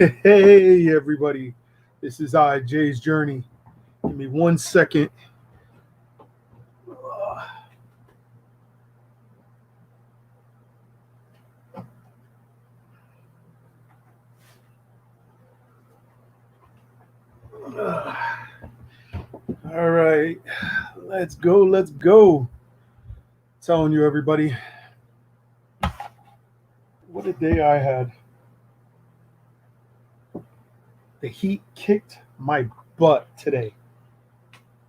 Hey, everybody. This is Jay's Journey. Give me 1 second. All right. Let's go. Let's go. Telling you, everybody, what a day I had. The heat kicked my butt today.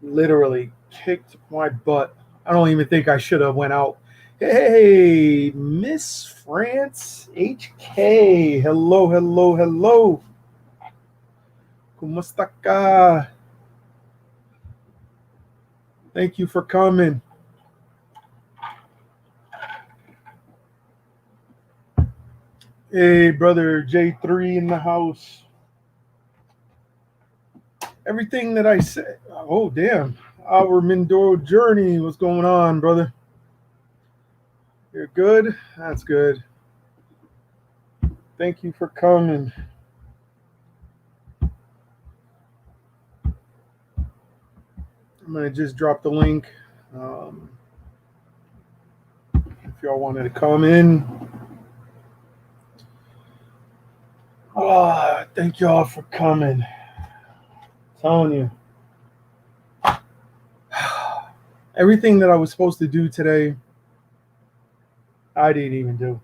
Literally kicked my butt. I don't even think I should have went out. Hey, Miss France HK. Hello, hello, hello. Kumusta ka? Thank you for coming. Hey, brother J3 in the house. Everything that I said. Oh, damn. Our Mindoro journey. What's going on, brother? You're good? That's good. Thank you for coming. I'm going to just drop the link. If y'all wanted to come in. Thank y'all for coming. I'm telling you. Everything that I was supposed to do today, I didn't even do.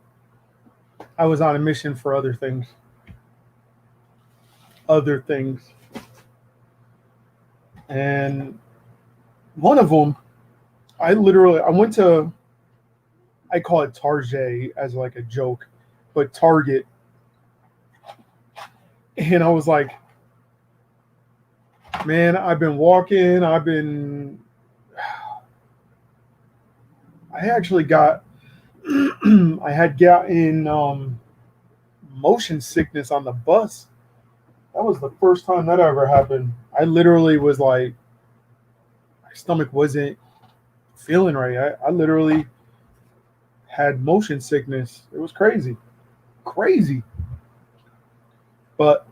I was on a mission for other things. And one of them, I went to, I call it Target as like a joke, but Target. And I was like, man, I've been walking. I actually got, I had gotten motion sickness on the bus. That was the first time that ever happened. I literally was like, my stomach wasn't feeling right. I literally had motion sickness. It was crazy. Crazy. But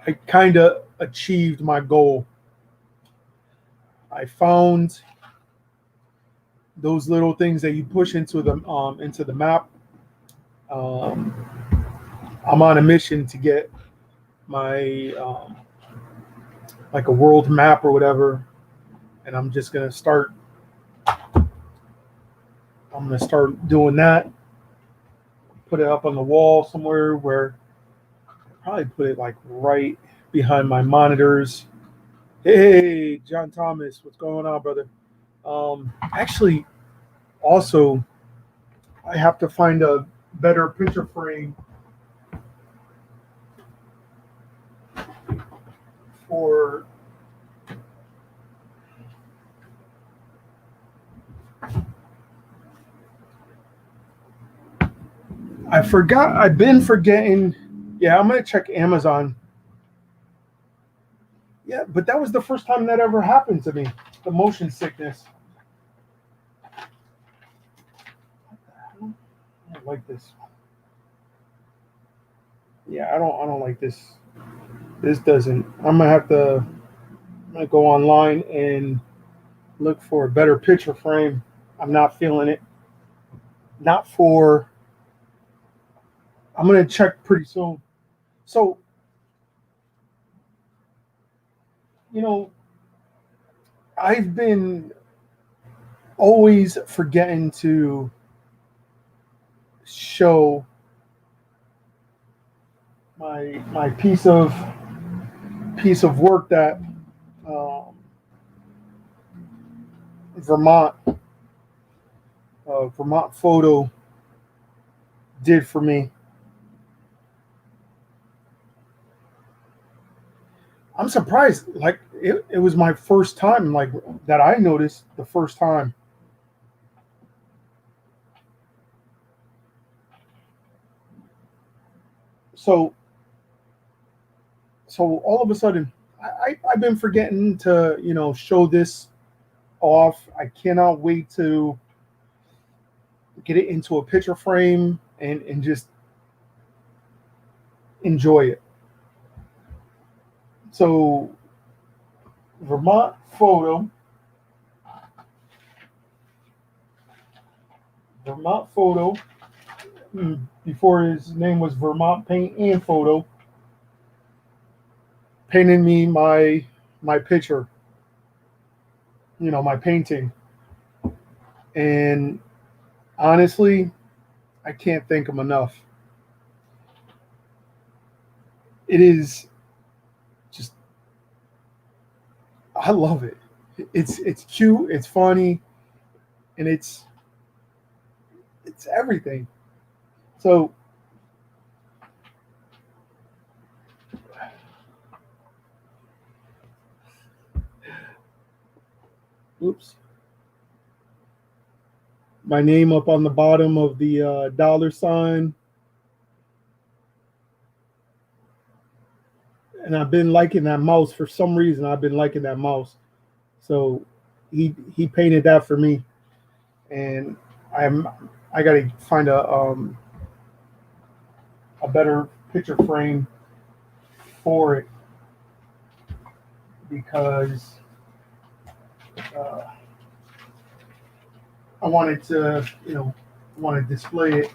I kind of achieved my goal. I found those little things that you push into the map. I'm on a mission to get my like a world map or whatever, and I'm just gonna start. I'm gonna start doing that. Put it up on the wall somewhere where I'll probably put it like right behind my monitors. Hey, John Thomas, what's going on, brother? Actually, also, I have to find a better picture frame for. I forgot. I've been forgetting. Yeah, I'm gonna check Amazon. Yeah, but that was the first time that ever happened to me. The motion sickness. I don't like this. Yeah, I don't like this. This doesn't. I'm gonna have to. I'm gonna go online and look for a better picture frame. I'm not feeling it. Not for. I'm gonna check pretty soon. So you know, I've been always forgetting to show my piece of work that um, Vermont Vermont Photo did for me. I'm surprised. Like it was my first time, like that I noticed the first time. So all of a sudden, I've been forgetting to show this off. I cannot wait to get it into a picture frame and just enjoy it. So Vermont Photo, Vermont Photo. Before his name was Vermont Paint and Photo, painted me my picture, my painting, and honestly, I can't thank him enough. It is just I love it. It's cute, it's funny, and it's everything. So, oops, my name up on the bottom of the dollar sign, and I've been liking that mouse for some reason. I've been liking that mouse, so he painted that for me, and I'm I gotta find a better picture frame for it because uh, I wanted to, want to display it.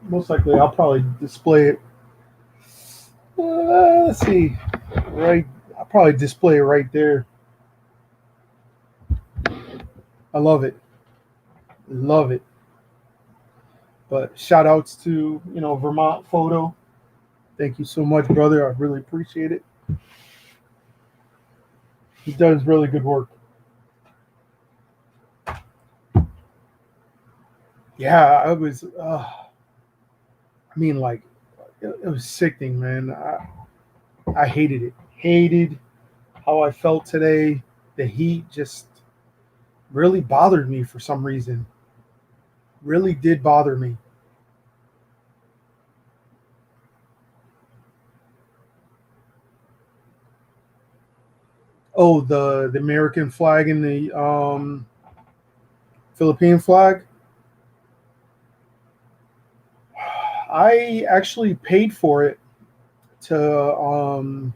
Most likely, I'll probably display it. Let's see, right. I'll probably display it right there. I love it, love it. But shout outs to Vermont Photo. Thank you so much, brother. I really appreciate it. He does really good work. Yeah, I was. I mean, like, it was sickening, man. I hated it. Hated how I felt today. The heat just really bothered me for some reason. Really did bother me. Oh, the American flag and the Philippine flag. I actually paid for it to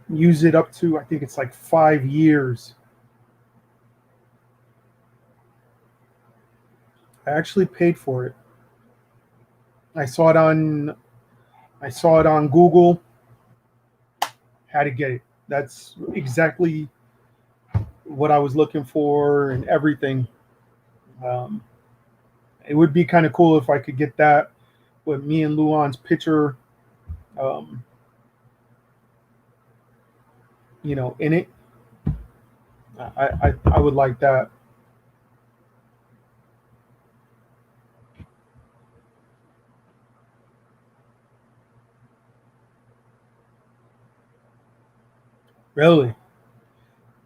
use it up to, I think it's like 5 years. I actually paid for it. I saw it on I saw it on Google. Had to get it. That's exactly what I was looking for and everything. Um, it would be kind of cool if I could get that with me and Luan's picture, um, in it. I would like that. Really.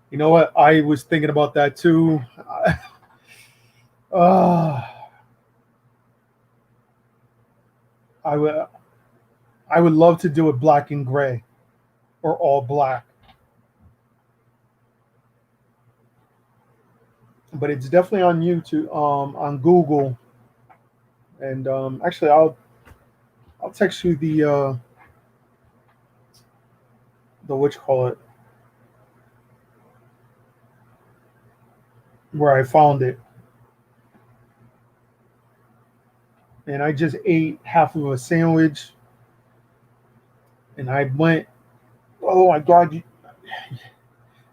You know what? I was thinking about that too. uh, I would I would love to do it black and gray or all black, but it's definitely on YouTube, on Google, and actually I'll text you the what you call it, where I found it, and I just ate half of a sandwich, and I went, oh my god,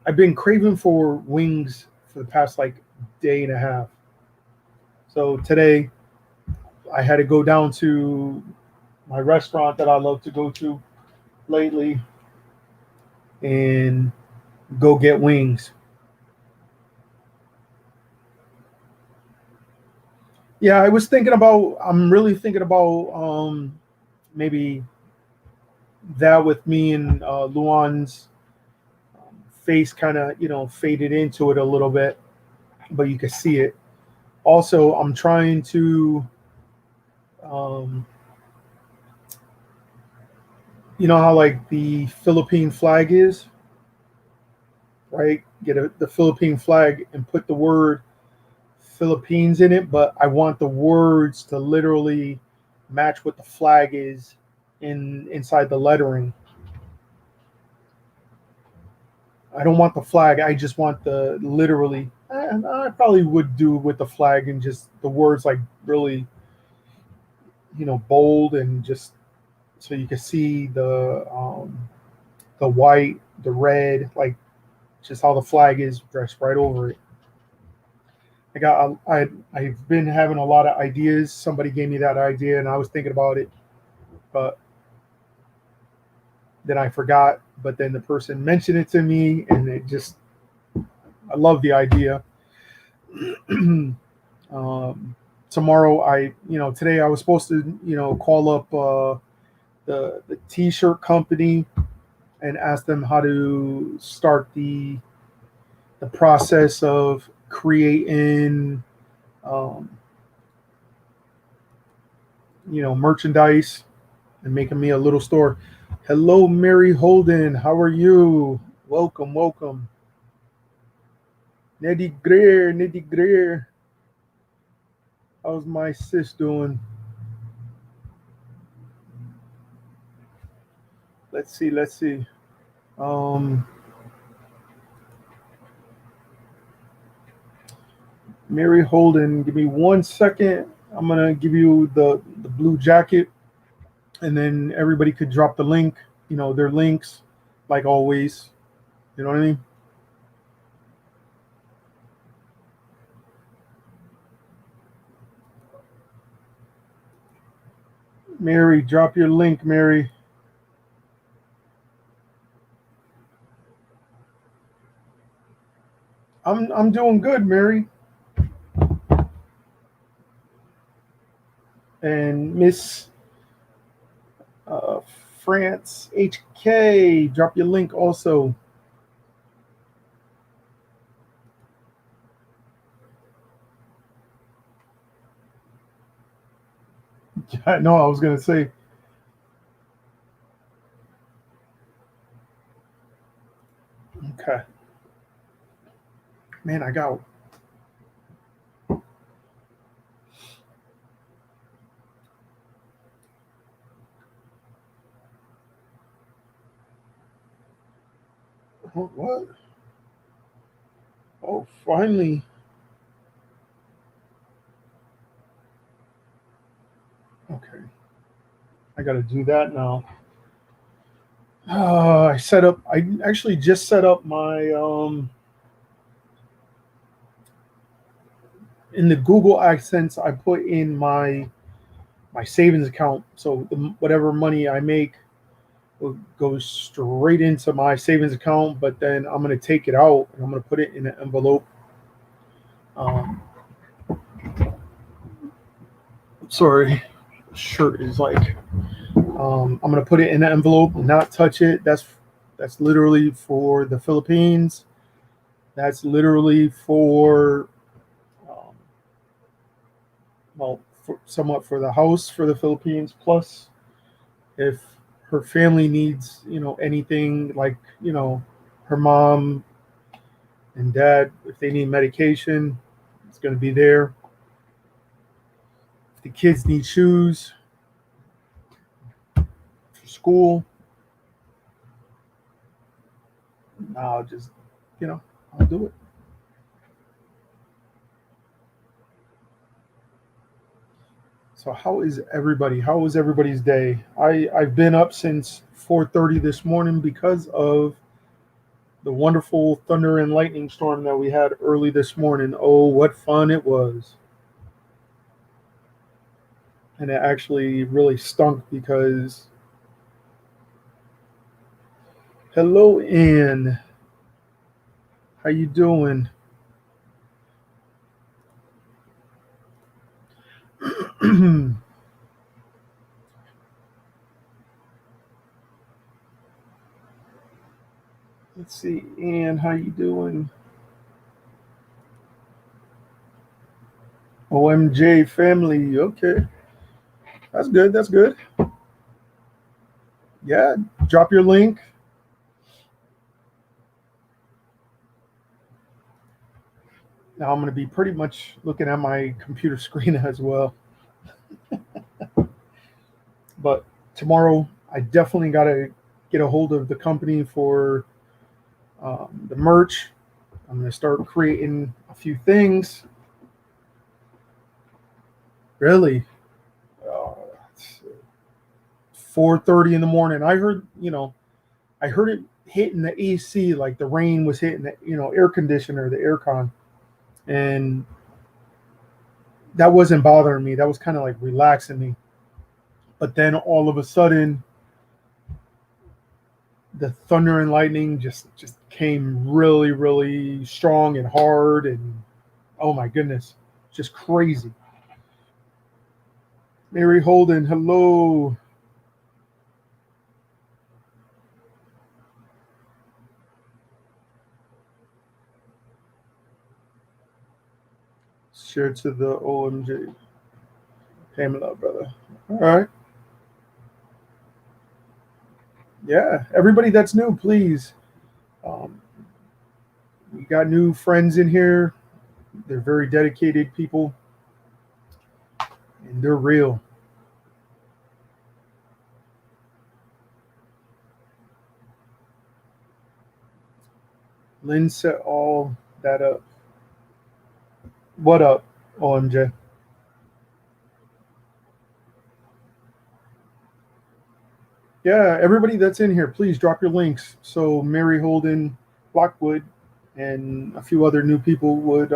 I've been craving for wings for the past like day and a half. So today I had to go down to my restaurant that I love to go to lately and go get wings. Yeah, I'm really thinking about maybe that with me and Luan's face kind of, faded into it a little bit, but you can see it. Also, I'm trying to, um, how like the Philippine flag is, right? the Philippine flag and put the word Philippines in it, but I want the words to literally match what the flag is inside the lettering. I don't want the flag. I just want the literally. I probably would do with the flag and just the words like really, bold and just so you can see the white, the red, like just how the flag is dressed right over it. I've been having a lot of ideas. Somebody gave me that idea, and I was thinking about it, but then I forgot. But then the person mentioned it to me, and I love the idea. Tomorrow, today I was supposed to, call up the T-shirt company and ask them how to start the process of creating, um, merchandise and making me a little store. Hello, Mary Holden. How are you? Welcome, welcome. Neddy Greer, Neddy Greer. How's my sis doing? Let's see, let's see. Um, Mary Holden, give me 1 second. I'm gonna give you the blue jacket, and then everybody could drop the link. Their links, like always. You know what I mean? Mary, drop your link, Mary. I'm doing good, Mary. And Miss uh, France HK, drop your link also. Yeah, no, I was gonna say. Okay, man, I got what? Oh, finally. Okay, I got to do that now. I actually just set up my in the Google AdSense. I put in my savings account, so whatever money I make will go straight into my savings account. But then I'm gonna take it out and I'm gonna put it in an envelope. Um, sorry, shirt is like. I'm gonna put it in an envelope, not touch it. That's literally for the Philippines. That's literally for um, somewhat for the house for the Philippines. Plus, if her family needs, anything like, her mom and dad, if they need medication, it's going to be there. If the kids need shoes for school, I'll just, I'll do it. So how is everybody? How was everybody's day? I've been up since 4:30 this morning because of the wonderful thunder and lightning storm that we had early this morning. Oh, what fun it was. And it actually really stunk because hello Ann. How you doing? Let's see, Ann, how you doing? OMJ family. Okay. That's good. That's good. Yeah. Drop your link. Now I'm going to be pretty much looking at my computer screen as well. But tomorrow, I definitely got to get a hold of the company for the merch. I'm going to start creating a few things. Really, uh, 4:30 in the morning. I heard it hitting the AC like the rain was hitting the air conditioner, the aircon, and that wasn't bothering me. That was kind of like relaxing me. But then all of a sudden, the thunder and lightning just came really really strong and hard, and oh my goodness, just crazy. Mary Holden, hello. Share to the OMG. Pamela, brother. All right. Yeah. Everybody that's new, please. Um, we got new friends in here. They're very dedicated people, and they're real. Lynn set all that up. What up, OMJ? Yeah, everybody that's in here, please drop your links so Mary Holden, Blackwood, and a few other new people would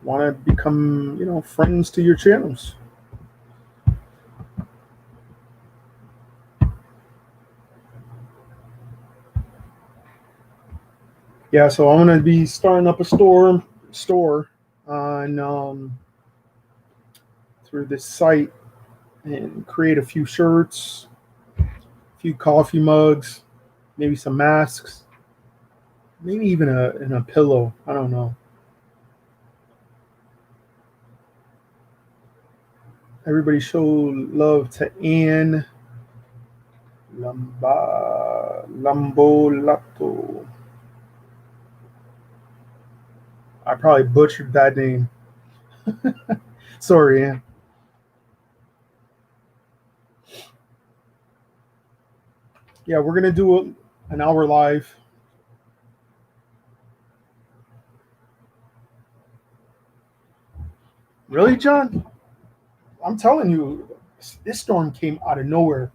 want to become, friends to your channels. Yeah, so I'm gonna be starting up a store on through this site and create a few shirts, a few coffee mugs, maybe some masks, maybe even a pillow. I don't know. Everybody show love to Anne Lambolato. I probably butchered that name. Sorry, Anne. Yeah, we're gonna do an hour live. Really, John? I'm telling you, this storm came out of nowhere.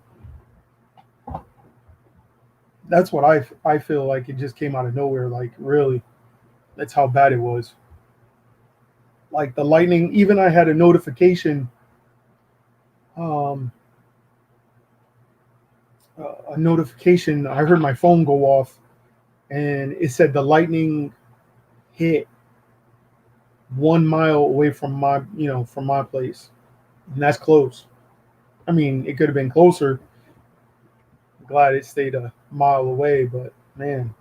That's what I feel like. It just came out of nowhere. Like really, that's how bad it was. Like the lightning. Even I had a notification, um, a notification. I heard my phone go off, and it said the lightning hit 1 mile away from my place, and that's close. I mean, it could have been closer. I'm glad it stayed a mile away, but man,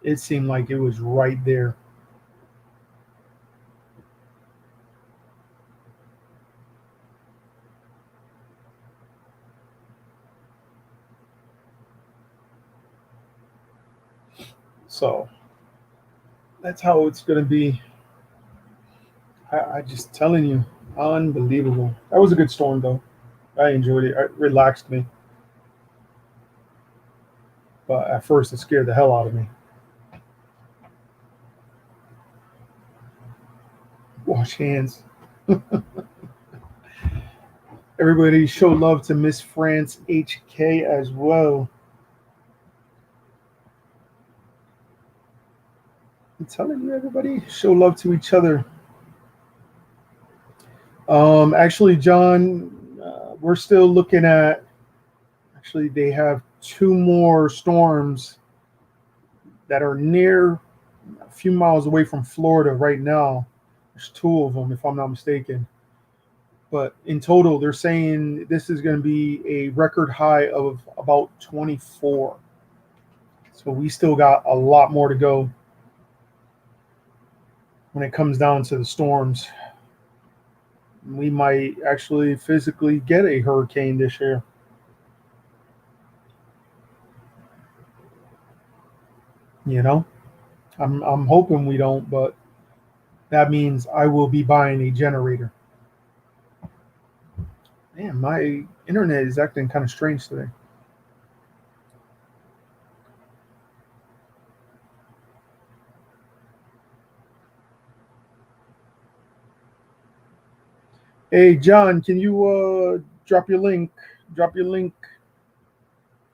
it seemed like it was right there. So that's how it's gonna be. I just telling you, unbelievable. That was a good storm though. I enjoyed it. It relaxed me, but at first it scared the hell out of me. Wash hands. Everybody show love to Miss France HK as well. I'm telling you, everybody, show love to each other. Actually, John, we're still looking at. Actually, they have two more storms that are near a few miles away from Florida right now. There's two of them, if I'm not mistaken. But in total, they're saying this is going to be a record high of about 24. So we still got a lot more to go when it comes down to the storms. We might actually physically get a hurricane this year. You know? I'm hoping we don't, but that means I will be buying a generator. Man, my internet is acting kind of strange today. Hey, John, can you drop your link? Drop your link.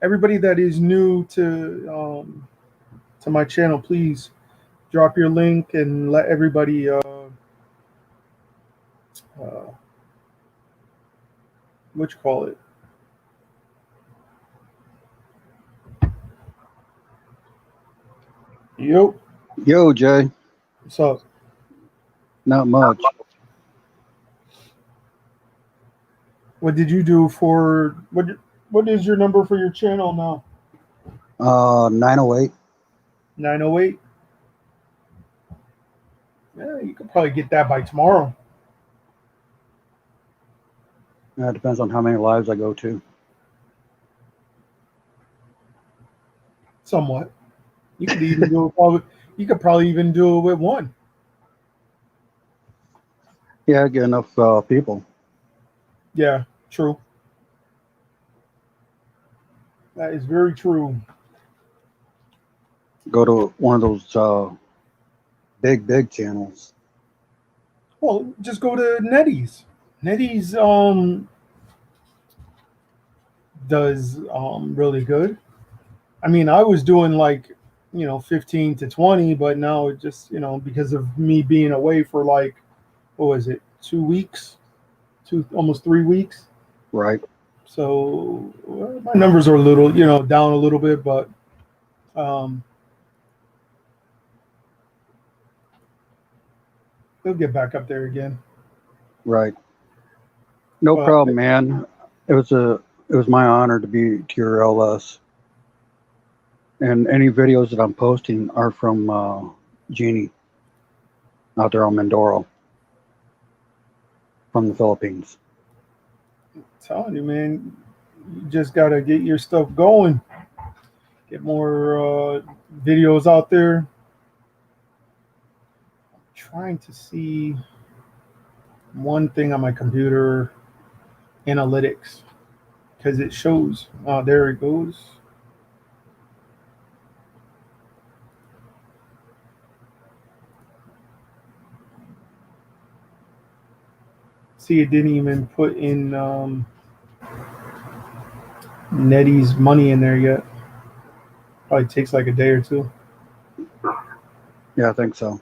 Everybody that is new to my channel, please drop your link and let everybody uh, what you call it. Yo, Yo, Jay. what's up? Not much. What did you do for what? What is your number for your channel now? 908. 908. Yeah, you could probably get that by tomorrow. It depends on how many lives I go to. Somewhat. You could even do it probably. You could probably even do it with one. Yeah, I get enough people. Yeah, true. That is very true. Go to one of those big channels. Well, just go to Nettie's. Nettie's does really good. I mean, I was doing like 15 to 20, but now it just because of me being away for like what was it 2 weeks, two almost 3 weeks. Right. So my numbers are a little down a little bit, but um, they'll get back up there again. Right. No But problem, man. It was my honor to be to your LS. And any videos that I'm posting are from Jeannie out there on Mindoro from the Philippines. I'm telling you, man, you just gotta get your stuff going. Get more videos out there. Trying to see one thing on my computer analytics because it shows. There it goes. See, it didn't even put in Nettie's money in there yet. Probably takes like a day or two. Yeah, I think so.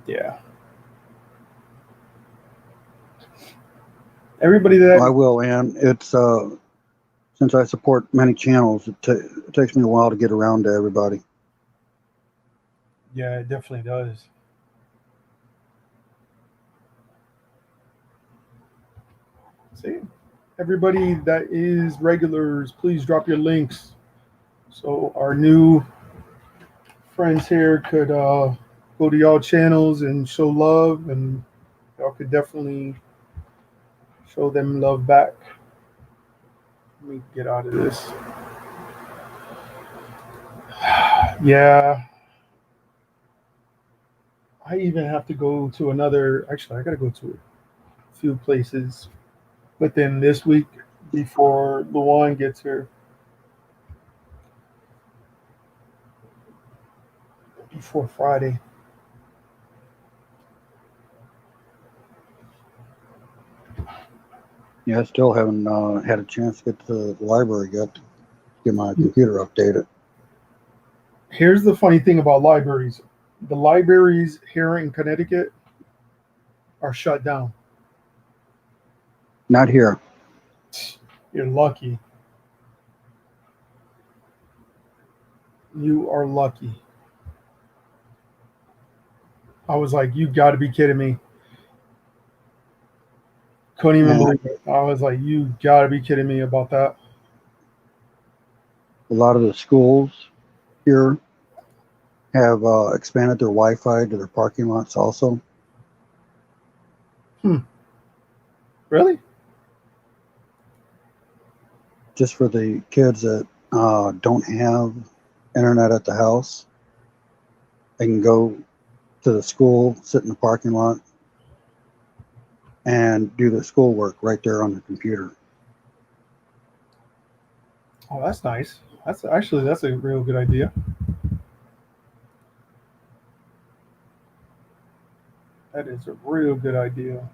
Yeah. Everybody Well, I that will, and it's since I support many channels, it takes me a while to get around to everybody. yeah, it definitely does. See, everybody that is regulars, please drop your links so our new friends here could go to y'all channels and show love, and y'all could definitely show them love back. Let me get out of this. Yeah, I even have to go to another. Actually, I got to go to a few places within this week before Luan gets here. Before Friday. Yeah, I still haven't had a chance to get to the library yet to get my computer updated. Here's the funny thing about libraries. The libraries here in Connecticut are shut down. Not here. You're lucky. You are lucky. I was like, you got to be kidding me. Couldn't even And believe it. I was like, you got to be kidding me about that. a lot of the schools here have expanded their Wi-Fi to their parking lots also. Really? Just for the kids that don't have internet at the house. They can go to the school, sit in the parking lot, and do the schoolwork right there on the computer. Oh, that's nice. That's a real good idea. That is a real good idea.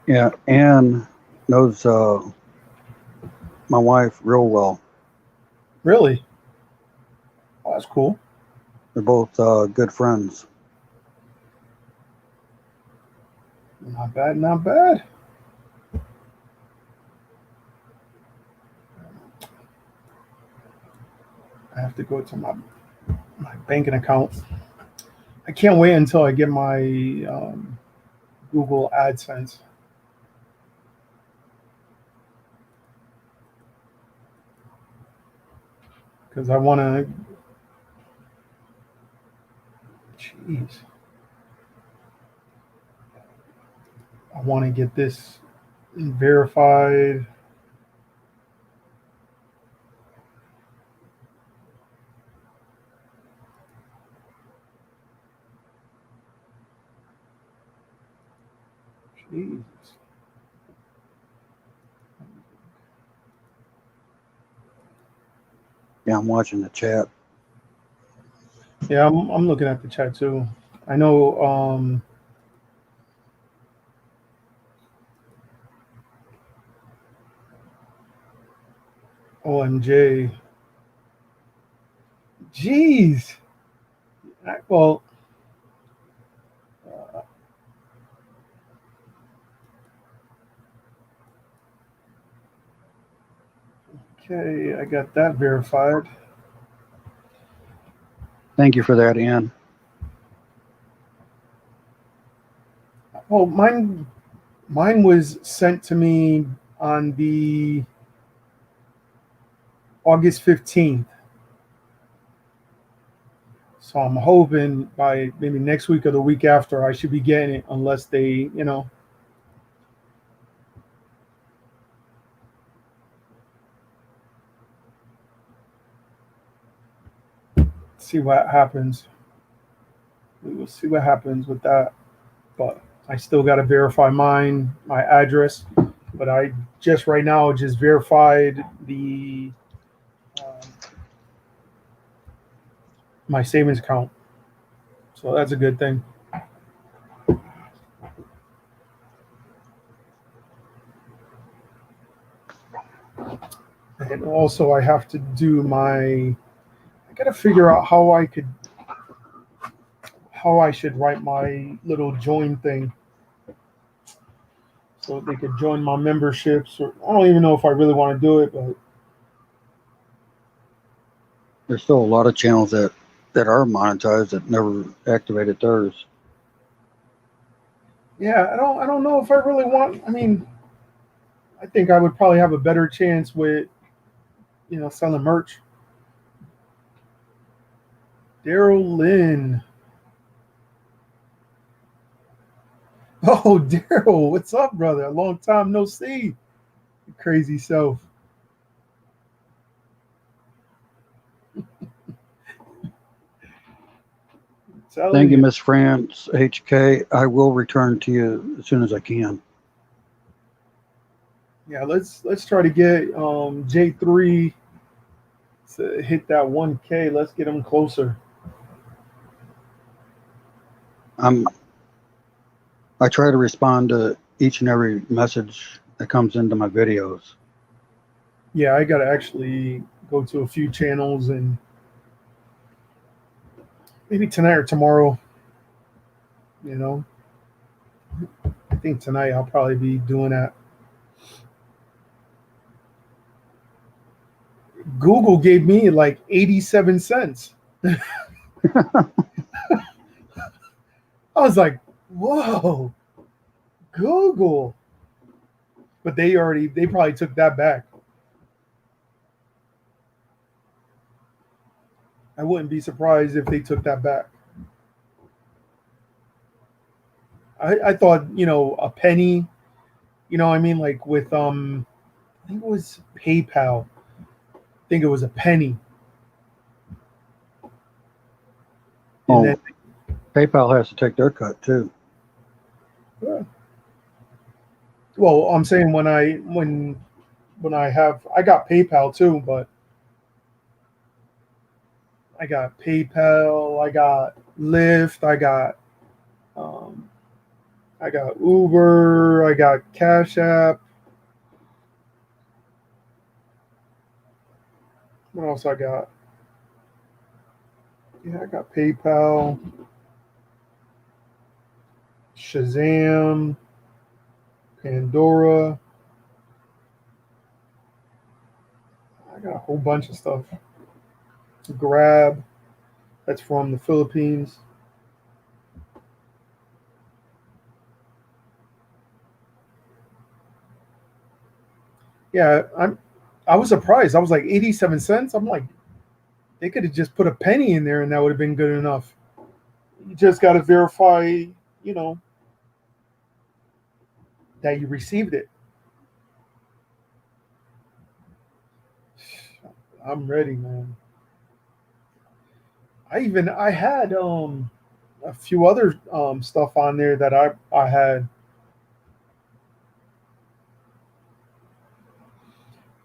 Yeah, Anne knows my wife real well. Really? Oh, that's cool. They're both good friends. Not bad, not bad. I have to go to my banking account. I can't wait until I get my Google AdSense. Because I want to, jeez, I want to get this verified. Jeez. Yeah, I'm watching the chat. Yeah, I'm looking at the chat too. I know OMJ. Jeez. Well, uh, okay, I got that verified. Thank you for that, Ann. Well, mine was sent to me on the August 15th. So I'm hoping by maybe next week or the week after I should be getting it, unless they, see what happens. We will see what happens with that. But I still got to verify my address. But I just right now just verified the my savings account. So that's a good thing. And also I have to do I got to figure out how I should write my little join thing so they could join my memberships. Or I don't even know if I really want to do it, but There's still a lot of channels that are monetized that never activated theirs. yeah, I don't know if I really want. I mean, I think I would probably have a better chance with selling merch. Daryl Lynn. Oh, Daryl, what's up, brother? A long time no see. Crazy self. Telling Thank you, you. Miss France HK. I will return to you as soon as I can. Yeah, let's try to get J3 to hit that 1K. Let's get him closer. I try to respond to each and every message that comes into my videos. Yeah, I gotta actually go to a few channels and maybe tonight or tomorrow. You know, I think tonight I'll probably be doing that. Google gave me like 87 cents. I was like, whoa, Google. But they probably took that back. I wouldn't be surprised if they took that back. I thought, a penny, what I mean, like with I think it was PayPal. I think it was a penny. And Oh, PayPal has to take their cut too. then, well, I'm saying I got PayPal too, but I got PayPal, I got Lyft, um, I got Uber, I got Cash App. What else I got? Yeah, I got PayPal, Shazam, Pandora. I got a whole bunch of stuff. Grab, that's from the Philippines. Yeah, I was surprised. I was like 87 cents. I'm like, they could have just put a penny in there and that would have been good enough. You just got to verify, you know, that you received it. I'm ready, man. I had a few other stuff on there that I had.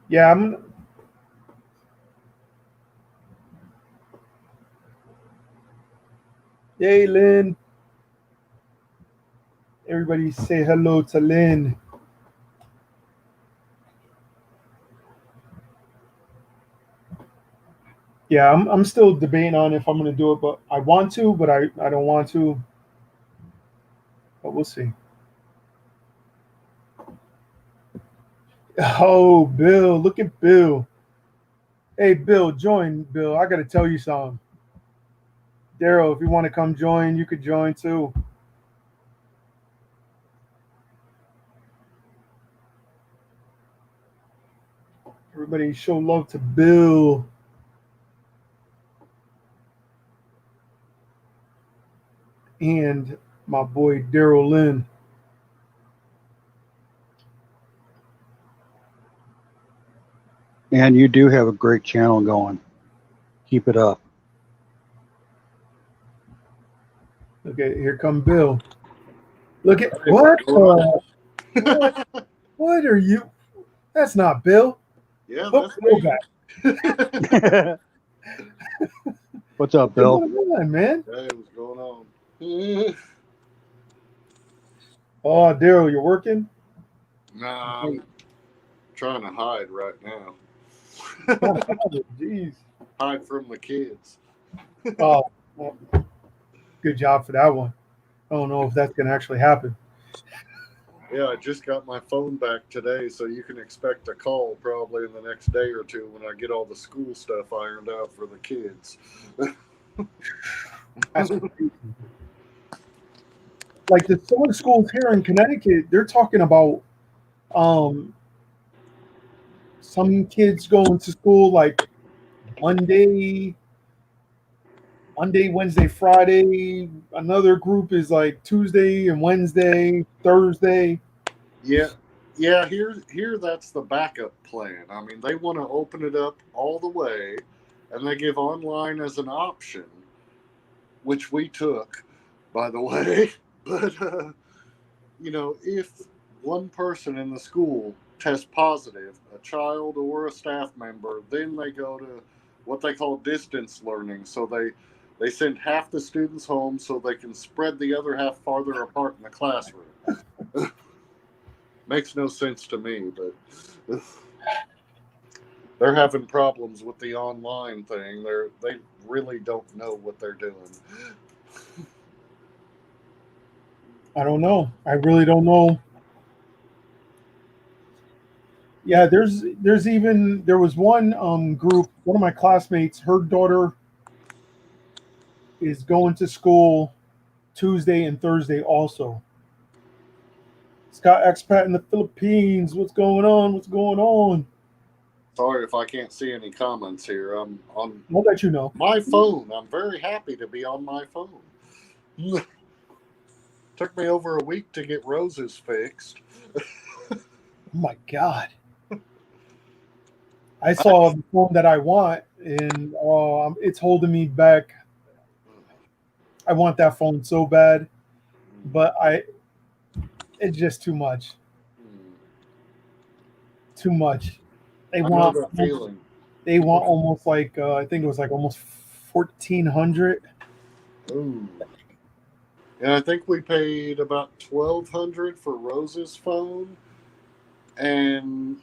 Yeah, I'm Hey Lynn. Everybody say hello to Lynn. Yeah, I'm still debating on if I'm gonna do it, but I want to, but I don't want to. But we'll see. Oh, Bill, look at Bill. Hey, Bill, join. Bill, I got to tell you something. Daryl, if you want to come join, you could join too. Everybody show love to Bill. And my boy Daryl Lynn. And you do have a great channel going. Keep it up. Okay, here come Bill. Look at Hey, what? what? What are you? That's not Bill. Yeah, Look, that's Bill me. back. What's up, What's Bill? going on, man? Hey, what's going on? Oh, Daryl, you're working? Nah, I'm trying to hide right now. Jeez. Hide from the kids. Oh, well, good job for that one. I don't know if that's going to actually happen. Yeah, I just got my phone back today, so you can expect a call probably in the next day or two when I get all the school stuff ironed out for the kids. That's crazy. Like some of the schools here in Connecticut, they're talking about um, some kids going to school like Monday, Wednesday, Friday. Another group is like Tuesday and Wednesday, Thursday. Yeah, yeah. Here, that's the backup plan. I mean, they want to open it up all the way, and they give online as an option, which we took, by the way. But if one person in the school tests positive, a child or a staff member, then they go to what they call distance learning. So they send half the students home so they can spread the other half farther apart in the classroom. Makes no sense to me, but they're having problems with the online thing. They really don't know what they're doing. I don't know. I really don't know. Yeah, there was one group. One of my classmates, her daughter is going to school Tuesday and Thursday also. Scott expat in the Philippines. What's going on? What's going on? Sorry if I can't see any comments here. I'm on I'll let you know. my phone. I'm very happy to be on my phone. Took me over a week to get Rose's fixed. Oh my God. I saw the phone that I want, and it's holding me back. I want that phone so bad, but it's just too much. Too much. They I know want that feeling. they want almost like I think it was like almost 1,400. Ooh. And I think we paid about $1,200 for Rose's phone, and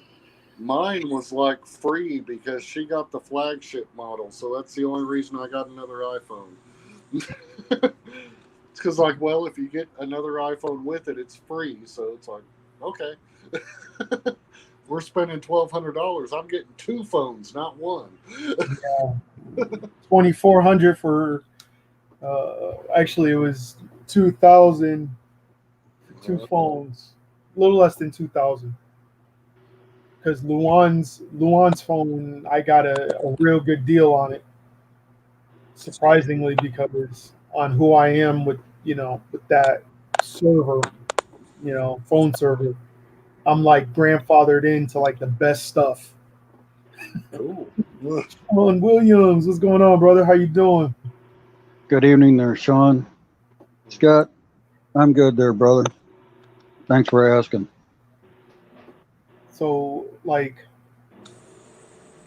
mine was like free because she got the flagship model. So that's the only reason I got another iPhone. It's because, like, well, if you get another iPhone with it, it's free. So it's like, okay, we're spending $1,200. I'm getting two phones, not one. 2,400 for actually it was 2,000 for two phones, a little less than 2,000. Because Luan's phone, I got a real good deal on it. Surprisingly, because on who I am with with that server, phone server, I'm like grandfathered into like the best stuff. Cool. Sean Williams, what's going on, brother? How you doing? Good evening there, Sean. Scott, I'm good there, brother. Thanks for asking. So like,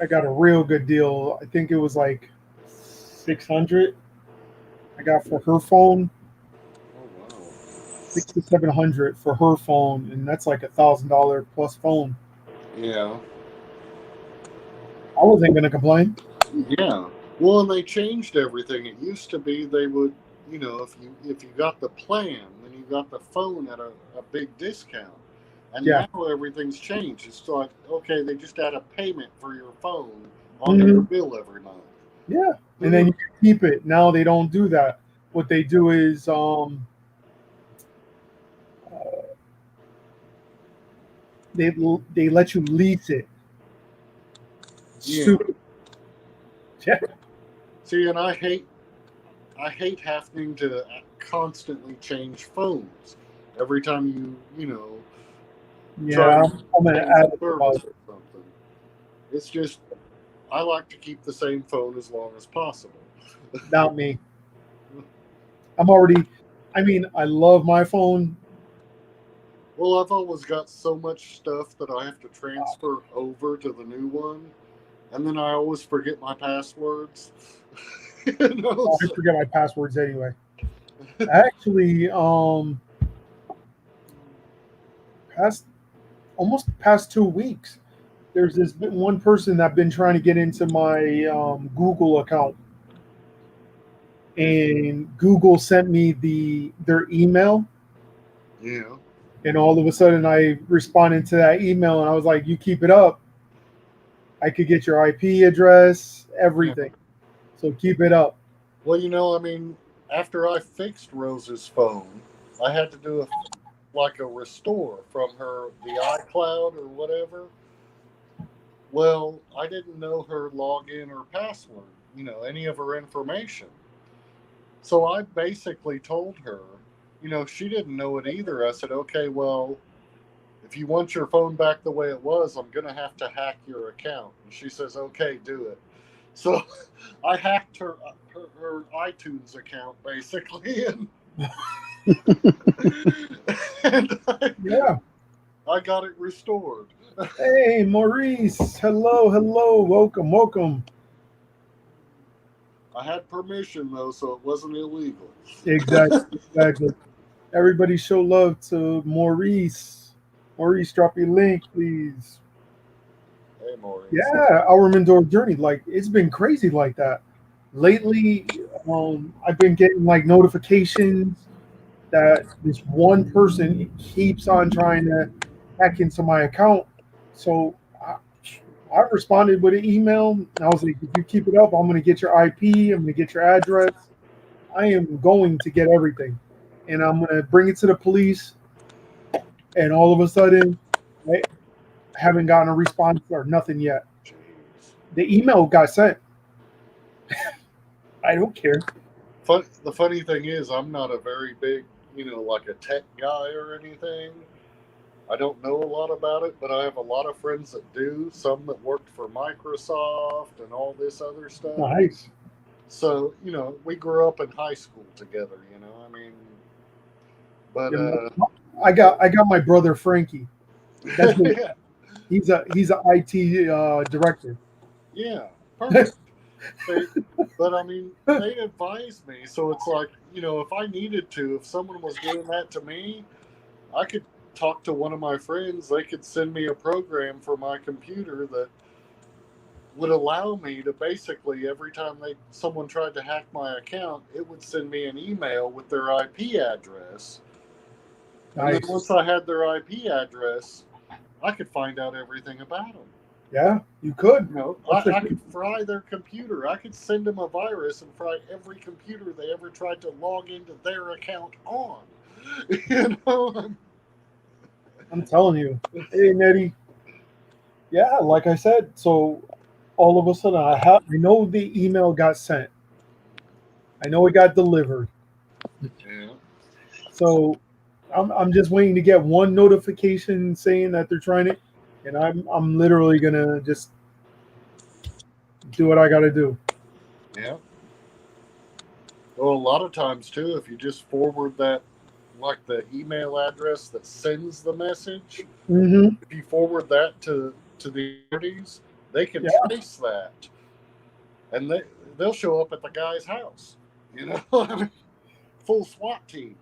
I got a real good deal. I think it was like 600. I got for her phone. Oh, wow. 600 to 700 for her phone, and that's like $1,000 plus phone. Yeah. I wasn't gonna complain. Yeah. Well, and they changed everything. It used to be they would, if you got the plan, then you got the phone at a big discount. And Yeah. now everything's changed. It's like, okay, they just add a payment for your phone onto your Mhm. bill every month. Yeah, and then you can keep it. Now they don't do that. What they do is they they let you lease it. Yeah. Stupid. Yeah. See, and I hate having to constantly change phones every time try Yeah, to I'm gonna change add the it service about or something. It's just I like to keep the same phone as long as possible. not me. I'm already. I mean, I love my phone. Well, I've always got so much stuff that I have to transfer over to the new one, and then I always forget my passwords. I forget my passwords anyway. Actually, past past 2 weeks, there's this one person that been trying to get into my Google account, and Google sent me their email, Yeah. and all of a sudden I responded to that email, and I was like, "You keep it up. I could get your IP address, Yeah. everything. So keep it up." Well, I mean, after I fixed Rose's phone, I had to do a restore from the iCloud or whatever. Well, I didn't know her login or password, any of her information. So I basically told her, she didn't know it either. I said, okay, well, if you want your phone back the way it was, I'm going to have to hack your account. And she says, okay, do it. So I hacked her iTunes account basically, and Yeah. I got it restored. Hey, Maurice. Hello, hello. Welcome, welcome. I had permission though, so it wasn't illegal. Exactly, exactly. Everybody show love to Maurice. Maurice, drop your link, please. Hey, Maurice. Yeah, our Mendora journey. Like, it's been crazy like that. Lately, I've been getting like notifications that this one person keeps on trying to hack into my account. So I responded with an email. And I was like, if you keep it up, I'm going to get your IP. I'm going to get your address. I am going to get everything. And I'm going to bring it to the police. And all of a sudden, I haven't gotten a response or nothing yet. Jeez. The email got sent. I don't care. The funny thing is, I'm not a very big, like a tech guy or anything. I don't know a lot about it, but I have a lot of friends that do. Some that worked for Microsoft and all this other stuff. Nice. So we grew up in high school together. I mean, but I got my brother Frankie. That's me. yeah, He's a IT director. yeah, perfect. But I mean, they advised me, so it's like if I needed to, if someone was doing that to me, I could talk to one of my friends. They could send me a program for my computer that would allow me to basically every time someone tried to hack my account, it would send me an email with their IP address. And then Nice. once I had their IP address, I could find out everything about them. Yeah, you could. I could fry their computer. I could send them a virus and fry every computer they ever tried to log into their account on. I'm telling you. Hey, Nettie. Yeah, like I said, so all of a sudden I know the email got sent. I know it got delivered. Yeah. So I'm just waiting to get one notification saying that they're trying it, and I'm literally gonna just do what I gotta do. Yeah. Well, a lot of times too, if you just forward that, like the email address that sends the message, Mm-hmm. if you forward that to the authorities, they can trace that, and they'll show up at the guy's house. I mean, full SWAT team.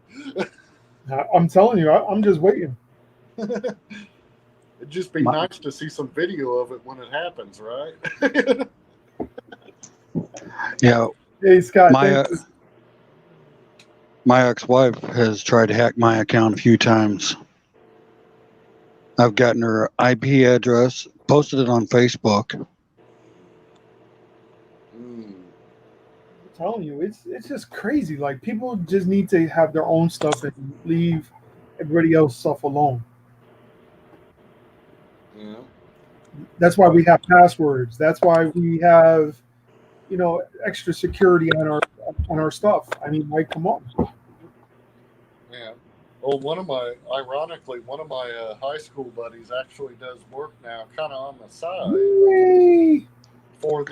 I'm telling you, I'm just waiting. It'd just be nice to see some video of it when it happens, right? Yeah. Hey, Scott. My ex-wife has tried to hack my account a few times. I've gotten her IP address, posted it on Facebook. I'm telling you, it's just crazy. Like, people just need to have their own stuff and leave everybody else stuff alone. Yeah. That's why we have passwords. That's why we have, extra security on our stuff. I mean, like, come on. Yeah. Well, ironically, one of my high school buddies actually does work now, kind of on the side, Yay. for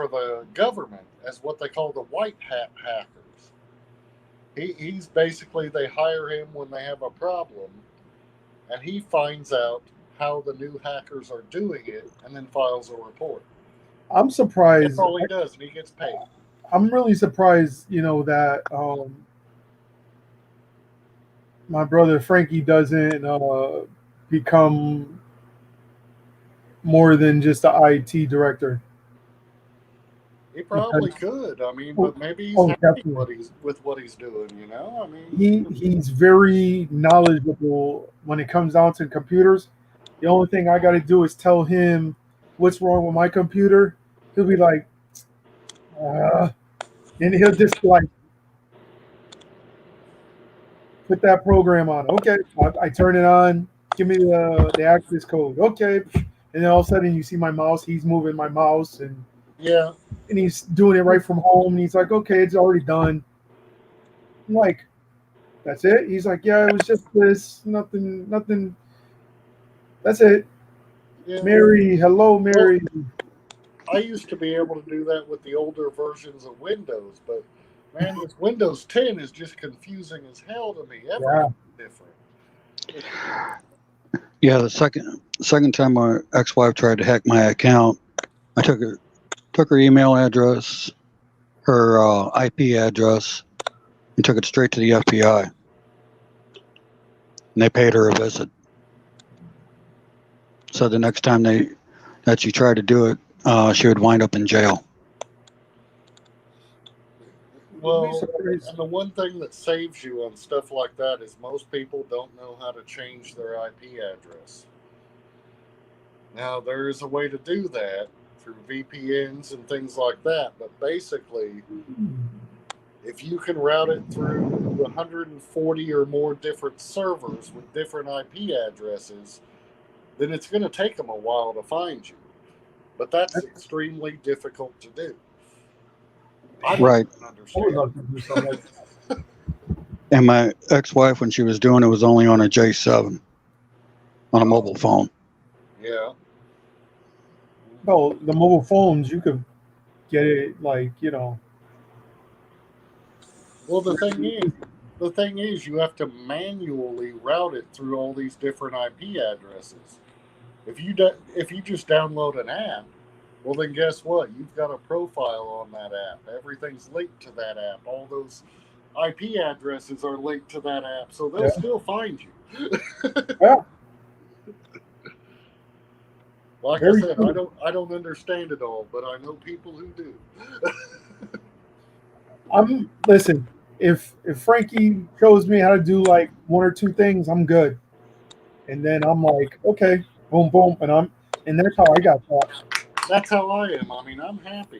the government as what they call the white hat hackers. He's basically, they hire him when they have a problem, and he finds out how the new hackers are doing it, and then files a report. I'm surprised. That's all he does, and he gets paid. I'm really surprised, that my brother Frankie doesn't become more than just an IT director. He probably could. I mean, but maybe he's happy with what he's doing. I mean, he's very knowledgeable when it comes down to computers. The only thing I got to do is tell him what's wrong with my computer. He'll be like, and he'll just like put that program on. Okay, I turn it on. Give me the access code. Okay, and then all of a sudden you see my mouse. He's moving my mouse, and he's doing it right from home. And he's like, okay, it's already done. I'm like, that's it? He's like, yeah, it was just this, nothing. That's it. Yeah. Mary, hello, Mary. Well, I used to be able to do that with the older versions of Windows, but man, this Windows 10 is just confusing as hell to me. Everything's different. Yeah, the second time my ex-wife tried to hack my account, I took her email address, her IP address, and took it straight to the FBI. And they paid her a visit. So the next time that she tried to do it, she would wind up in jail. Well, and the one thing that saves you on stuff like that is most people don't know how to change their IP address. Now, there is a way to do that through VPNs and things like that, but basically, if you can route it through 140 or more different servers with different IP addresses, then it's going to take them a while to find you. But that's extremely difficult to do. I don't understand. And my ex-wife, when she was doing it, was only on a J7 on a mobile phone. Yeah. No, the mobile phones you could get it like Well, the thing is, you have to manually route it through all these different IP addresses. If you just download an app, well, then guess what? You've got a profile on that app. Everything's linked to that app. All those IP addresses are linked to that app, so they'll Yeah. still find you. Yeah. Like Very I said, true. I don't understand it all, but I know people who do. Listen. If Frankie shows me how to do like one or two things, I'm good. And then I'm like, okay, boom, boom, and that's how I got taught. That's how I am. I mean, I'm happy.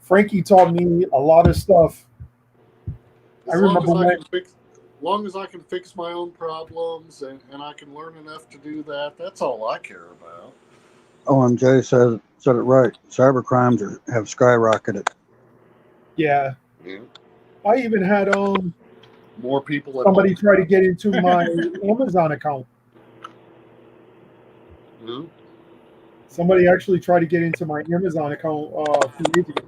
Frankie taught me a lot of stuff. I As long remember as I when can fix, long as I can fix my own problems and I can learn enough to do that, that's all I care about. OMJ said it right. Cyber crimes have skyrocketed. yeah, Yeah. I even had More people at somebody home. try to get into my Amazon account. Hmm? Somebody actually tried to get into my Amazon account a few days ago.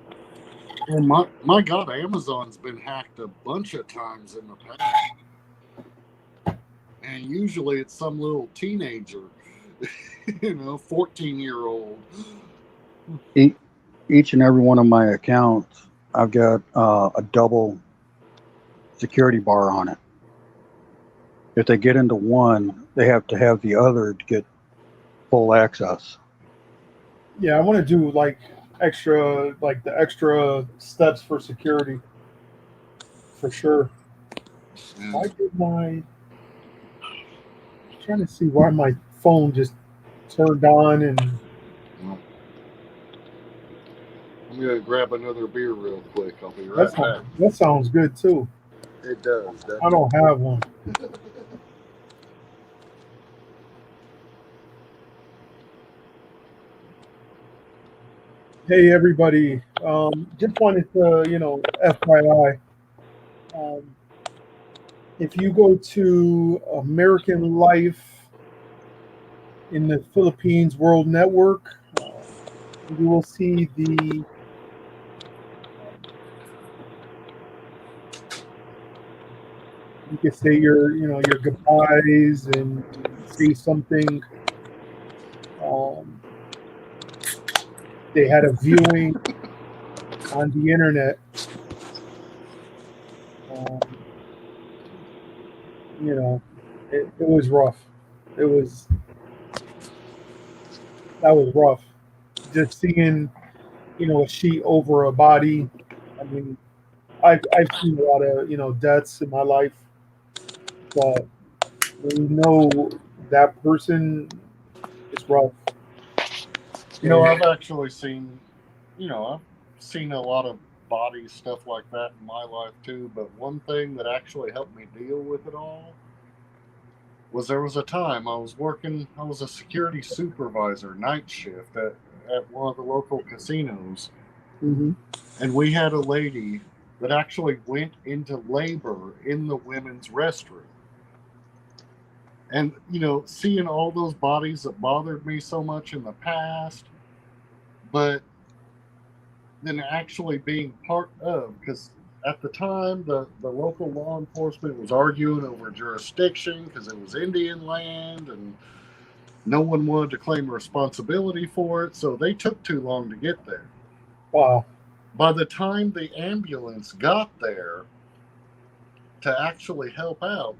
Well, my God, Amazon's been hacked a bunch of times in the past, and usually it's some little teenager, 14-year-old. Each and every one of my accounts, I've got a double security bar on it. If they get into one, they have to have the other to get full access. Yeah, I want to do like the extra steps for security for sure. Why did I'm trying to see why my phone just turned on and I'm gonna grab another beer real quick. I'll be that right sounds back. that sounds good too. It does. I don't have one. Hey everybody, just wanted to FYI, um, if you go to American Life in the Philippines World Network, you will see you can say your goodbyes and say something. They had a viewing on the internet. Um, it was rough. It was That was rough. Just seeing a sheet over a body. I mean, I've seen a lot of deaths in my life, but when you know that person, it's rough. And I've actually seen, I've seen a lot of body stuff like that in my life too. But one thing that actually helped me deal with it all was there was a time I was a security supervisor, night shift at one of the local casinos. mhm. And we had a lady that actually went into labor in the women's restroom. And, seeing all those bodies that bothered me so much in the past, but then actually being part of, because at the time, the local law enforcement was arguing over jurisdiction because it was Indian land and no one wanted to claim responsibility for it. So they took too long to get there. Wow. By the time the ambulance got there to actually help out,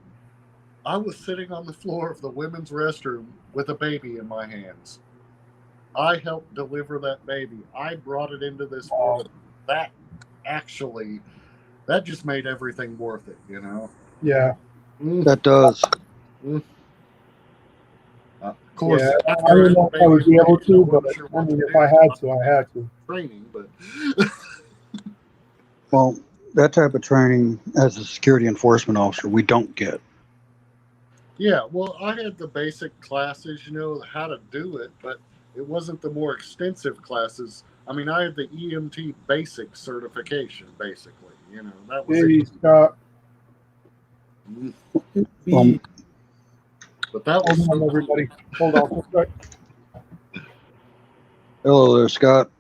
I was sitting on the floor of the women's restroom with a baby in my hands. I helped deliver that baby. I brought it into this world. That actually, that just made everything worth it, Yeah. That does. Of Yeah. course, I after don't that know if I would baby's be able made, no to, but one sure I what mean, to if do. I had to, I had to. Training, but Well, that type of training as a security enforcement officer, we don't get. yeah, well, I had the basic classes, how to do it, but it wasn't the more extensive classes. I mean, I had the EMT basic certification, basically. That was it. Hey, Scott. Mm. Be, But that was hold on, everybody. Hold on. One sec. Hello there, Scott.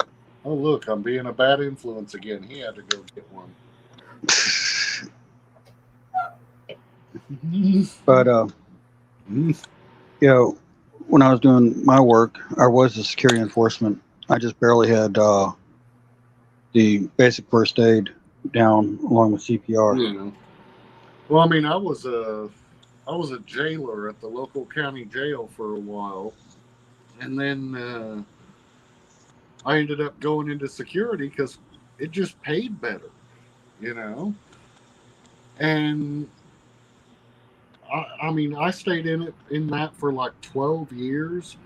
Oh, look, I'm being a bad influence again. He had to go get one. But when I was doing my work, I was a security enforcement. I just barely had the basic first aid down along with CPR. Yeah. Well, I mean, I was a jailer at the local county jail for a while, and then I ended up going into security because it just paid better, you know. And I mean, I stayed in that for like 12 years,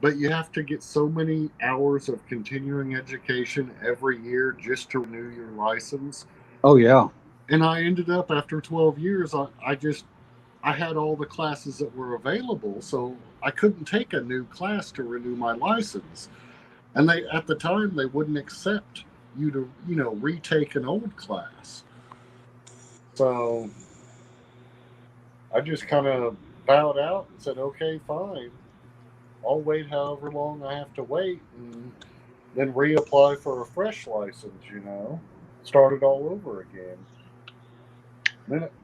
but you have to get so many hours of continuing education every year just to renew your license. Oh yeah. And I ended up after 12 years, I had all the classes that were available, so I couldn't take a new class to renew my license. And they at the time they wouldn't accept you to, retake an old class. So I just kind of bowed out and said, "Okay, fine. I'll wait however long I have to wait and then reapply for a fresh license, start it all over again."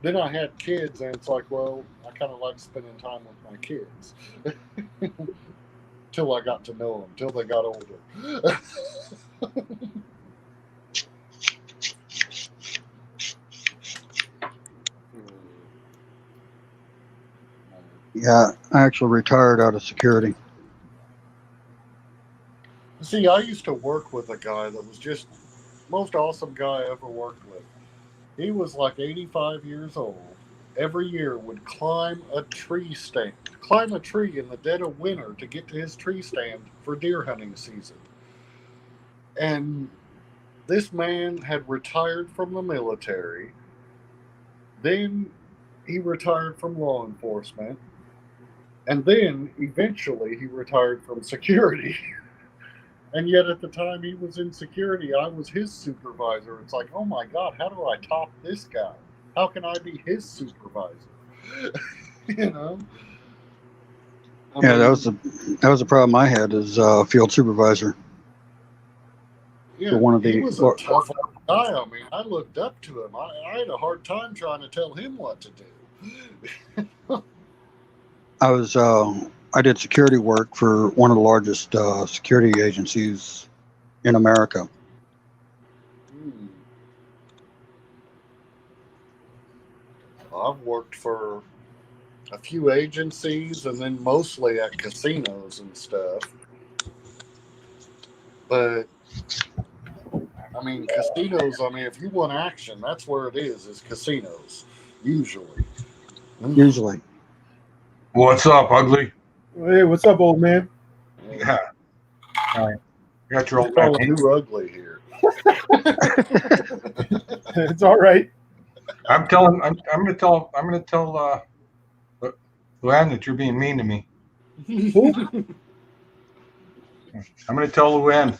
Then I had kids, and it's like, well, I kind of like spending time with my kids. Till I got to know them, till they got older. Yeah, I actually retired out of security. See, I used to work with a guy that was just most awesome guy I ever worked with. He was like 85 years old. Every year would climb a tree in the dead of winter to get to his tree stand for deer hunting season. And this man had retired from the military. Then he retired from law enforcement. And then eventually he retired from security. And yet at the time he was in security, I was his supervisor. It's like, oh my God, how do I top this guy? How can I be his supervisor? you know? That was the problem I had as field supervisor. Yeah, for one of he the was a tough guy. I mean, I looked up to him. I had a hard time trying to tell him what to do. I did security work for one of the largest security agencies in America. I've worked for a few agencies and then mostly at casinos and stuff. But I mean, casinos, if you want action, that's where it is casinos, usually. Usually. What's up, ugly? Hey, what's up, old man? Yeah. All right. You got your old Calling man. you ugly here. It's all right. I'm gonna tell Luann that you're being mean to me. I'm gonna tell Luann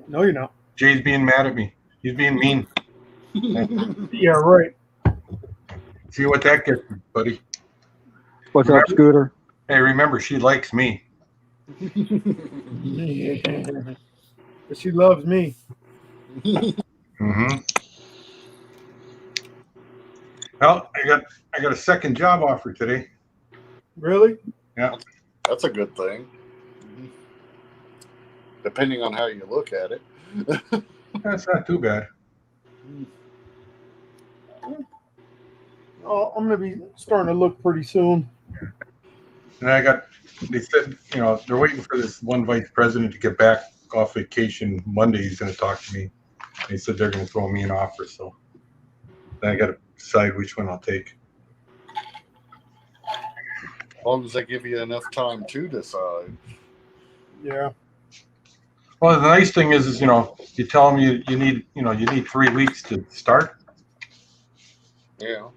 No, you're not. Jay's being mad at me. He's being mean. Yeah, right. See what that gets me, buddy. What's up, Scooter? Hey, remember, she likes me. Yeah. But she loves me. Mm-hmm. Well, I got a second job offer today. Really? Yeah. That's a good thing. Depending on how you look at it. That's not too bad. Oh, I'm gonna be starting to look pretty soon. And they said, they're waiting for this one vice president to get back off vacation Monday. He's going to talk to me. They said they're going to throw me an offer. So then I got to decide which one I'll take. As long as they give you enough time to decide. Yeah. Well, the nice thing is you tell them you need 3 weeks to start. Yeah.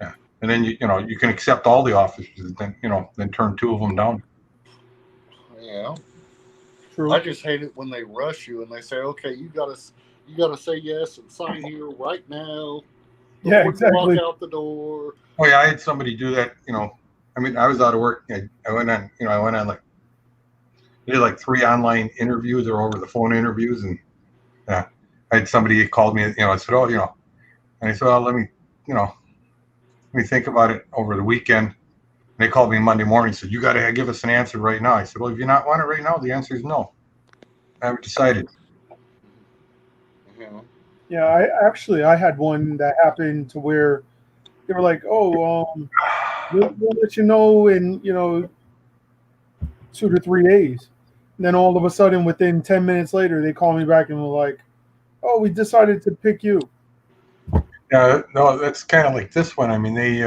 Yeah. And then you can accept all the offers, then turn 2 of them down. Yeah. True. I just hate it when they rush you and they say, "Okay, you gotta say yes and sign here right now." Yeah, before you exactly. walk out the door. Oh yeah, I had somebody do that. I mean, I was out of work. I went on. Like I did like 3 online interviews or over the phone interviews, and yeah, I had somebody called me. I said, oh, and I said, oh, let me think about it over the weekend. And they called me Monday morning and said, you got to give us an answer right now. I said, well, if you not want it right now, the answer is no. I haven't decided. Yeah, I had one that happened to where they were like, "Oh, we'll let you know in 2 to 3 days." And then all of a sudden, within 10 minutes later, they call me back and were like, "Oh, we decided to pick you." Yeah, no, that's kind of like this one. I mean, they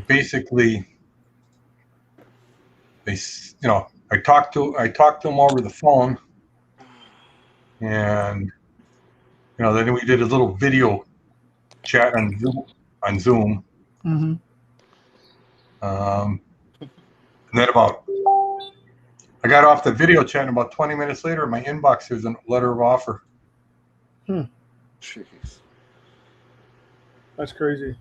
basically I talked to them over the phone, and then we did a little video chat on Zoom. Mm-hmm. And then I got off the video chat, and about 20 minutes later, in my inbox, there's a letter of offer. Jeez. That's crazy.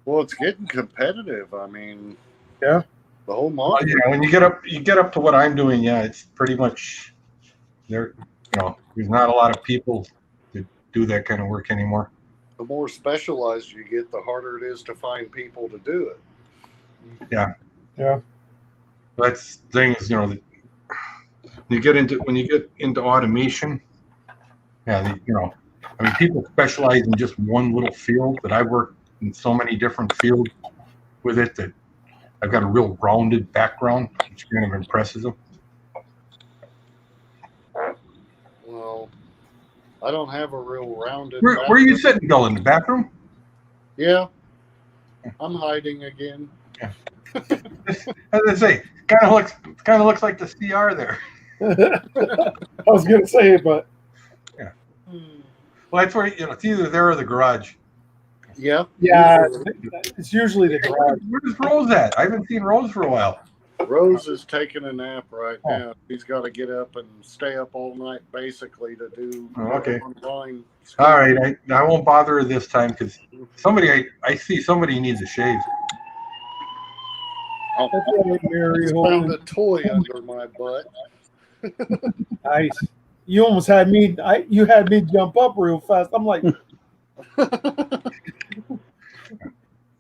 Well, it's getting competitive. I mean, Yeah. the whole market. When you get up to what I'm doing, yeah, it's pretty much there. There's not a lot of people that do that kind of work anymore. The more specialized you get, the harder it is to find people to do it. Yeah. Yeah. That's the thing is, when you get into automation, yeah, I mean, people specialize in just one little field, but I've worked in so many different fields with it that I've got a real rounded background, which kind of impresses them. Well, I don't have a real rounded. Where are you sitting, Bill? In the bathroom? Yeah, I'm hiding again. Yeah. As I say, kind of looks like the CR there. I was gonna say it, but yeah. Well, that's where it's either there or the garage. Yeah. Yeah, it's usually the garage. Where's Rose at? I haven't seen Rose for a while. Rose is taking a nap right now. He's got to get up and stay up all night, basically, to do online school. All right, I won't bother her this time because I see somebody needs a shave. I found a toy under my butt. Nice. You almost had me. You had me jump up real fast. I'm like,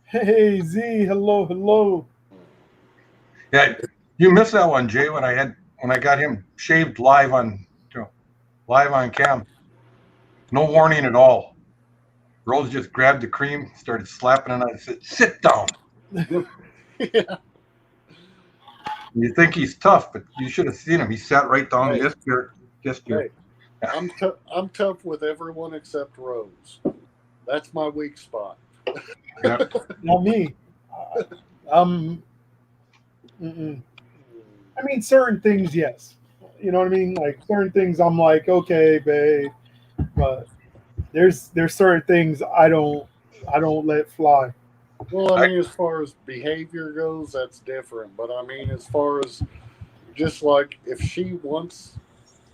"Hey Z, hello." Yeah, you missed that one, Jay. When I got him shaved live on cam, no warning at all. Rose just grabbed the cream, started slapping it, and I said, "Sit down." Yeah. You think he's tough, but you should have seen him. He sat right down. Hey. Just here. Hey, I'm tough with everyone except Rose. That's my weak spot. Yeah. Not me. I mean, certain things, yes. You know what I mean? Like certain things, I'm like, okay, babe. But there's certain things I don't let fly. Well, I mean, as far as behavior goes, that's different. But I mean, as far as just like if she wants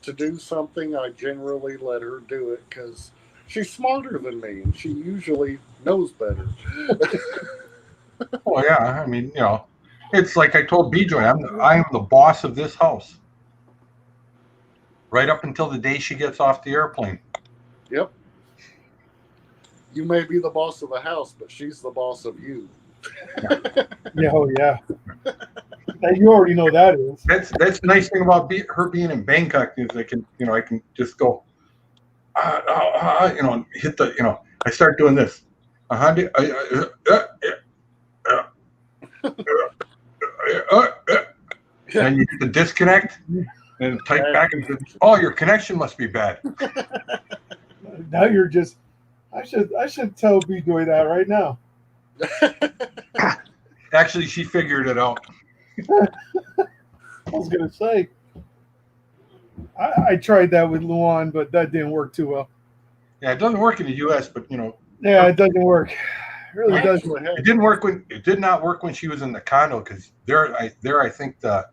to do something, I generally let her do it because she's smarter than me and she usually knows better. Oh yeah, I mean, it's like I told BJ, I'm the boss of this house. Right up until the day she gets off the airplane. Yep. You may be the boss of the house, but she's the boss of you. Yeah, oh yeah. You already know that is. That's the nice thing about her being in Bangkok is I can just go, hit the, I start doing this. And you hit the disconnect and type back and say, oh, your connection must be bad. Now you're just. I should tell B-Joy that right now. Actually, she figured it out. I was gonna say. I tried that with Luan, but that didn't work too well. Yeah, it doesn't work in the U.S., but Yeah, it doesn't work. It really doesn't. It did not work when she was in the condo because I think the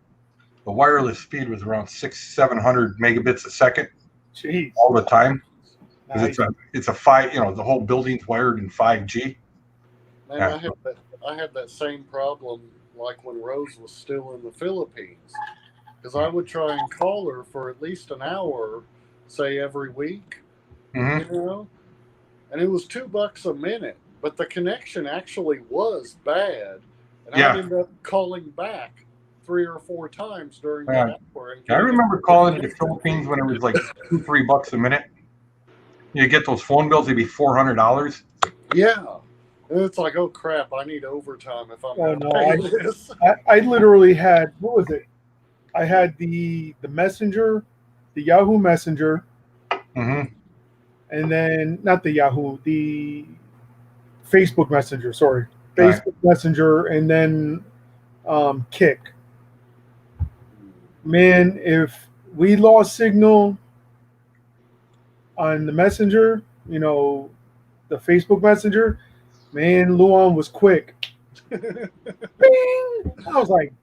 wireless speed was around 600-700 megabits a second. Jeez. All the time. Nice. It's a five, the whole building's wired in 5G. Man, Yeah. I had that same problem like when Rose was still in the Philippines, because I would try and call her for at least an hour, say every week, Hmm. you know, and it was $2 a minute, but the connection actually was bad, and Yeah. I'd end up calling back 3 or 4 times during Yeah. that hour. And I remember calling the Philippines when it was like $2-3 a minute. You get those phone bills; they'd be $400. Yeah. And it's like, oh crap, I need overtime if I'm Oh, going no, to pay this. I literally had, what was it? I had the Messenger, the Yahoo Messenger, Hmm. and then not the Yahoo, the Facebook Messenger. Sorry, Right. Facebook Messenger, and then Kick. Man, if we lost signal on the Messenger, the Facebook Messenger, man, Luan was quick. Bing! I was like,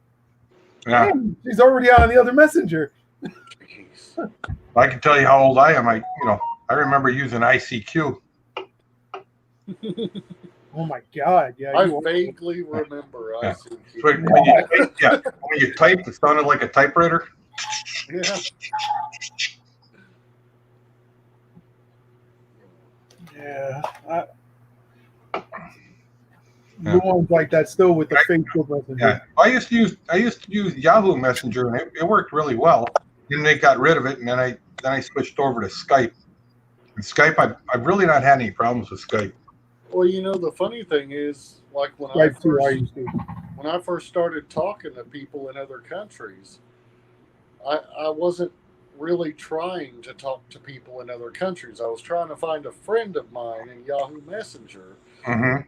Yeah, damn, she's already on the other Messenger. Jeez. I can tell you how old I am. I remember using ICQ. Oh my God! Yeah, I you vaguely remember Yeah. ICQ. When you typed, it sounded like a typewriter. Yeah. Yeah, Yeah. Luan's like that still with the Facebook Messenger. Yeah, I used to use Yahoo Messenger, and it worked really well. Then they got rid of it, and then I switched over to Skype. And Skype, I've really not had any problems with Skype. Well, the funny thing is, like Skype too, I used to. when I first started talking to people in other countries, I wasn't really trying to talk to people in other countries. I was trying to find a friend of mine in Yahoo Messenger Mm-hmm.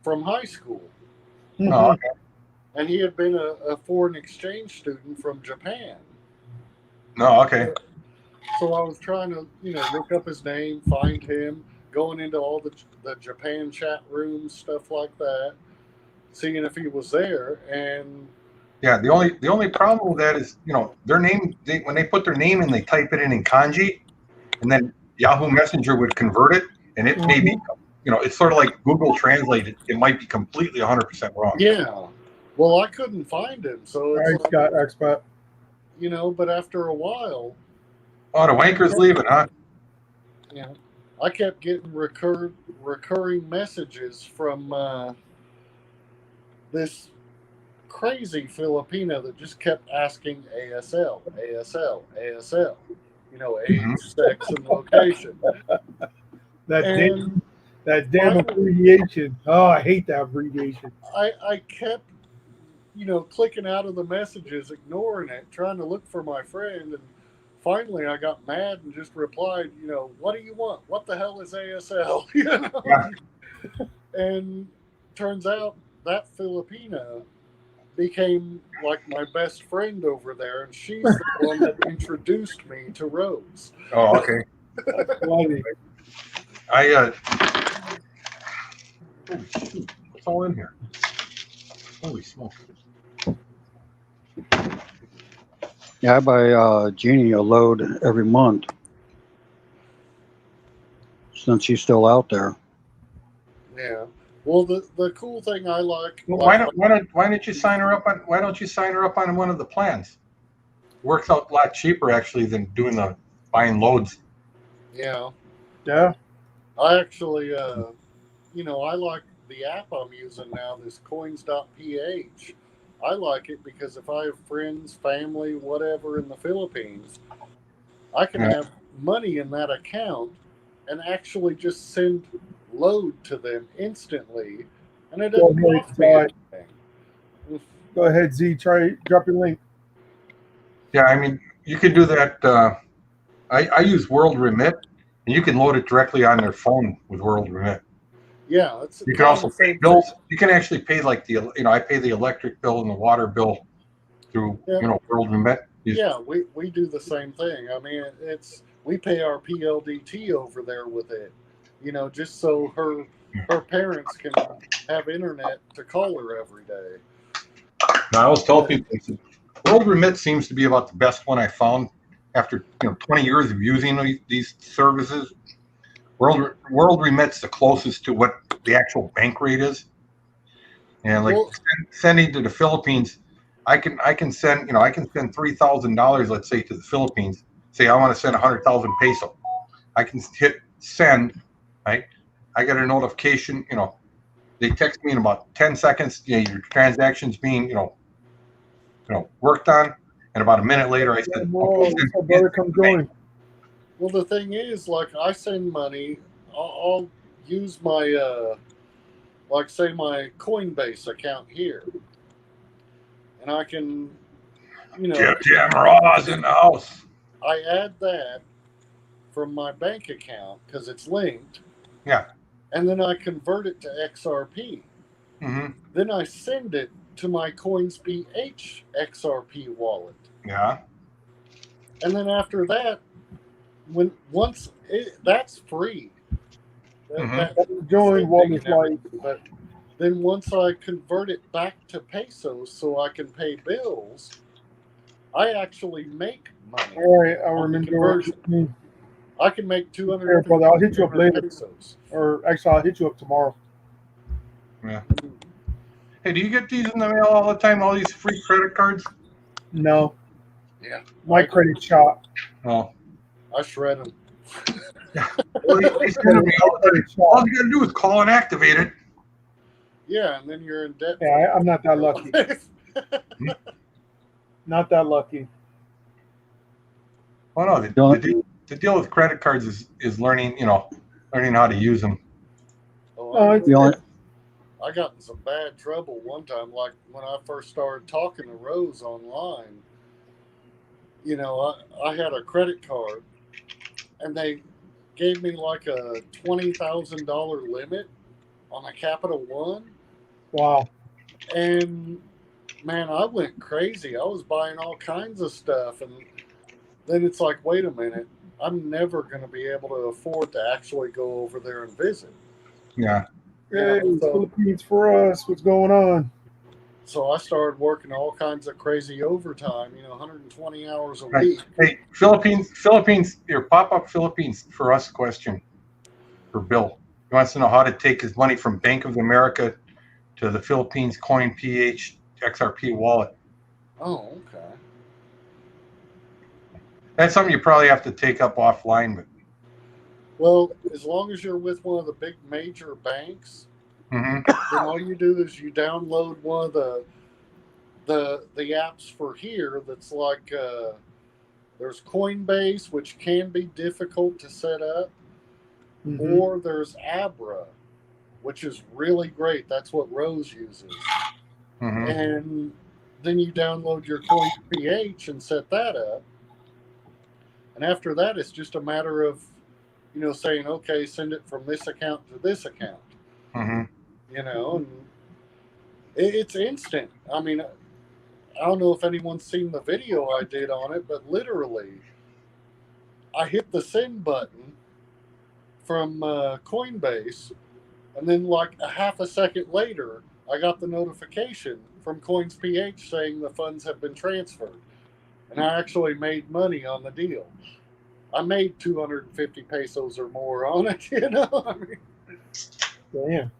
from high school. Oh, okay. And he had been a foreign exchange student from Japan. No, okay. So I was trying to, look up his name, find him, going into all the Japan chat rooms, stuff like that, seeing if he was there. And Yeah, the only problem with that is, their name. When they put their name in, they type it in kanji, and then Yahoo Messenger would convert it, and it may be, it's sort of like Google Translate. It might be completely 100% wrong. yeah, well, I couldn't find him. So All it's right, Scott, expert. but after a while, Oh, the wanker's leaving, huh? I kept getting recurring messages from this crazy Filipino that just kept asking ASL, ASL, ASL, age, Mhm. sex, and location. And That damn abbreviation. Oh, I hate that abbreviation. I kept, clicking out of the messages, ignoring it, trying to look for my friend. And finally, I got mad and just replied, what do you want? What the hell is ASL? Yeah. And turns out that Filipina became like my best friend over there, and she's the one that introduced me to Rose. Oh, okay. Funny. Oh, shoot. What's all in here? Holy smoke. Yeah, I buy Jeannie a load every month since she's still out there. Yeah. Well, the cool thing I like. Well, why don't you sign her up on? Why don't you sign her up on one of the plans? Works out a lot cheaper actually than buying loads. Yeah. Yeah. I actually, I like the app I'm using now, this coins.ph. I like it because if I have friends, family, whatever in the Philippines, I can Yeah. have money in that account and actually just send load to them instantly, and it doesn't Go ahead, cost me anything. Go ahead, Z. Drop your link. Yeah, I mean you can do that. I use World Remit, and you can load it directly on their phone with World Remit. Yeah, it's You can also pay bills. You can actually pay I pay the electric bill and the water bill through World Remit. Yeah, we do the same thing. I mean, we pay our PLDT over there with it, just so her parents can have internet to call her every day. Now, I always tell people, I said, World Remit seems to be about the best one I found after 20 years of using these services. World Remit's the closest to what the actual bank rate is. And like Well- sending to the Philippines, I can send $3,000, let's say, to the Philippines. Say I want to send 100,000 peso. I can hit send, right? I get a notification, they text me in about 10 seconds, your transaction's being, worked on. And about a minute later, I said, Whoa, what's up, brother? Come join. Well, the thing is, like, I send money. I'll use my, like, say, my Coinbase account here, and I can, Jim Ross in the house. I add that from my bank account because it's linked. Yeah. And then I convert it to XRP. Mm-hmm. Then I send it to my CoinsPH XRP wallet. Yeah. And then after that, that's free. Join Walter's Life. But then once I convert it back to pesos so I can pay bills, I actually make money. All right, I'll On the remember. conversion. I can make 200 Here, brother, I'll hit you up later. pesos. Or actually, I'll hit you up tomorrow. Yeah. Hey, do you get these in the mail all the time? All these free credit cards? No, Yeah, my credit shot. Oh. I shred them. Well, they send them to me all the time. All you gotta do is call and activate it. Yeah, and then you're in debt. Yeah, I'm not that lucky. Not that lucky. Oh no, the deal with credit cards is learning how to use them. The only I got in some bad trouble one time, like when I first started talking to Rose online. I had a credit card, and they gave me like a $20,000 limit on a Capital One, Wow. and man, I went crazy. I was buying all kinds of stuff, and then it's like, wait a minute, I'm never going to be able to afford to actually go over there and visit. Yeah. Hey, so- Philippines for us. What's going on? So I started working all kinds of crazy overtime, 120 hours a Right. week. Hey, Philippines, your pop-up Philippines for us question for Bill. He wants to know how to take his money from Bank of America to the Philippines CoinPH XRP wallet. Oh, okay. That's something you probably have to take up offline, but Well, as long as you're with one of the big major banks, mhm. then all you do is you download one of the apps for here. That's like there's Coinbase, which can be difficult to set up, Mhm. or there's Abra, which is really great. That's what Rose uses. Mhm. And then you download your CoinPH and set that up. And after that, it's just a matter of, saying, okay, send it from this account to this account, Mhm. and it's instant. I mean, I don't know if anyone's seen the video I did on it, but literally, I hit the send button from Coinbase, and then like a half a second later, I got the notification from CoinsPH saying the funds have been transferred, and I actually made money on the deal. I made 250 pesos or more on it, I mean, Damn.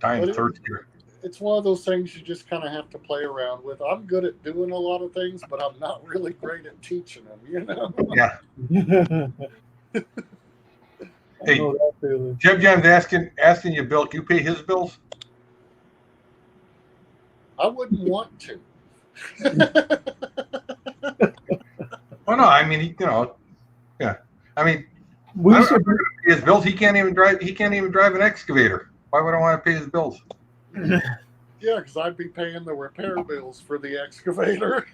Time third here. it's one of those things you just kind of have to play around with. I'm good at doing a lot of things, but I'm not really great at teaching them, Yeah. I know that feeling. Jeb Jam's asking you, Bill, can you pay his bills? I wouldn't want to. Well, no, I mean, yeah. I mean, We I don't should. know if he his bills. He can't even drive an excavator. Why would I want to pay his bills? Yeah, because I'd be paying the repair bills for the excavator.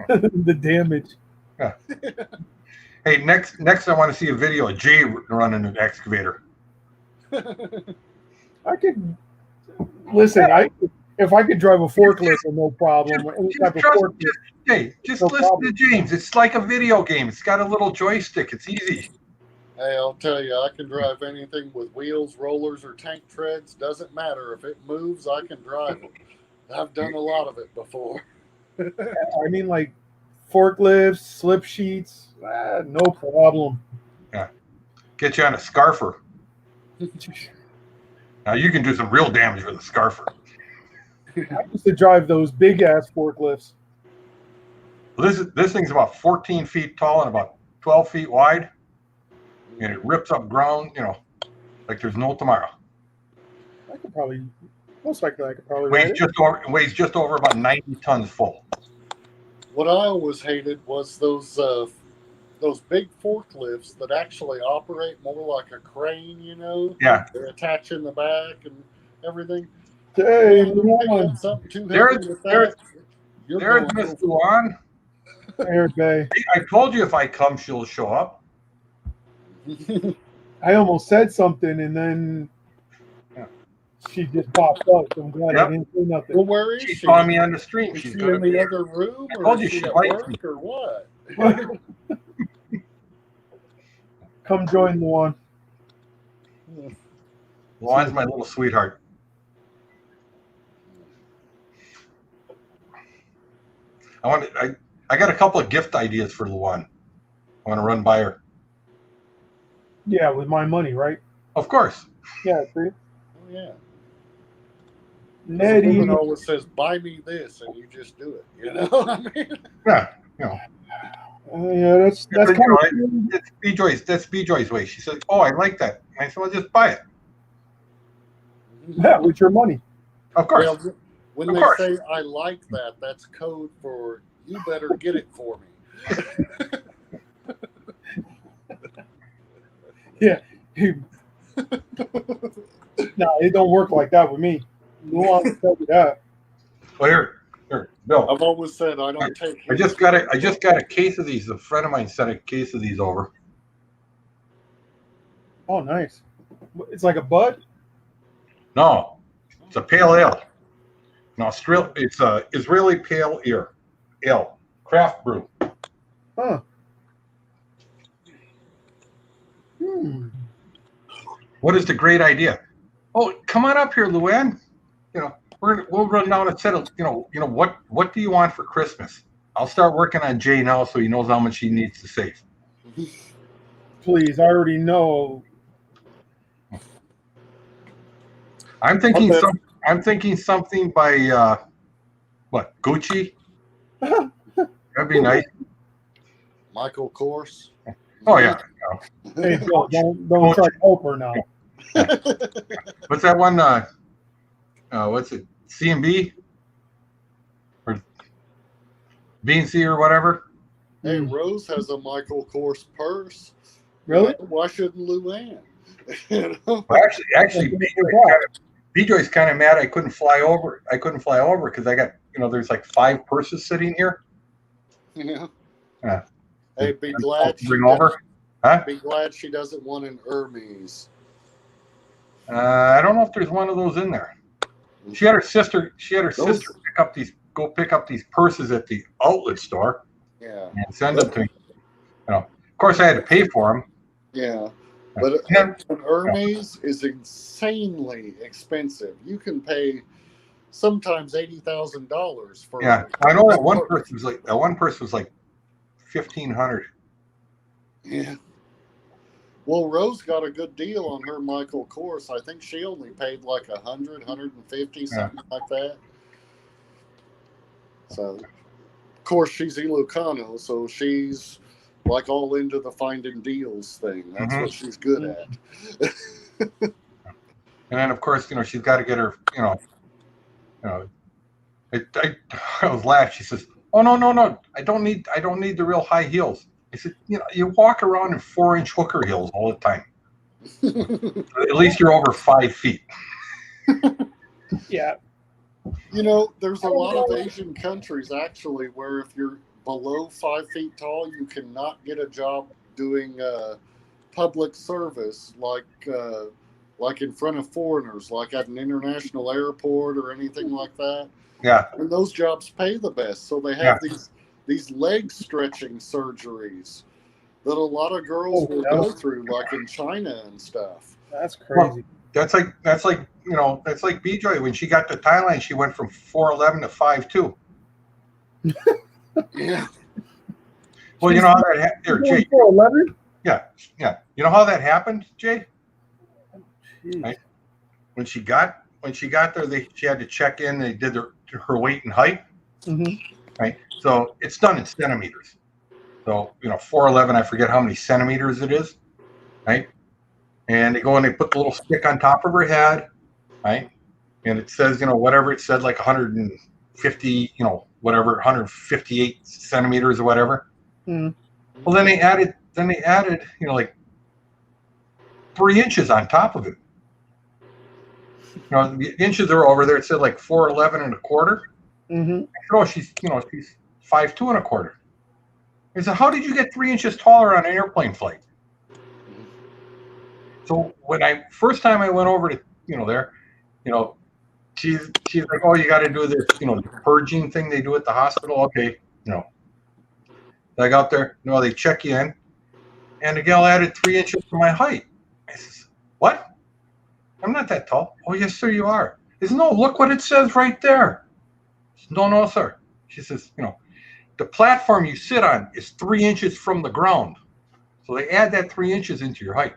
The damage. Hey, next, I want to see a video of Jay running an excavator. I could listen. If I could drive a forklift, no problem. Or any type of forklift. Hey, just No listen problem. to James. It's like a video game. It's got a little joystick. It's easy. Hey, I'll tell you, I can drive anything with wheels, rollers, or tank treads. Doesn't matter. If it moves, I can drive it. I've done a lot of it before. I mean, like forklifts, slip sheets, no problem. Get you on a scarfer. Now you can do some real damage with a scarfer. I used to drive those big ass forklifts. Well, this thing's about 14 feet tall and about 12 feet wide, and it rips up ground, like there's no tomorrow. I could probably, most likely, I could probably ride it. Weighs just over about 90 tons full. What I always hated was those big forklifts that actually operate more like a crane. Yeah. They attach in the back and everything. Hey, You Luan. got something too There's- heavy with there's- that, you're There's going Miss over. Luan. Eric Bay. I told you if I come, she'll show up. I almost said something and then Yeah. she just popped up. So I'm glad Yep. I didn't say nothing. Well, where is She she? saw me on the stream. Is She's she gonna in be the other room, I or told is you she she at likes work, or what? Come join Luan. Luan's my little sweetheart. I got a couple of gift ideas for Luan. I want to run by her. Yeah, with my money, right? Of course. Yeah, see? Oh, yeah. The Nettie. woman always says, "Buy me this," and you just do it. You know what I mean? Yeah. Yeah, that's You kind know, of It's B-Joy's. That's B-Joy's way. She said, "Oh, I like that." And I said, "Well, just buy it." yeah, with your money. Of course. Well, when Of they course. say "I like that," that's code for "you better get it for me." No, it don't work like that with me. Luan will tell you that. Well, here, Bill. I've always said I don't take. I just got a case of these. A friend of mine sent a case of these over. Oh, nice. It's like a bud? No, it's a pale ale. It's a Israeli pale ale, craft brew. Huh. What is the great idea? Oh, come on up here, Luann. We'll run down and settle. What do you want for Christmas? I'll start working on Jay now, so he knows how much he needs to save. Please, I already know. I'm thinking something by what, Gucci? That'd be nice. Michael Kors. Oh yeah. Hey, Bill, don't try to help her now. What's that one? What's it? C&B or B&C or whatever? Hey, Rose has a Michael Kors purse. Really? Why shouldn't Luann? You know? Well, actually, B-Joy's kind of mad. I couldn't fly over because I got there's like 5 purses sitting here. Yeah. Yeah. Hey, be glad Bring over. Huh? Be glad she doesn't want an Hermes. I don't know if there's one of those in there. She had her sister pick up these purses at the outlet store. Yeah. And send them to me. Of course, I had to pay for them. Yeah. But Yeah. an Hermes is insanely expensive. You can pay sometimes $80,000 for. Yeah, I know that one purse was like $1,500. Yeah. Well, Rose got a good deal on her Michael Kors. I think she only paid like 100, 150, something like that. So, of course, she's Ilocano, so she's like all into the finding deals thing. That's what she's good at. And then, of course, she's got to get her, I was laughing. She says, "Oh no, I don't need the real high heels." I said, you walk around in 4-inch hooker heels all the time. At least you're over 5 feet. Yeah. There's a lot of Asian countries actually where if you're below 5 feet tall, you cannot get a job doing public service, like in front of foreigners, like at an international airport or anything like that. Yeah. And those jobs pay the best, so they have these leg stretching surgeries that a lot of girls will go through, like in China and stuff. That's crazy. Well, that's like B-Joy. When she got to Thailand, she went from 4'11" to 5'2". Yeah. Well, you know how that here, Jay. 4'11"? Yeah. You know how that happened, Jay? Jeez. Right. When she got there, she had to check in. They did her weight and height. Mm-hmm. Right. So it's done in centimeters. So 4'11", I forget how many centimeters it is. Right. And they go and they put the little stick on top of her head. Right. And it says, whatever it said, like 150, whatever, 158 centimeters or whatever. Mm. Well, then they added, like 3 inches on top of it. The inches are over there. It said like 4'11" and a quarter. Mm-hmm. I said, she's 5'2" and a quarter. I said, how did you get 3 inches taller on an airplane flight? So when first time I went over to, there, she's like, oh, you got to do this, the purging thing they do at the hospital. Okay. I got there, they check you in, and the gal added 3 inches to my height. I says, what? I'm not that tall. Oh, yes, sir, you are. He says, no, look what it says right there. Says, no, sir. She says, the platform you sit on is 3 inches from the ground. So they add that 3 inches into your height.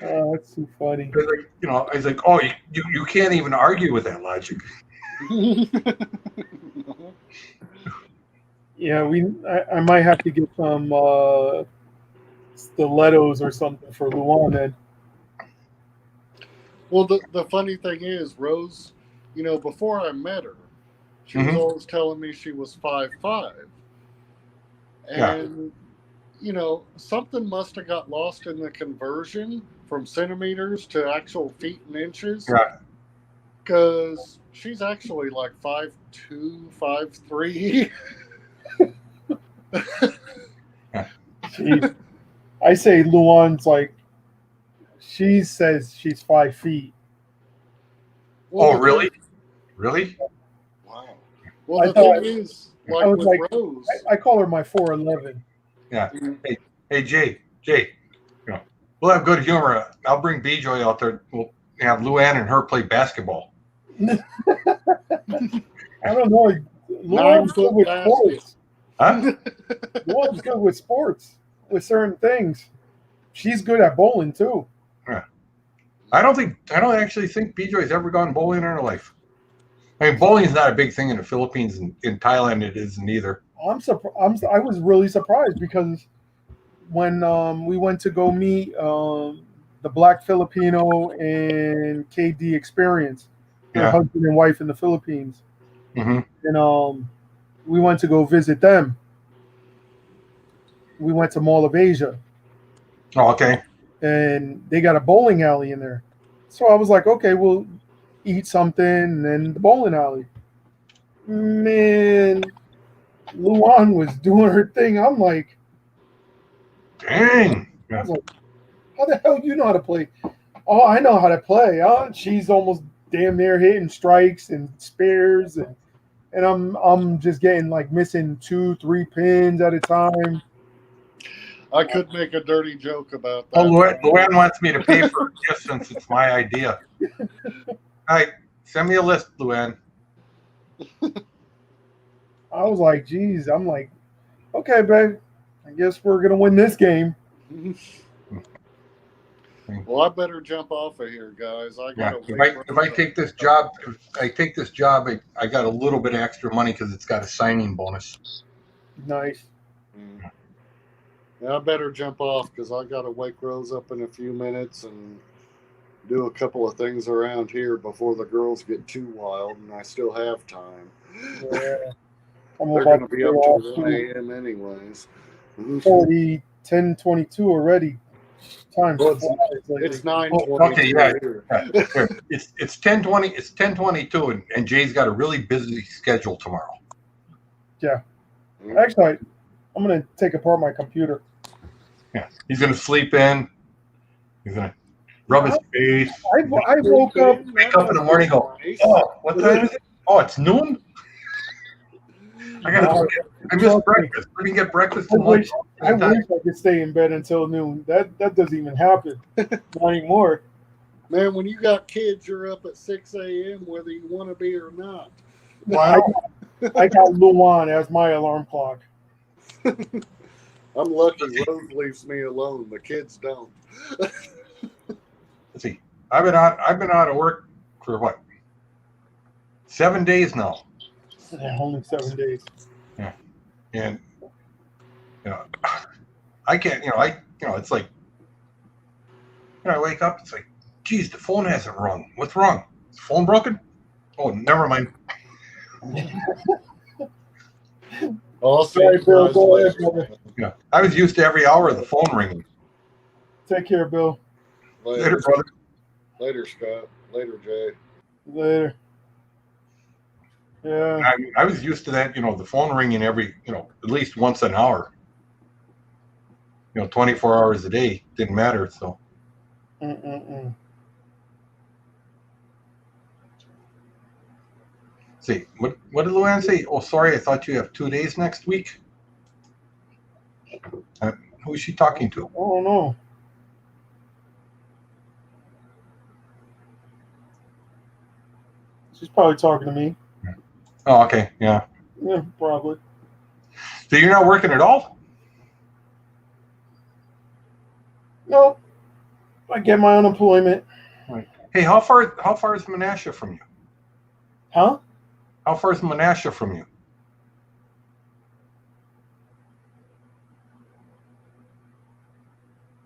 Oh, that's too funny. I was like, oh, you can't even argue with that logic. Yeah, I might have to get some stilettos or something for Luan then. Well, the funny thing is, Rose, before I met her, she was always telling me she was 5'5". And, something must have got lost in the conversion from centimeters to actual feet and inches. Yeah. Because she's actually like 5'2", 5'3". Jeez. I say Luan's like, she says she's 5 feet. Well, really? Really? Wow. Well, the thing is, like with Rose, I call her my 4'11". Yeah. Hey, Jay. We'll have good humor. I'll bring B-Joy out there. We'll have Luann and her play basketball. I don't know. Luan's good with sports. Huh? Luan's good with sports, with certain things. She's good at bowling too. Yeah. I don't actually think B-Joy's ever gone bowling in her life. I mean, bowling is not a big thing in the Philippines, and in Thailand it isn't either. I was really surprised because when we went to go meet the Black Filipino and KD Experience, their husband and wife in the Philippines, and we went to go visit them. We went to Mall of Asia. Oh, okay. And they got a bowling alley in there. So I was like, okay, we'll eat something and then the bowling alley. Man, Luan was doing her thing. I'm like, dang. I was like, how the hell do you know how to play? Oh, I know how to play. She's almost damn near hitting strikes and spares, and I'm just getting like missing 2-3 pins at a time. I could make a dirty joke about that. Oh, Luann wants me to pay for it just since it's my idea. All right, send me a list, Luann. I was like, geez, I'm like, okay, babe, I guess we're gonna win this game. Well, I better jump off of here, guys. If I take this job, I got a little bit of extra money because it's got a signing bonus. Nice. Yeah, I better jump off because I got to wake Rose up in a few minutes and do a couple of things around here before the girls get too wild, and I still have time. Yeah. They're going to be up to 1 a.m. anyways. 10:22 already. Time. Well, it's 9:20. Okay, yeah. It's 10:20. It's 10:22, and Jay's got a really busy schedule tomorrow. Yeah. Actually, I'm going to take apart my computer. Yeah, he's going to sleep in. He's going to rub his face. I woke up. Wake up in the morning. Go. Oh, what time is it? Oh, it's noon. I missed breakfast. We didn't get breakfast I till lunch. wish I could stay in bed until noon. That doesn't even happen. Not anymore. Man, when you got kids, you're up at 6 a.m. whether you want to be or not. I, I got Luan as my alarm clock. I'm lucky Rose leaves me alone. The kids don't. Let's see. I've been out of work for what? 7 days now. Yeah, only 7 days. And I can't, it's like when I wake up, it's like, geez, the phone hasn't rung. What's wrong? Is the phone broken? Oh, never mind. Also, Sorry, Bill. Go ahead, brother. I was used to every hour of the phone ringing. Take care, Bill. Later, brother. Later, Scott. Later, Jay. Later. Yeah. I was used to that, the phone ringing every, at least once an hour. 24 hours a day. Didn't matter, so. See, what did Luann say? Oh, sorry, I thought you have 2 days next week. Who is she talking to? Oh, no. She's probably talking to me. Oh, okay, yeah. Yeah, probably. So you're not working at all? No. I get my unemployment. Right. Hey, how far is Menasha from you? Huh? How far is Menasha from you?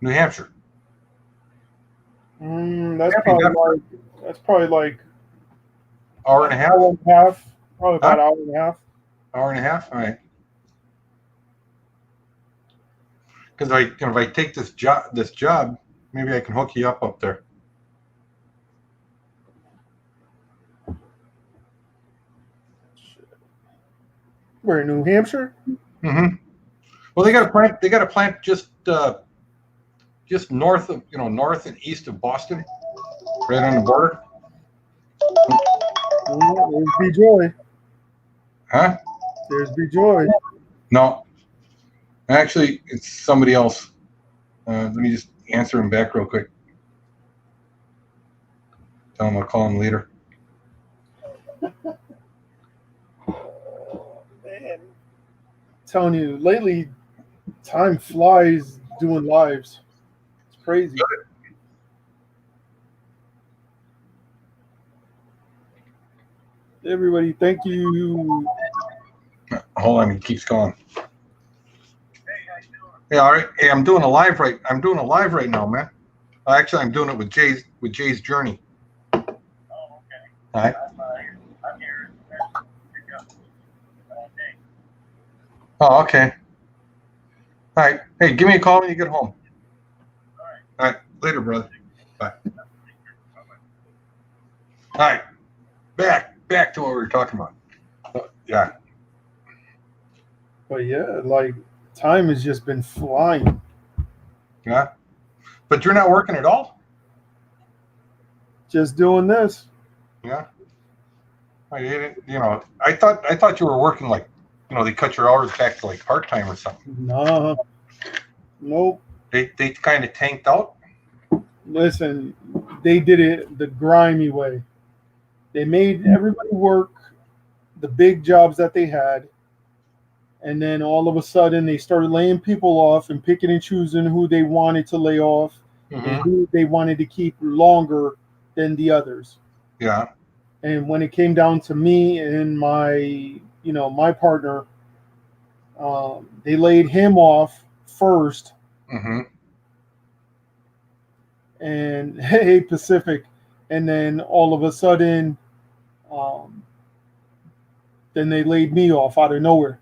New Hampshire. That's Yeah, probably like hour and a half. hour and a half. Probably about hour and a half. Hour and a half. All right. Because if I take this job, maybe I can hook you up there. We're in New Hampshire. Mm-hmm. Well, they got a plant just north of north and east of Boston, right on the border. There's B Joy. Huh? There's B Joy. No, actually, it's somebody else. Let me just answer him back real quick. Tell him I'll call him later. Man, telling you, lately, time flies doing lives. It's crazy. Everybody, thank you. Hold on, he keeps going. Yeah, all right. Hey, I'm doing a live right now, man. Actually, I'm doing it with Jay's Journey. Oh, okay. All right. I'm here. Oh, okay. All right. Hey, give me a call when you get home. All right. Later, brother. Bye. All right. Back to what we were talking about. Yeah. But yeah, like time has just been flying. Yeah. But you're not working at all? Just doing this. Yeah. I thought you were working like, they cut your hours back to like part-time or something. Nah. Nope. They kind of tanked out? Listen, they did it the grimy way. They made everybody work the big jobs that they had. And then all of a sudden they started laying people off and picking and choosing who they wanted to lay off and who they wanted to keep longer than the others. Yeah. And when it came down to me and my partner, they laid him off first. Mm-hmm. And hey, Pacific. And then all of a sudden, then they laid me off out of nowhere.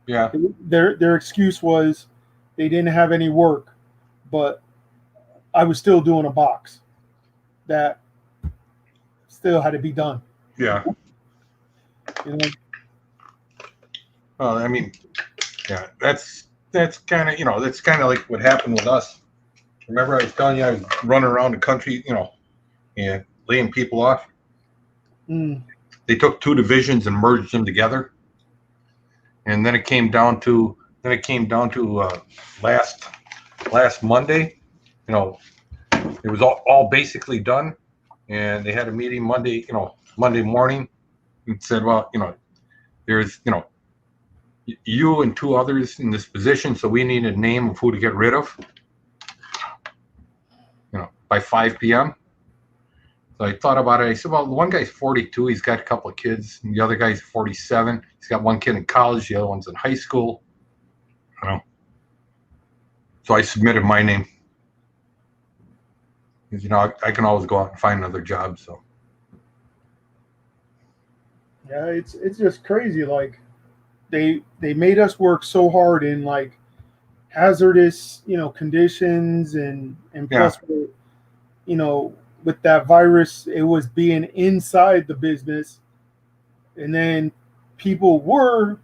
Yeah. Their excuse was they didn't have any work, but I was still doing a box that still had to be done. Yeah. Well, I mean, yeah, that's kind of that's kind of like what happened with us. Remember, I was telling you I was running around the country, and laying people off. They took two divisions and merged them together. And then it came down to last Monday, it was all basically done, and they had a meeting Monday morning, and said, well, there's, you and 2 others in this position, so we need a name of who to get rid of, by 5 p.m. So I thought about it. I said, well, the one guy's 42. He's got a couple of kids. And the other guy's 47. He's got one kid in college. The other one's in high school. So I submitted my name. Because, I can always go out and find another job. So. Yeah, it's just crazy. Like they made us work so hard in like hazardous, conditions and plus, with that virus, it was being inside the business, and then people were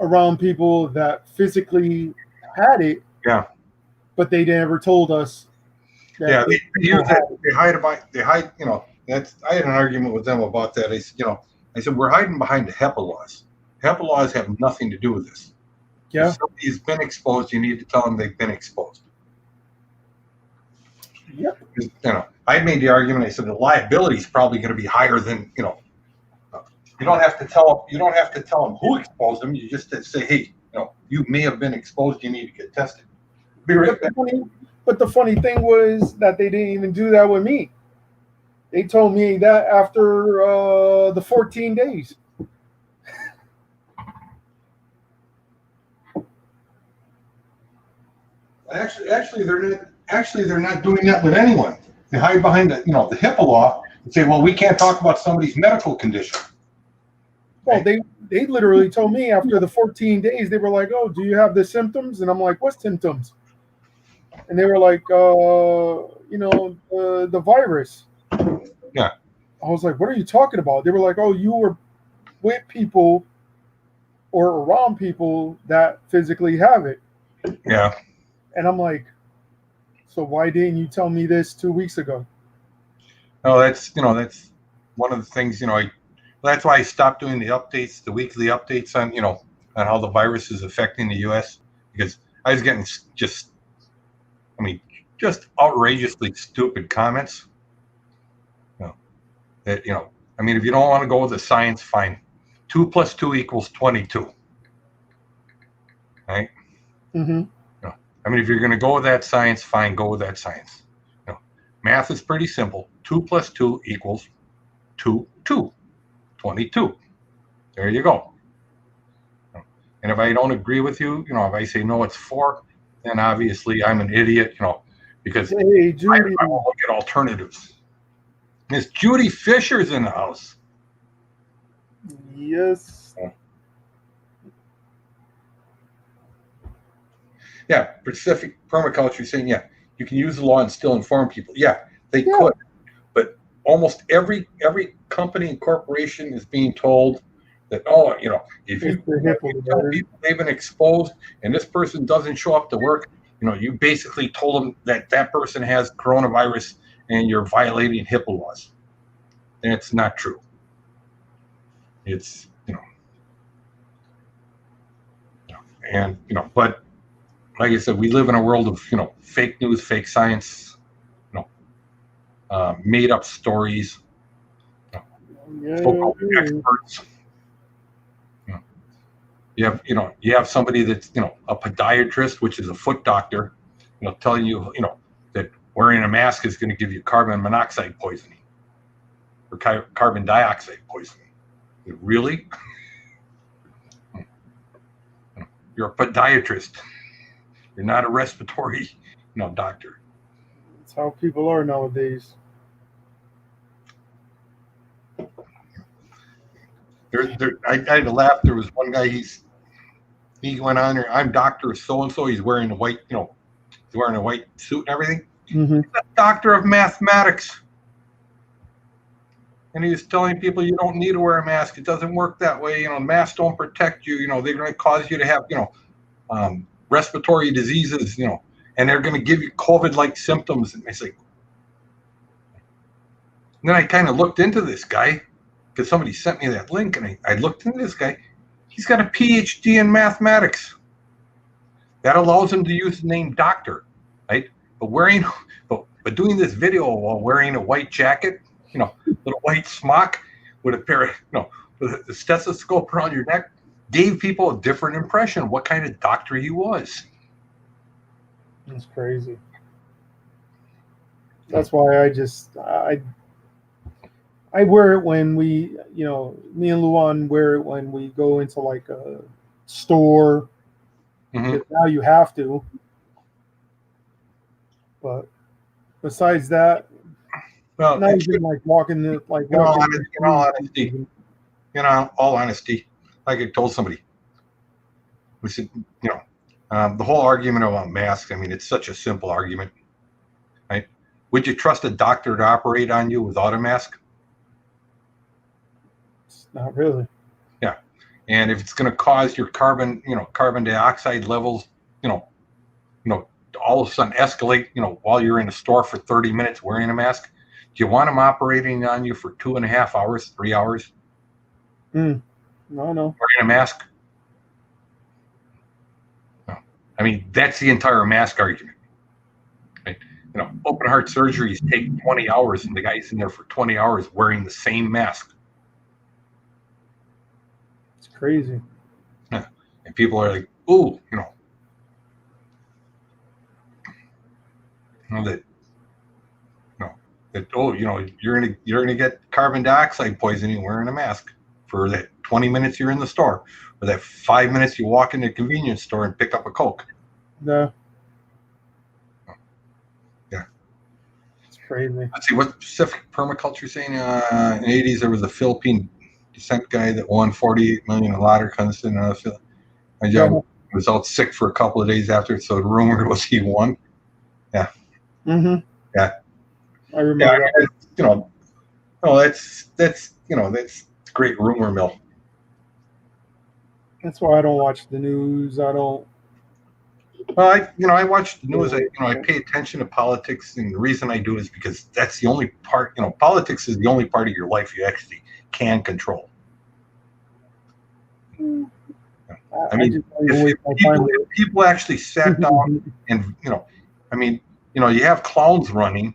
around people that physically had it. Yeah. But they never told us. Yeah, they hide. That's. I had an argument with them about that. I said we're hiding behind the HEPA laws. HEPA laws have nothing to do with this. Yeah. If somebody's been exposed, you need to tell them they've been exposed. Yep. I made the argument. I said the liability is probably going to be higher than you don't have to tell them who exposed them. You just say, hey, you may have been exposed. You need to get tested. Be right back. But the funny thing was that they didn't even do that with me. They told me that after the 14 days. Actually, they're not doing that with anyone. They hide behind the HIPAA law and say, well, we can't talk about somebody's medical condition. Well, they literally told me after the 14 days, they were like, oh, do you have the symptoms? And I'm like, what symptoms? And they were like, the virus. Yeah. I was like, what are you talking about? They were like, oh, you were with people or around people that physically have it. Yeah. And I'm like, so why didn't you tell me this 2 weeks ago? No, that's one of the things, that's why I stopped doing the updates, the weekly updates on how the virus is affecting the U.S. because I was getting just outrageously stupid comments. If you don't want to go with the science, fine. 2 + 2 = 22. Right? Mm-hmm. If you're going to go with that science, fine, go with that science. Math is pretty simple. 2 + 2 = 2. 22. There you go. And if I don't agree with you, if I say no, it's 4, then obviously I'm an idiot, because hey, Judy. I will look at alternatives. Miss Judy Fisher's in the house. Yes. Yeah, Pacific Permaculture saying, yeah, you can use the law and still inform people. Yeah, they could. But almost every company and corporation is being told that, if you tell people they've been exposed and this person doesn't show up to work, you basically told them that person has coronavirus and you're violating HIPAA laws. And it's not true. It's, but like I said, we live in a world of, fake news, fake science, made up stories, so-called experts. You have somebody that's, a podiatrist, which is a foot doctor, telling you, that wearing a mask is going to give you carbon monoxide poisoning or carbon dioxide poisoning. Really? You're a podiatrist. You're not a respiratory, doctor. That's how people are nowadays. I had to laugh. There was one guy. He went on there. I'm Doctor so and so. He's wearing a white, he's wearing a white suit and everything. Mm-hmm. He's a doctor of mathematics, and he was telling people you don't need to wear a mask. It doesn't work that way. Masks don't protect you. They're going to cause you to have, respiratory diseases, and they're going to give you COVID-like symptoms. And I say, and then I kind of looked into this guy because somebody sent me that link, and I looked into this guy. He's got a PhD in Mathematics. That allows him to use the name doctor, right? But But doing this video while wearing a white jacket, little white smock with a pair of, with a stethoscope around your neck, gave people a different impression of what kind of doctor he was. It's crazy. That's why I wear it when we, me and Luan wear it when we go into like a store. Mhm. Because now you have to. But besides that, Well, not even like walking the like walking. all honesty, like I told somebody, we said, the whole argument about masks. I mean, it's such a simple argument, right? Would you trust a doctor to operate on you without a mask? Not really. Yeah, and if it's going to cause your carbon dioxide levels, all of a sudden escalate, while you're in a store for 30 minutes wearing a mask, do you want them operating on you for 2.5 hours, 3 hours? No. Wearing a mask? No. I mean, that's the entire mask argument. Right? Open heart surgeries take 20 hours, and the guy's in there for 20 hours wearing the same mask. It's crazy. Yeah. And people are like, ooh, you're gonna get carbon dioxide poisoning wearing a mask for that 20 minutes you're in the store, or that 5 minutes you walk into a convenience store and pick up a Coke. No. Yeah. It's crazy. Let's see what Pacific Permaculture saying. In the 80s, there was a Philippine descent guy that won 48 million in lottery contest. My job was out sick for a couple of days after, so the rumor was he won. Yeah. Mm-hmm. Yeah. I remember that. That's great rumor mill. That's why I don't watch the news. I don't. Well, I watch the news. I pay attention to politics, and the reason I do is because that's the only part. Politics is the only part of your life you actually can control. I mean, if people actually sat down and you have clowns running,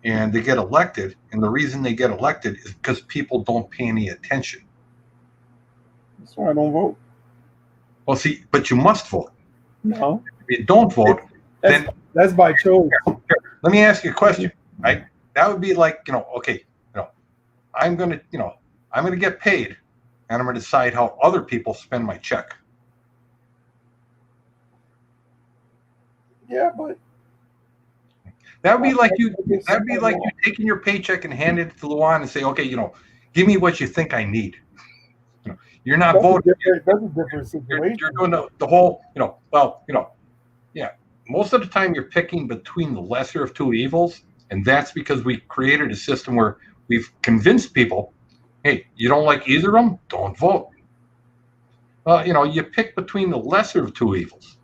and they get elected, and the reason they get elected is because people don't pay any attention. That's why I don't vote. Well, see, but you must vote. No. If you don't vote, that's by choice. Let me ask you a question, right? That would be like, I'm gonna get paid, and I'm gonna decide how other people spend my check. Yeah, but that would be like you taking your paycheck and handing it to Luan and say, okay, give me what you think I need. You're not voting. That's a different situation. You're doing the whole, yeah. Most of the time you're picking between the lesser of two evils, and that's because we created a system where we've convinced people, hey, you don't like either of them, don't vote. Well, you pick between the lesser of two evils.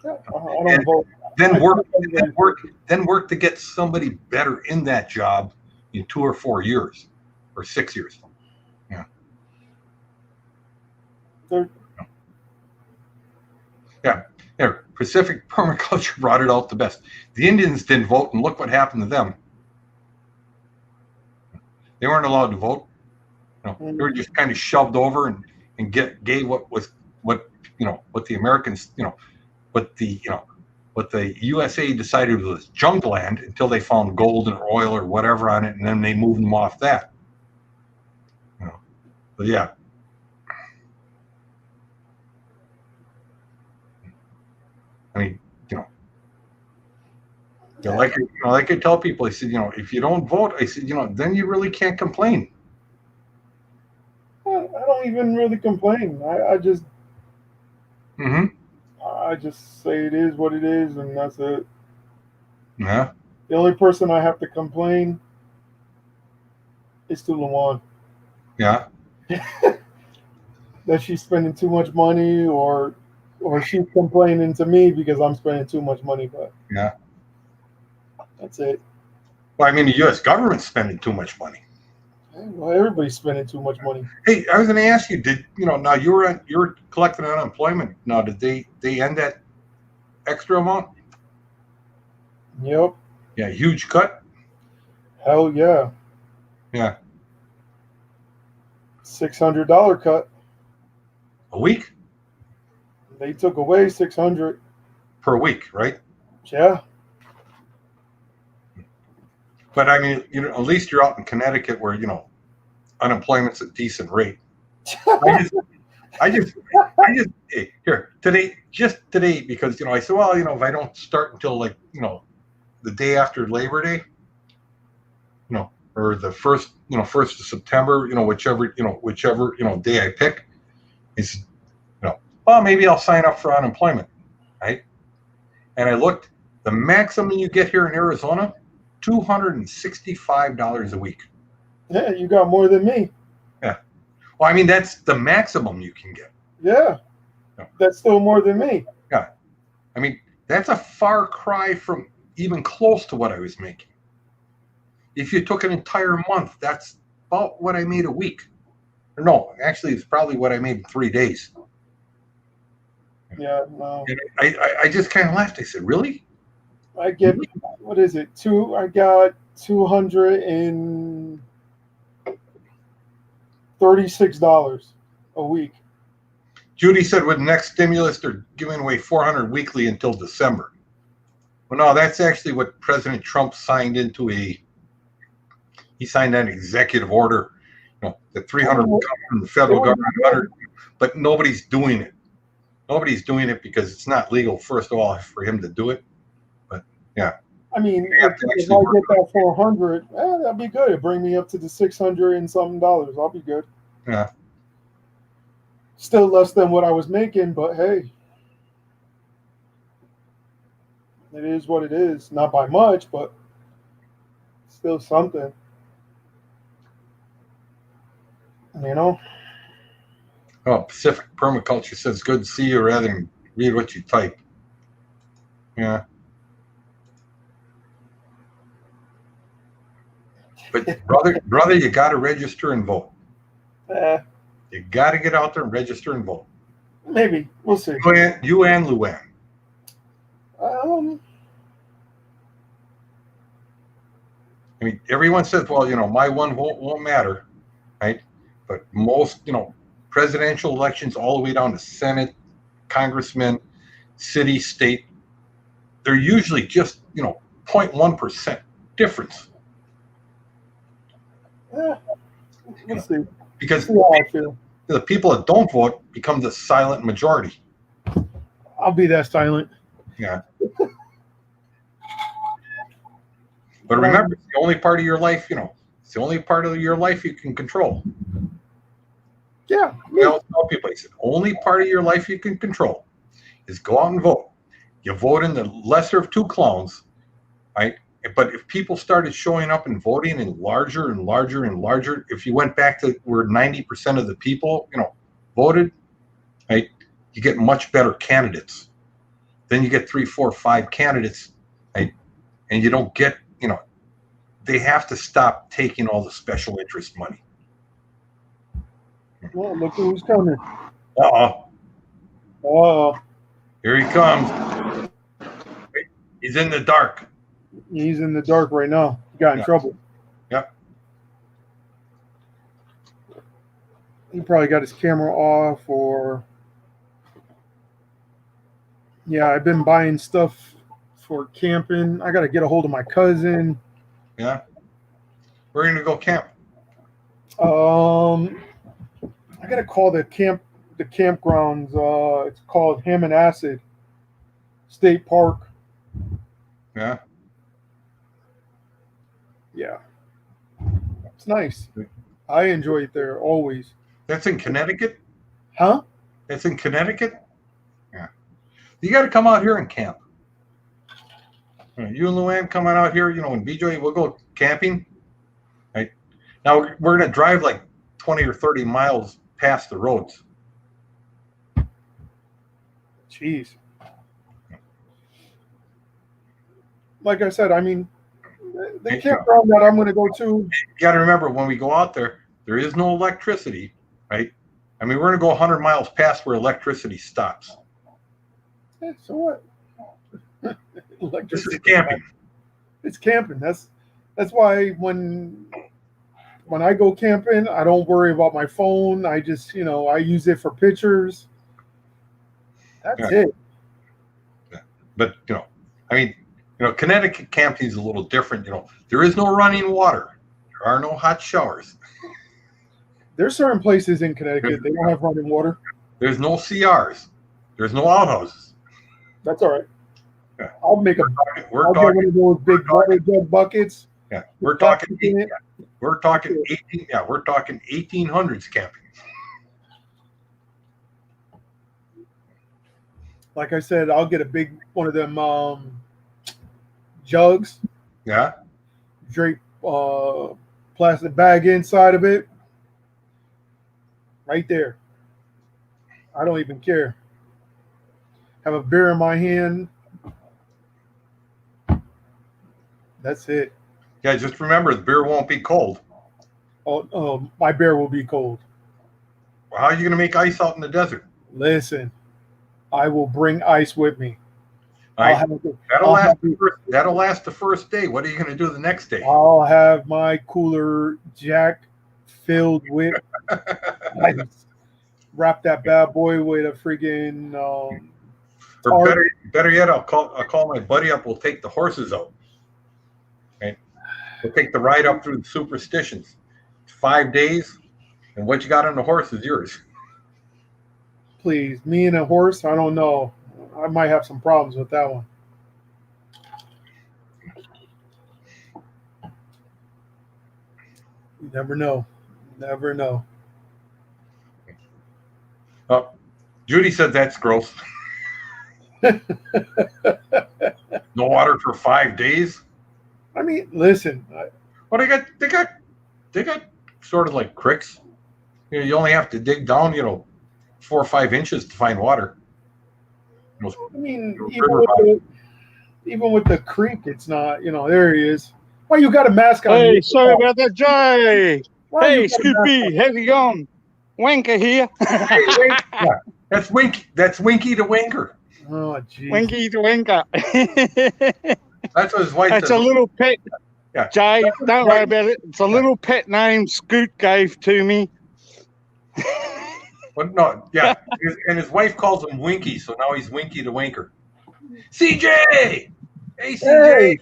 Yeah, I don't vote. Then work to get somebody better in that job in 2 or 4 years or 6 years. Yeah. Pacific Permaculture brought it out the best. The Indians didn't vote, and look what happened to them. They weren't allowed to vote. They were just kind of shoved over and gave what the Americans, what the USA decided was junk land until they found gold or oil or whatever on it, and then they moved them off that. But yeah. I mean, like I tell people, I said, if you don't vote, I said, then you really can't complain. I don't even really complain. I just. Mm-hmm. I just say it is what it is, and that's it. Yeah. The only person I have to complain is to Luan. Yeah. That she's spending too much money, or she's complaining to me because I'm spending too much money. But yeah, that's it. Well, I mean, the U.S. government's spending too much money. Well, everybody's spending too much money. Hey, I was going to ask you, now you're collecting unemployment. Now, did they end that extra amount? Yep. Yeah, huge cut. Hell yeah. Yeah, $600 cut. a week They took away 600. per week, right? Yeah. But I mean, at least you're out in Connecticut where unemployment's a decent rate. I just, hey, just today, because I said, well, if I don't start until the day after Labor Day, or the first of September, whichever day I pick, is well, maybe I'll sign up for unemployment, right? And I looked, the maximum you get here in Arizona, $265 a week. Yeah, you got more than me. Yeah. Well, I mean, that's the maximum you can get. Yeah. No. That's still more than me. Yeah. I mean, that's a far cry from even close to what I was making. If you took an entire month, that's about what I made a week. Or no, actually, it's probably what I made in 3 days. Yeah, no. And I just kind of laughed. I said, really? I get, what is it? I got $236 a week. Judy said with the next stimulus, they're giving away $400 weekly until December. Well, no, that's actually what President Trump signed into he signed an executive order, that 300 will come from the federal government, 100, but nobody's doing it. Nobody's doing it because it's not legal, first of all, for him to do it. But yeah. I mean, if I get that 400, that'd be good. It'd bring me up to the 600 and something dollars. I'll be good. Yeah. Still less than what I was making, but hey, it is what it is. Not by much, but still something. Oh, Pacific Permaculture says, good to see you rather than read what you type. Yeah. But brother, you got to register and vote. You got to get out there and register and vote. Maybe. We'll see. You and Luann. I mean, everyone says, well, my one vote won't matter, right? But most, presidential elections all the way down to Senate, congressmen, city, state, they're usually just, 0.1% difference. We'll see. Because See how I feel. the people that don't vote become the silent majority. I'll be that silent. Yeah. But remember, it's the only part of your life, it's the only part of your life you can control. Yeah. I always tell people, I said, only part of your life you can control is go out and vote. You vote in the lesser of two clowns, right? But if people started showing up and voting in larger and larger and larger, if you went back to where 90% of the people, voted, right, you get much better candidates. Then you get 3, 4, 5 candidates, right? And you don't get, they have to stop taking all the special interest money. Well, look who's coming. Uh-oh. Oh, Here he comes. He's in the dark. he's in the dark right now. He got in trouble. Yep. He probably got his camera off, or yeah, I've been buying stuff for camping. I got to get a hold of my cousin. Yeah. We're going to go camp. I got to call the campgrounds. It's called Ham and Acid State Park. Yeah. Yeah. It's nice. I enjoy it there always. That's in Connecticut? Huh? That's in Connecticut? Yeah. You got to come out here and camp. You and Luann coming out here, in BJ, we'll go camping. Right? Now, we're going to drive like 20 or 30 miles past the roads. Jeez. Like I said, I mean, the campground that I'm going to go to. You got to remember, when we go out there, there is no electricity, right? I mean, we're going to go 100 miles past where electricity stops. So what? This is camping. It's camping. That's why when I go camping, I don't worry about my phone. I just, I use it for pictures. That's Yeah. it. But I mean, Connecticut camping is a little different. There is no running water. There are no hot showers. There's certain places in Connecticut they don't have running water. There's no CRs. There's no outhouses. That's all right. Yeah. I'll make a. We're I'll talking. get one of those big water jug buckets. Yeah, we're talking. in it. We're talking 18. Yeah, we're talking 1800s camping. Like I said, I'll get a big one of them jugs. Yeah. Drape plastic bag inside of it. Right there. I don't even care. Have a beer in my hand. That's it. Yeah, just remember the beer won't be cold. Oh, my beer will be cold. Well, how are you going to make ice out in the desert? Listen, I will bring ice with me. All right. That'll last the first day. What are you going to do the next day? I'll have my cooler jack filled with ice. Wrap that bad boy with a freaking. Or better yet, I'll call my buddy up. We'll take the horses out. Okay, we'll take the ride up through the superstitions. It's 5 days, and what you got on the horse is yours. Please, me and a horse. I don't know. I might have some problems with that one. You never know. Never know. Oh, Judy said that's gross. No water for 5 days. I mean, listen. Well, they got sort of like cricks. You only have to dig down, 4 or 5 inches to find water. I mean, even with the creek, it's not. There he is. Why you got a mask on? Hey, sorry about that, Jay. Why Hey, you got a Scoop mask B, how's it going? Wanker here. Yeah, that's Winky. That's Winky the Wanker. on? Oh, jeez. Winky the Wanker. That's what his wife That's says. a little pet. Yeah. Jay, don't worry about it. It's a little pet name Scoot gave to me. But no, yeah, and his wife calls him Winky, so now he's Winky the Wanker. CJ, hey CJ. Hey.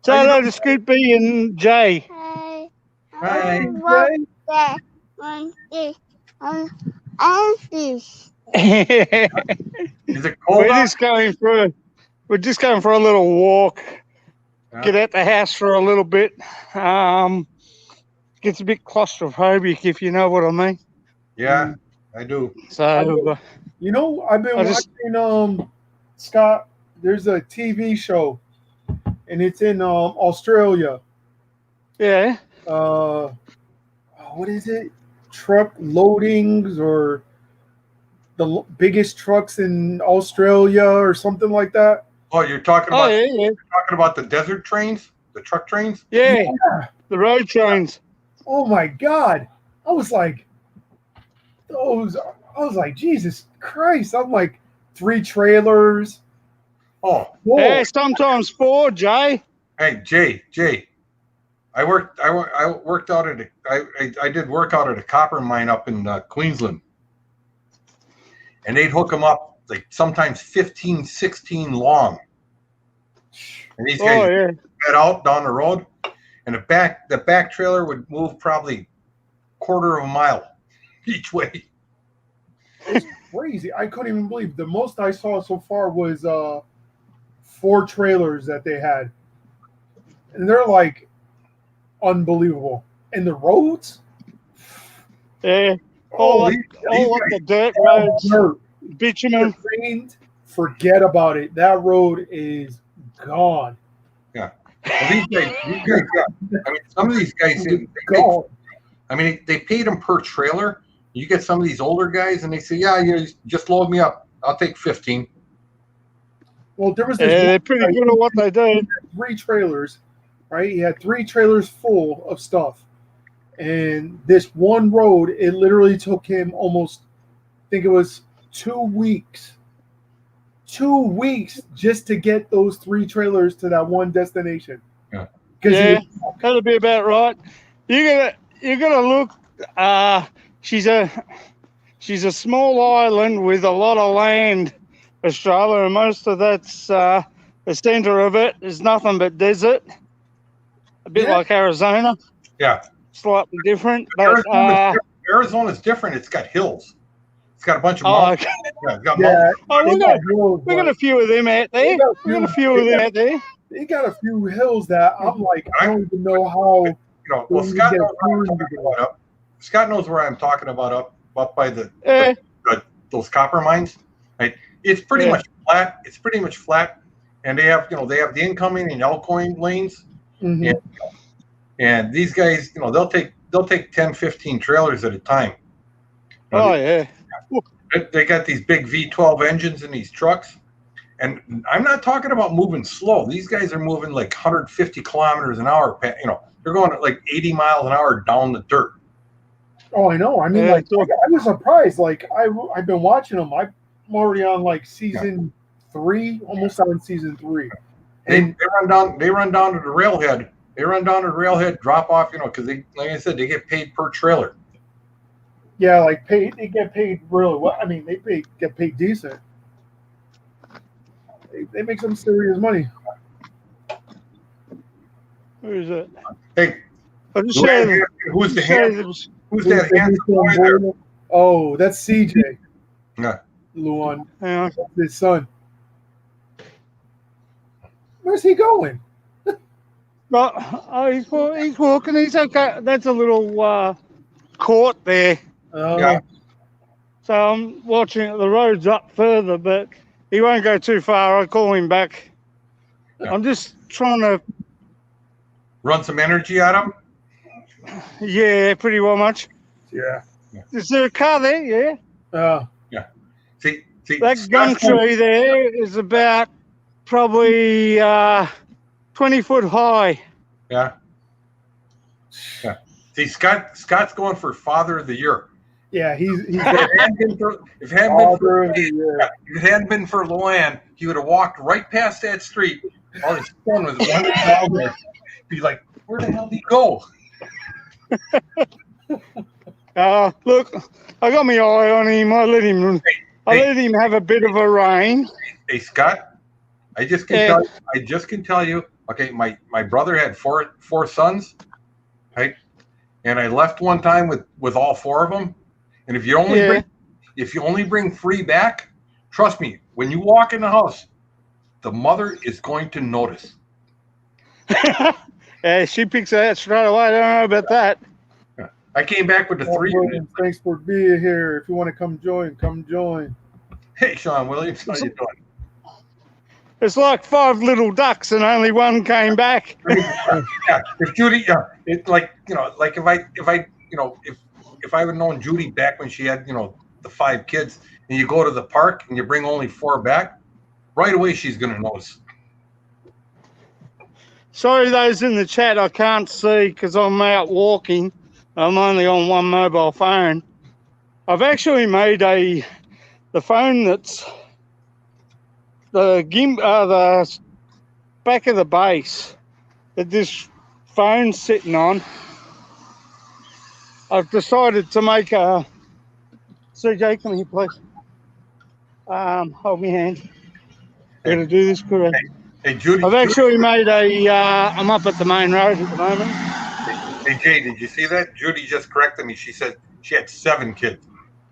Say hello to Scoot B and Jay. Hey, Hi. that one is on this. Is it cold we're out? just going for a little walk. Yeah. Get out the house for a little bit. Gets a bit claustrophobic, if you know what I mean. Yeah, I do. So I've been watching Scott. There's a TV show, and it's in Australia. yeah. What is it? Truck loadings or the biggest trucks in Australia or something like that. Oh, you're talking Oh about yeah. talking about the desert trains, the truck trains. Yeah. Yeah. The road trains. Oh my God! I was like, Jesus Christ! I'm like 3 trailers. Oh, Whoa. Yeah, sometimes 4, Jay. hey Jay, I worked out at I did work out at a copper mine up in Queensland, and they'd hook them up like sometimes 15, 16 long, and these guys Oh yeah. head out down the road, and the back trailer would move probably quarter of a mile each way. Crazy! I couldn't even believe the most I saw so far was 4 trailers that they had, and they're like unbelievable. And the roads, Yeah. All these up guys- the dirt all roads. dirt. Bitumen. Trained, forget about it. That road is gone. Well, these guys, yeah. I mean, some of these guys, Gone. they paid them per trailer. You get some of these older guys, and they say, "Yeah, you just load me up. I'll take 15." Well, there was Yeah, this they're pretty good at what they do. 3 trailers, right? He had 3 trailers full of stuff. And this one road, it literally took him almost, I think it was 2 weeks. 2 weeks just to get those 3 trailers to that one destination. Yeah. Yeah, that'll be about right. You gotta look. She's a small island with a lot of land, Australia, and most of that's the centre of it is nothing but desert. A bit Yeah. like Arizona, Yeah. slightly different, but Arizona's different. It's got hills. It's got a bunch of oh, mountains. okay. Yeah, it's got Yeah, mountains. Oh, they got hills, we got but a few of them out they there. got We got a few- few of they them got- out there. they got a few hills that I'm like, I don't even know how. You know, When well, you Scott get knows where I'm food, talking about up. Scott knows where I'm talking about up by Yeah. those copper mines. Right? It's pretty Yeah. much flat. It's pretty much flat, and they have the incoming and outgoing lanes. Mhm. And these guys, they'll take 10, 15 trailers at a time. Oh yeah. They got these big V12 engines in these trucks. And I'm not talking about moving slow. These guys are moving like 150 kilometers an hour. They're going at like 80 miles an hour down the dirt. Oh, I know. I mean, Yeah, like, so- I was surprised. Like, I've been watching them. I'm already on like season 3, almost on season 3. They And run down to the railhead. They run down to the railhead, drop off, because they, like I said, they get paid per trailer. yeah, like they get paid really well. I mean, get paid decent. They make some serious money. Who is it? Hey, I'll just show you. who's the show hand? you Who's that handsome boy there? Oh, that's CJ Yeah. Luan, hang on. his son. Where's he going? Well, oh, he's walking. He's okay. That's a little court there. Yeah. So I'm watching it. The road's up further, but he won't go too far. I'll call him back. Yeah. I'm just trying to, Run some energy at him. yeah, pretty well much. Yeah. Is there a car there? Yeah. See, That gum tree there is about probably 20 foot high. Yeah. See, Scott's going for Father of the Year. Yeah, he's If it hadn't been father of the year. If it hadn't been for Luann, he would have walked right past that street while his son was running down there. Be like, where the hell did he go? Look, I got my eye on him. I let him have a bit of a rain. Hey, Scott, I just can tell you. Okay, my brother had four sons, right? And I left one time with all 4 of them. And if you only bring 3 back, trust me, when you walk in the house, the mother is going to notice. Yeah, she picks it out straight away. I don't know about that. I came back with the 3. Williams, thanks for being here. If you want to come join, come join. Hey, Sean Williams, how you doing? It's like 5 little ducks and only one came back. Yeah, if Judy, it's like like if I would known Judy back when she had the 5 kids, and you go to the park and you bring only 4 back, right away she's gonna notice. Sorry, those in the chat I can't see because I'm out walking. I'm only on one mobile phone. I've actually made the phone that's the back of the base that this phone's sitting on. I've decided to make a. CJ, come here, please. Hold my hand. I'm gonna do this correct. Hey, Judy. I've actually made I'm up at the main road at the moment. Hey, Jay, did you see that? Judy just corrected me. She said she had 7 kids.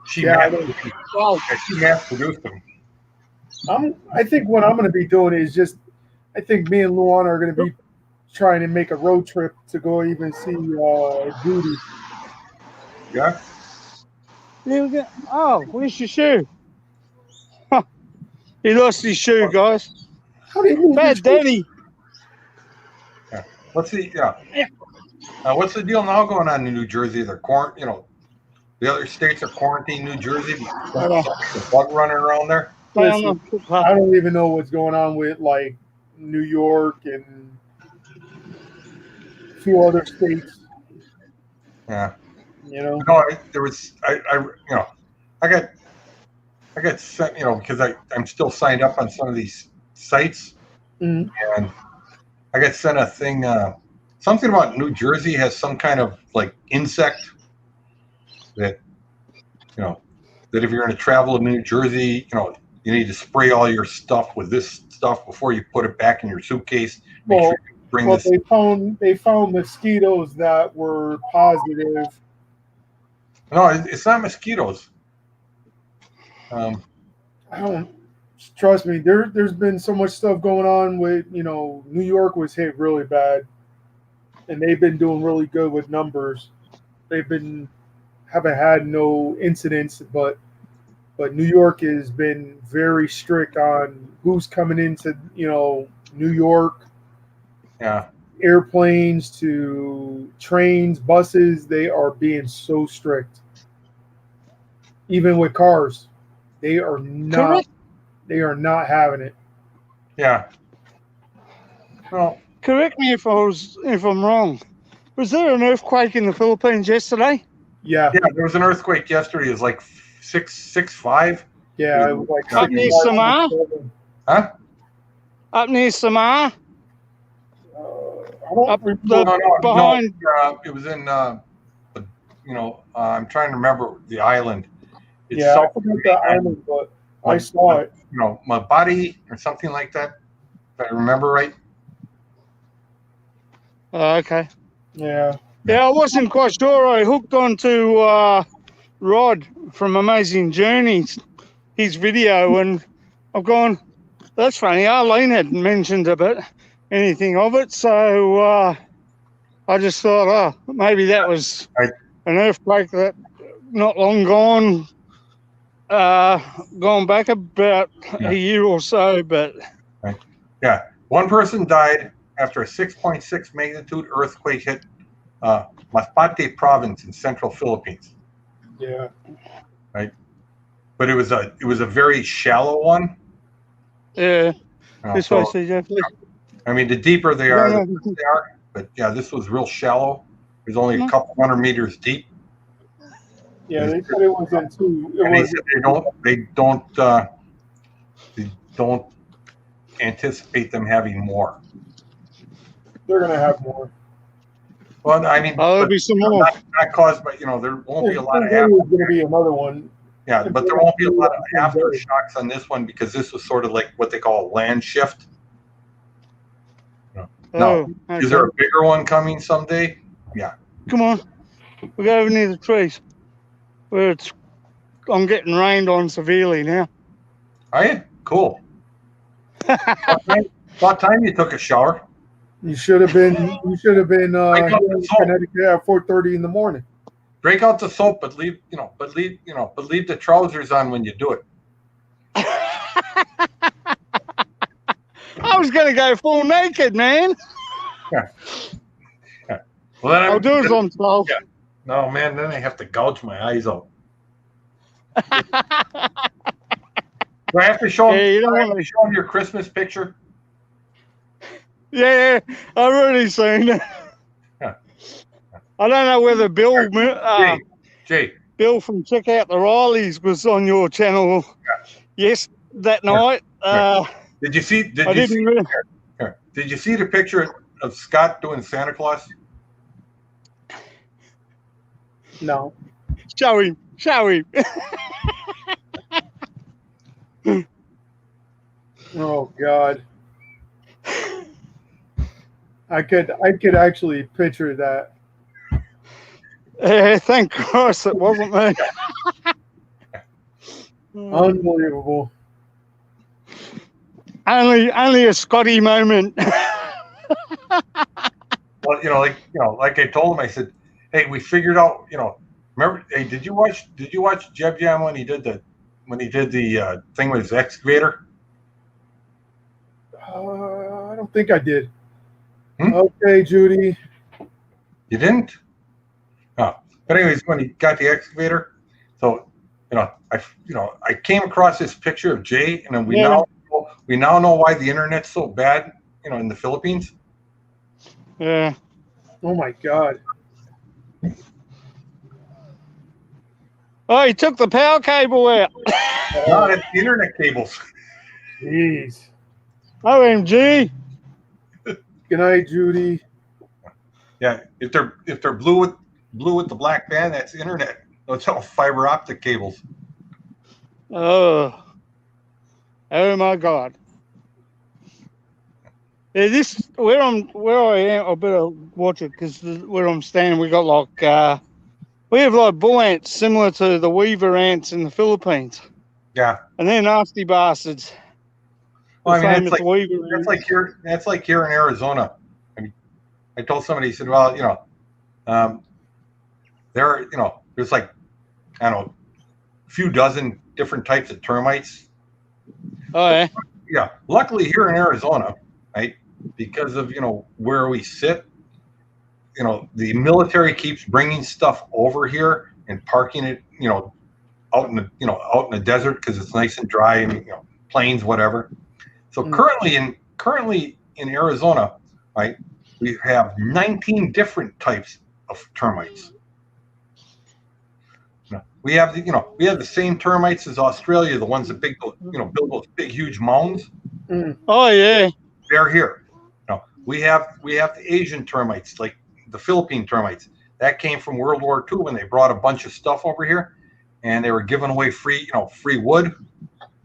She Yeah, mass produced them. I think what I'm going to be doing is I think me and Luan are going to be trying to make a road trip to go even see Judy. Yeah. There we go. Oh, where's your shoe? Huh. He lost his shoe, guys. How do you move Bad this- daddy. What's the deal now going on in New Jersey? The other states are quarantining New Jersey because the bug running around there. Listen, I don't even know what's going on with like New York and a few other states. Yeah. You know. No, there was I got sent because I'm still signed up on some of these sites, Mhm. and I got sent a thing. Something about New Jersey has some kind of like insect that that if you're going to travel to New Jersey, you need to spray all your stuff with this stuff before you put it back in your suitcase. Make Well, sure you bring well, this. they found mosquitoes that were positive. No, it's not mosquitoes. I don't trust me. There's been so much stuff going on with New York was hit really bad, and they've been doing really good with numbers. Haven't had no incidents, but New York has been very strict on who's coming into New York. Yeah. Airplanes to trains, buses, they are being so strict. Even with cars, they are not. Correct. They are not having it. Yeah. Well, Correct me if I'm wrong. Was there an earthquake in the Philippines yesterday? Yeah, there was an earthquake yesterday. It was like 6.5. yeah. It was like Up near 6, Samar? 7. Huh? Up near Samar? I don't Up remember. behind. No, it was in. I'm trying to remember the island. It's Yeah, I south of forgot the island, but I saw it. Mabadi or something like that. If I remember right. Oh, okay. Yeah, Yeah, I wasn't quite sure. I hooked onto Rod from Amazing Journeys, his video, and I've gone, that's funny. Arlene hadn't mentioned anything of it, so I just thought, maybe that was Right. an earthquake that not long gone back about a year or so, but Yeah, one person died after a 6.6 magnitude earthquake hit Masbate province in central Philippines. yeah. But it was a very shallow one. yeah, this way, So, CJ, please. I mean, the deeper they are, Yeah, the worse they are. But yeah, this was real shallow. It was only a Mhm. couple 100 meters deep. Yeah, they said it was in two. It And they was said they don't anticipate them having more. they're gonna have more. Well, I mean, There'll but be some more. not caused by, there won't be a lot of There's after, always gonna be another one. yeah, but there won't be a lot of aftershocks on this one because this was sort of like what they call a land shift. No. Oh, Is there a bigger one coming someday? Come on. We go over near the trees where I'm getting rained on severely now. Are you? Cool. About time you took a shower. You should have been. Here got the in salt. Connecticut at 4:30 in the morning. Break out the soap, but leave the trousers on when you do it. I was going to go full naked, man. Well, then I'll do as I'm told. Yeah. No, man, then I have to gouge my eyes out. Do I have to show them? Yeah, you don't do I have wanna- to show them your Christmas picture? Yeah, I've already seen it. Yeah. I don't know whether Jay, Bill from Check Out the Rileys was on your channel. Yes, that night. did you see? I didn't really. Did you see the picture of Scott doing Santa Claus? No. Show him. Oh God. I could actually picture that. Thank Christ it wasn't me. Unbelievable. Only a Scotty moment. Well, like I told him, I said, "Hey, we figured out, remember? Hey, did you watch Jeb Jam when he did the thing with his excavator?" I don't think I did. Hmm? Okay, Judy. You didn't? Oh, but anyways, when he got the excavator, so I came across this picture of Jay, and then we now know why the internet's so bad, in the Philippines. Yeah. Oh my God. Oh, he took the power cable out. No, it's the internet cables. Jeez. OMG. Good night, Judy. Yeah, if they're blue with the black band, that's internet. That's all fiber optic cables. Oh my God. Yeah, this where I am. I better watch it because where I'm standing, we got like we have like bull ants similar to the weaver ants in the Philippines, Yeah. and they're nasty bastards. Well, I The mean, famous weaver that's ants. like here in Arizona. I mean, I told somebody, he said, well, there's like, I don't know, a few dozen different types of termites. Oh yeah. Yeah. Luckily here in Arizona, right, because of, where we sit, the military keeps bringing stuff over here and parking it, out in the desert because it's nice and dry and, plains, whatever. So currently in Arizona, right, we have 19 different types of termites. We have the same termites as Australia, the ones that build those big huge mounds. Oh yeah. They're here. We have the Asian termites, like the Philippine termites. That came from World War II when they brought a bunch of stuff over here, and they were giving away free wood,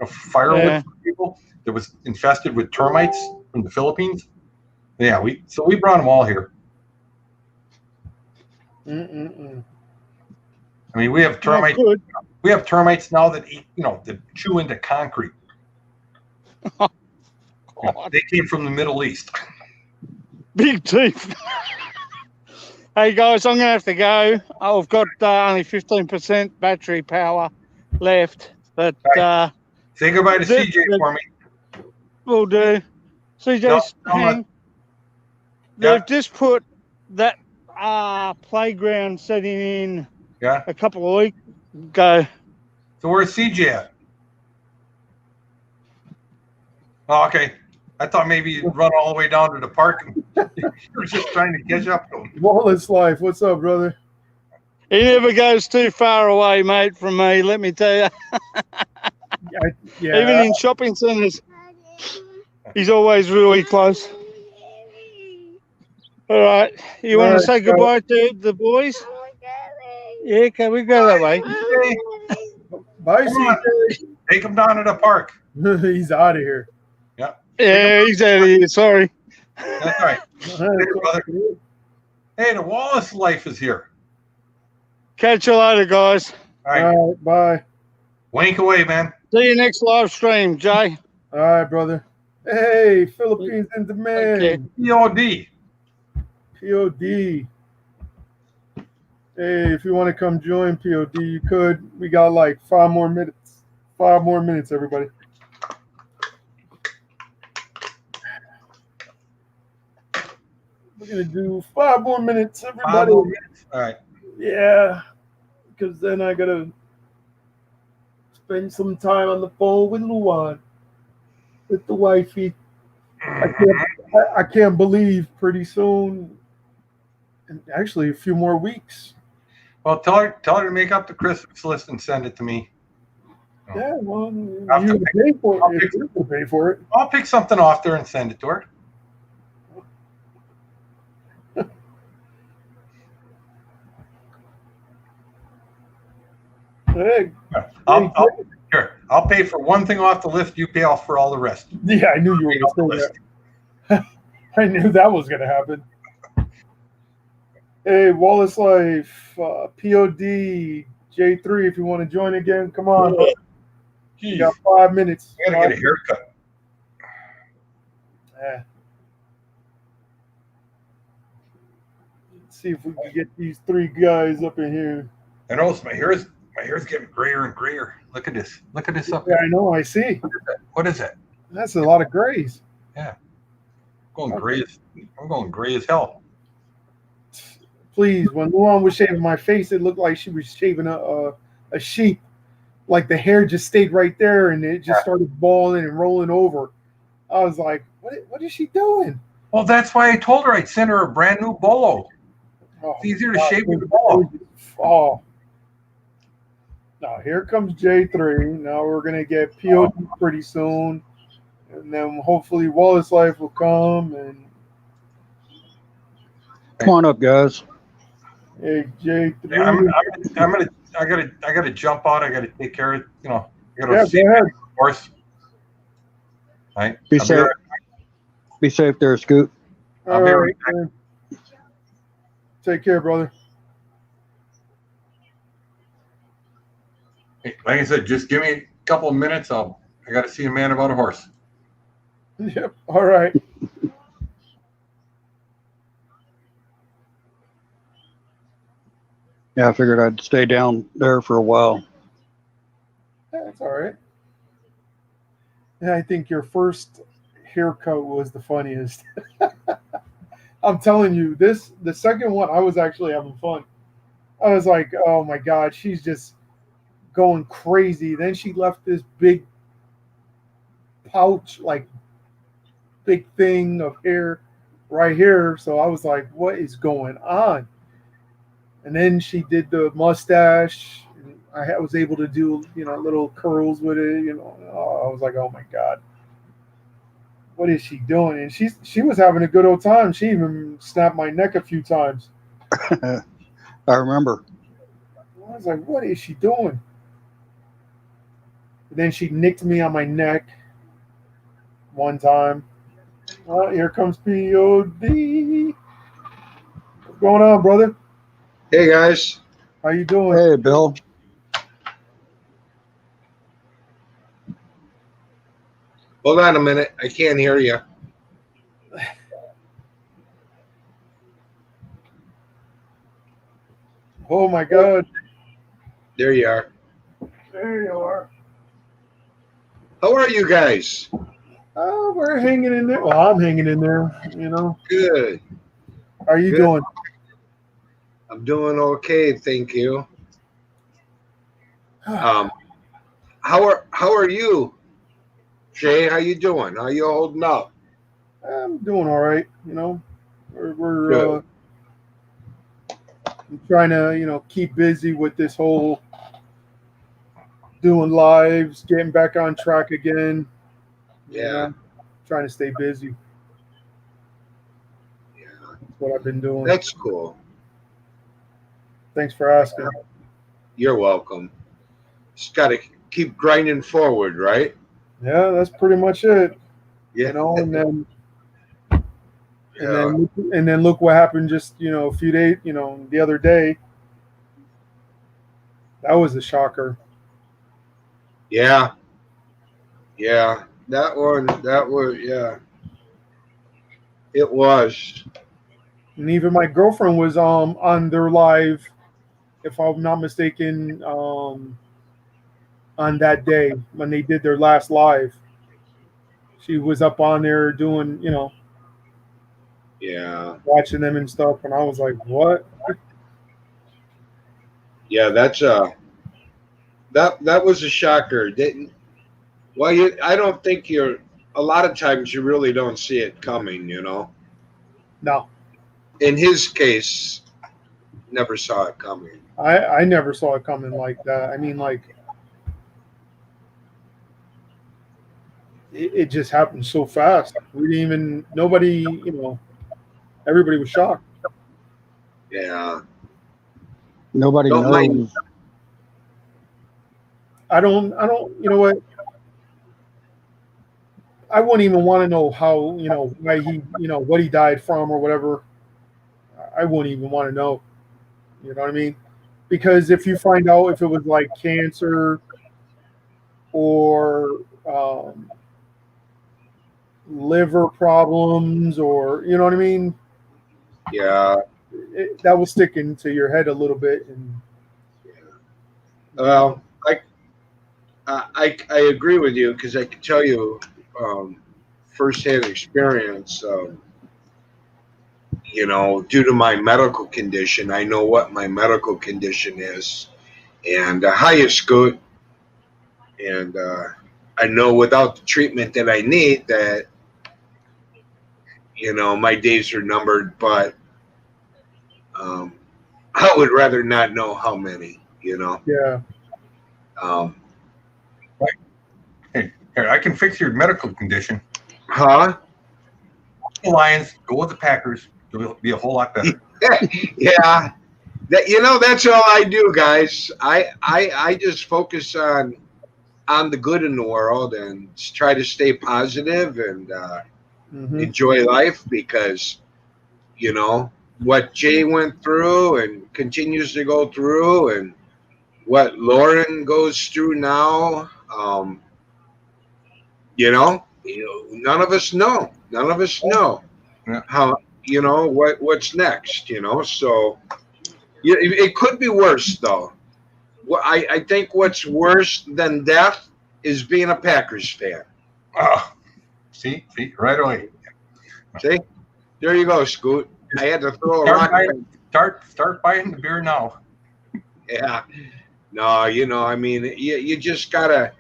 firewood for people that was infested with termites from the Philippines. Yeah, we brought them all here. I mean, we have termites. We have termites now that eat, that chew into concrete. They came from the Middle East. Big teeth. Hey guys, I'm gonna have to go. I've got only 15% battery power left, but say goodbye to CJ for me. Will do. CJ's hang. They've just put that playground setting in a couple of weeks ago. So where's CJ at? Oh, okay. I thought maybe you'd run all the way down to the park and you were just trying to catch up to him. Wallace Life, what's up, brother? He never goes too far away, mate, from me, let me tell you. Even in shopping centres, he's always really close. All right. You want to say goodbye to the boys? Yeah, can we go that way? Bye, CJ. Take him down to the park. He's out of here. Yeah, he's out of here. Sorry. That's all right. Hey, brother. Hey, the Wallace Life is here. Catch you later, guys. All right. All right, bye. Wank away, man. See you next live stream, Jay. All right, brother. Hey, Philippines in demand. Okay. POD. POD. Hey, if you want to come join POD, you could. We got like 5 more minutes. 5 more minutes, everybody. We're going to do 5 more minutes, everybody. 5 more minutes. All right. Yeah, because then I got to spend some time on the phone with Luan, with the wifey. I can't believe pretty soon, and actually a few more weeks. Well, tell her to make up the Christmas list and send it to me. Yeah, well, you pay for it. If you can pay for it. I'll pick something off there and send it to her. Hey, I'll pay for one thing off the list. You pay off for all the rest. yeah, I knew you were going to say that. I knew that was going to happen. Hey, Wallace Life, POD, J3, if you want to join again, come on. You got 5 minutes. I gotta get a haircut. Yeah. Let's see if we can get these 3 guys up in here. I notice my hair's getting grayer and grayer. Look at this. Look at this up Yeah, there. I know. I see. What is that? That's a lot of grays. Yeah. I'm going gray as hell. Please, when Luan was shaving my face, it looked like she was shaving a sheep. Like the hair just stayed right there, and it just started balling and rolling over. I was like, "What is she doing?" Well, that's why I told her I'd send her a brand new bolo. Oh, It's easier to shave with a bolo. Oh. Now here comes J3. Now we're gonna get POD pretty soon, and then hopefully Wallace Life will come, and Come on up, guys. Hey, Jay. Yeah, I gotta jump out. I gotta take care of, I gotta Yeah, see go ahead. the horse. All right. Be I'll safe. right- Be safe there, Scoot. I'll be All right right, man. Take care, brother. Hey, like I said, just give me a couple of minutes. I gotta see a man about a horse. Yep. All right. Yeah, I figured I'd stay down there for a while. That's all right. Yeah, I think your first haircut was the funniest. I'm telling you, the second one, I was actually having fun. I was like, oh my God, she's just going crazy. Then she left this big pouch, like big thing of hair right here. So I was like, what is going on? And then she did the mustache. And I was able to do, little curls with it. I was like, oh my God, what is she doing? And she was having a good old time. She even snapped my neck a few times. I remember. I was like, what is she doing? And then she nicked me on my neck one time. Oh, here comes POD. What's going on, brother? Hey guys, How you doing? Hey, Bill. hold on a minute. I can't hear you. Oh my God. There you are. There you are. How are you guys? Oh, we're hanging in there. Well, I'm hanging in there, Good. How are you Good. doing? I'm doing okay, thank you. How are you, Jay? How you doing? How you holding up? I'm doing all right, We're Good. I'm trying to, keep busy with this whole doing lives, getting back on track again. Yeah. Trying to stay busy. Yeah, That's what I've been doing. that's cool. Thanks for asking. You're welcome. Just got to keep grinding forward, right? Yeah, that's pretty much it. Yeah. And Yeah. then look what happened just a few days, the other day. That was a shocker. Yeah. Yeah. That was, yeah. It was. And even my girlfriend was on their live, if I'm not mistaken, on that day when they did their last live. She was up on there doing, Yeah. watching them and stuff, and I was like, what? Yeah, that was a shocker. Didn't well, I don't think a lot of times you really don't see it coming, No. In his case, never saw it coming. I never saw it coming like that. I mean, like, it just happened so fast. We didn't even, nobody, everybody was shocked. Yeah. Nobody Don't knows. mind. I don't, you know what? I wouldn't even want to know how, why he, what he died from or whatever. I wouldn't even want to know. You know what I mean? Because if you find out if it was like cancer or liver problems or, you know what I mean? Yeah. That was sticking to your head a little bit. And Well, I agree with you because I can tell you firsthand experience. Due to my medical condition, I know what my medical condition is, and highest Scoot, and I know without the treatment that I need that, my days are numbered. But I would rather not know how many. yeah. Hey, here, I can fix your medical condition. Huh? The Lions, go with the Packers. You'll be a whole lot better. Yeah, that's all I do, guys. I just focus on the good in the world and try to stay positive and Mhm. enjoy life, because what Jay went through and continues to go through, and what Lauren goes through now. None of us know. None of us know Yeah. how what's next. So it could be worse though. Well, I think what's worse than death is being a Packers fan. Oh, see, right away. See, there you go, Scoot. I had to throw a Start rock. buying, start buying the beer now. Yeah. No, I mean, you just gotta,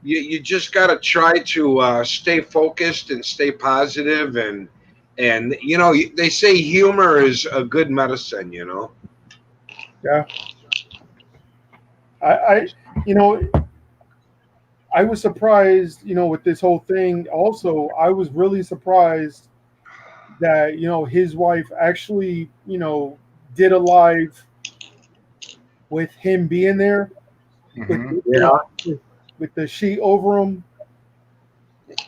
you just gotta try to stay focused and stay positive, and they say humor is a good medicine. Yeah. I I was surprised, with this whole thing. Also, I was really surprised that, his wife actually, did a live with him being there, with, Mhm. with the sheet over him.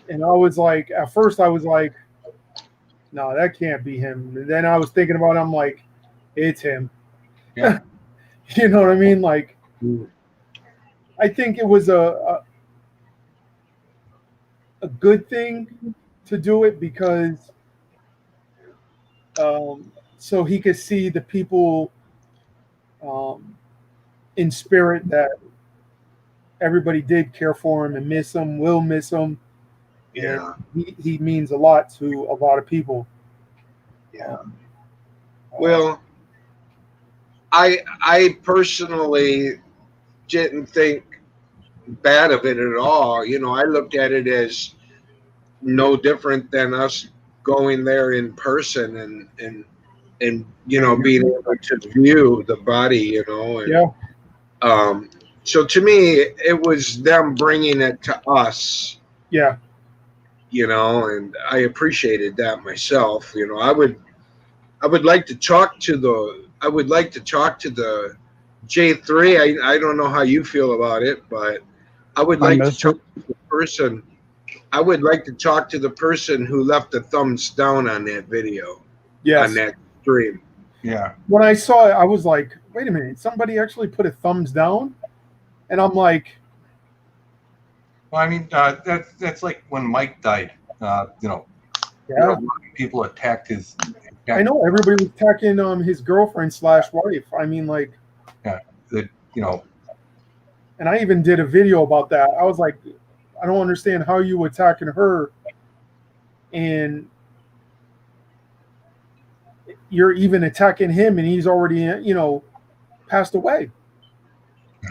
And I was like, at first, I was like, no, that can't be him. And then I was thinking about it, I'm like, it's him. Yeah. You know what I mean? Like, I think it was a good thing to do it, because so he could see the people in spirit, that everybody did care for him and miss him, will miss him. Yeah. And he means a lot to a lot of people. Yeah. Well, I personally didn't think bad of it at all. I looked at it as no different than us going there in person, and being able to view the body, and Yeah. so to me it was them bringing it to us, Yeah. and I appreciated that myself. I would like to talk to the J3. I don't know how you feel about it, but I would I like to missed talk it. to the person. I would like to talk to the person who left the thumbs down on that video, Yes. on that stream. Yeah. When I saw it, I was like, wait a minute, somebody actually put a thumbs down? And I'm like, Well, I mean, that's like when Mike died. yeah. People attacked his. I know everybody was attacking his girlfriend / wife. I mean, like, and I even did a video about that. I was like, I don't understand how you attacking her, and you're even attacking him, and he's already, passed away.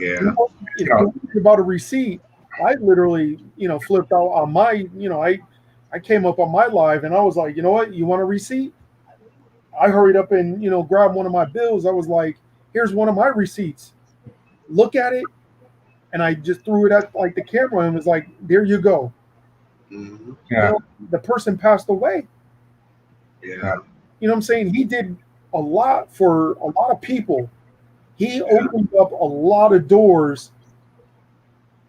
Yeah. If you're thinking about a receipt, I literally, flipped out on my, I came up on my live, and I was like, you know what, you want a receipt? I hurried up and, grabbed one of my bills. I was like, here's one of my receipts. Look at it. And I just threw it at like the camera and was like, there you go. Mhm. Yeah. The person passed away. Yeah. You know what I'm saying? He did a lot for a lot of people. He opened up a lot of doors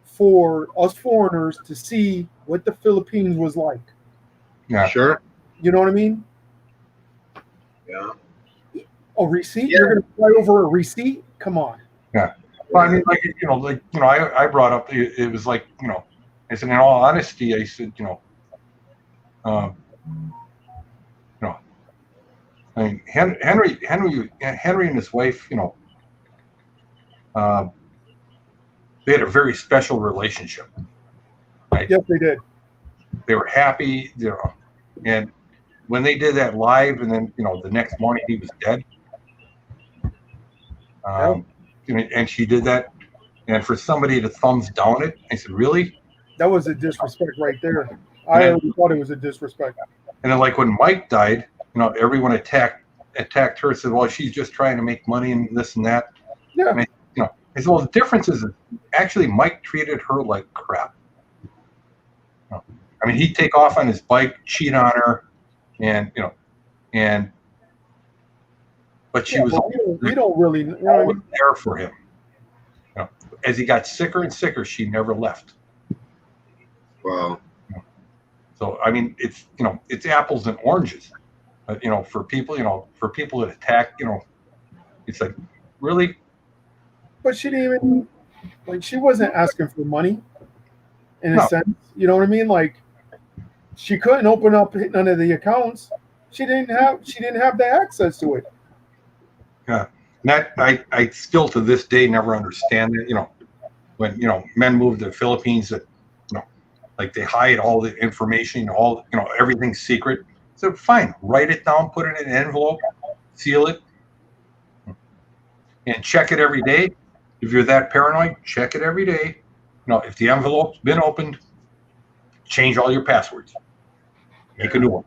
for us foreigners to see what the Philippines was like. Yeah. Sure. You know what I mean? Yeah. A receipt? Yeah. You're going to fly over a receipt? Come on. Yeah. Well, I mean, I brought up, it was like, I said, in all honesty, I said, I mean, Henry and his wife, they had a very special relationship. Right? Yes, they did. They were happy, and when they did that live, and then the next morning he was dead. And she did that, and for somebody to thumbs down it, I said, really? That was a disrespect right there. I already thought it was a disrespect. And then, like when Mike died, everyone attacked her. Said, "Well, she's just trying to make money and this and that." Yeah. And I said, "Well, the difference is actually Mike treated her like crap. I mean, he'd take off on his bike, cheat on her, and but she Yeah, was but we don't really, you know what I always mean? there for him. You know, as he got sicker and sicker, she never left. Wow. So I mean, it's it's apples and oranges. But for people, that attack, it's like, really? But she didn't even like she wasn't asking for money in a No. sense. You know what I mean? Like she couldn't open up none of the accounts. She didn't have the access to it. Yeah. And that I still to this day never understand it. When men move to the Philippines, that like they hide all the information, all everything's secret. So fine, write it down, put it in an envelope, seal it, and check it every day. If you're that paranoid, check it every day. If the envelope's been opened, change all your passwords. Make a new one.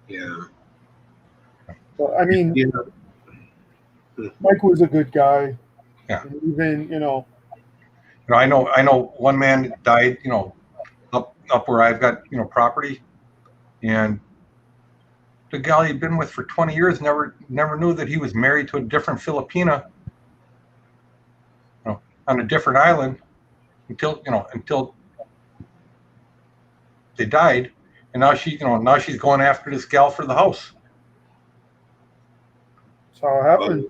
Yeah. But I mean, Yeah. Mike was a good guy. Yeah. And even I know one man that died, up where I've got, property, and the gal he'd been with for 20 years never knew that he was married to a different Filipina, on a different island until they died, and now she's going after this gal for the house. that's how it happened.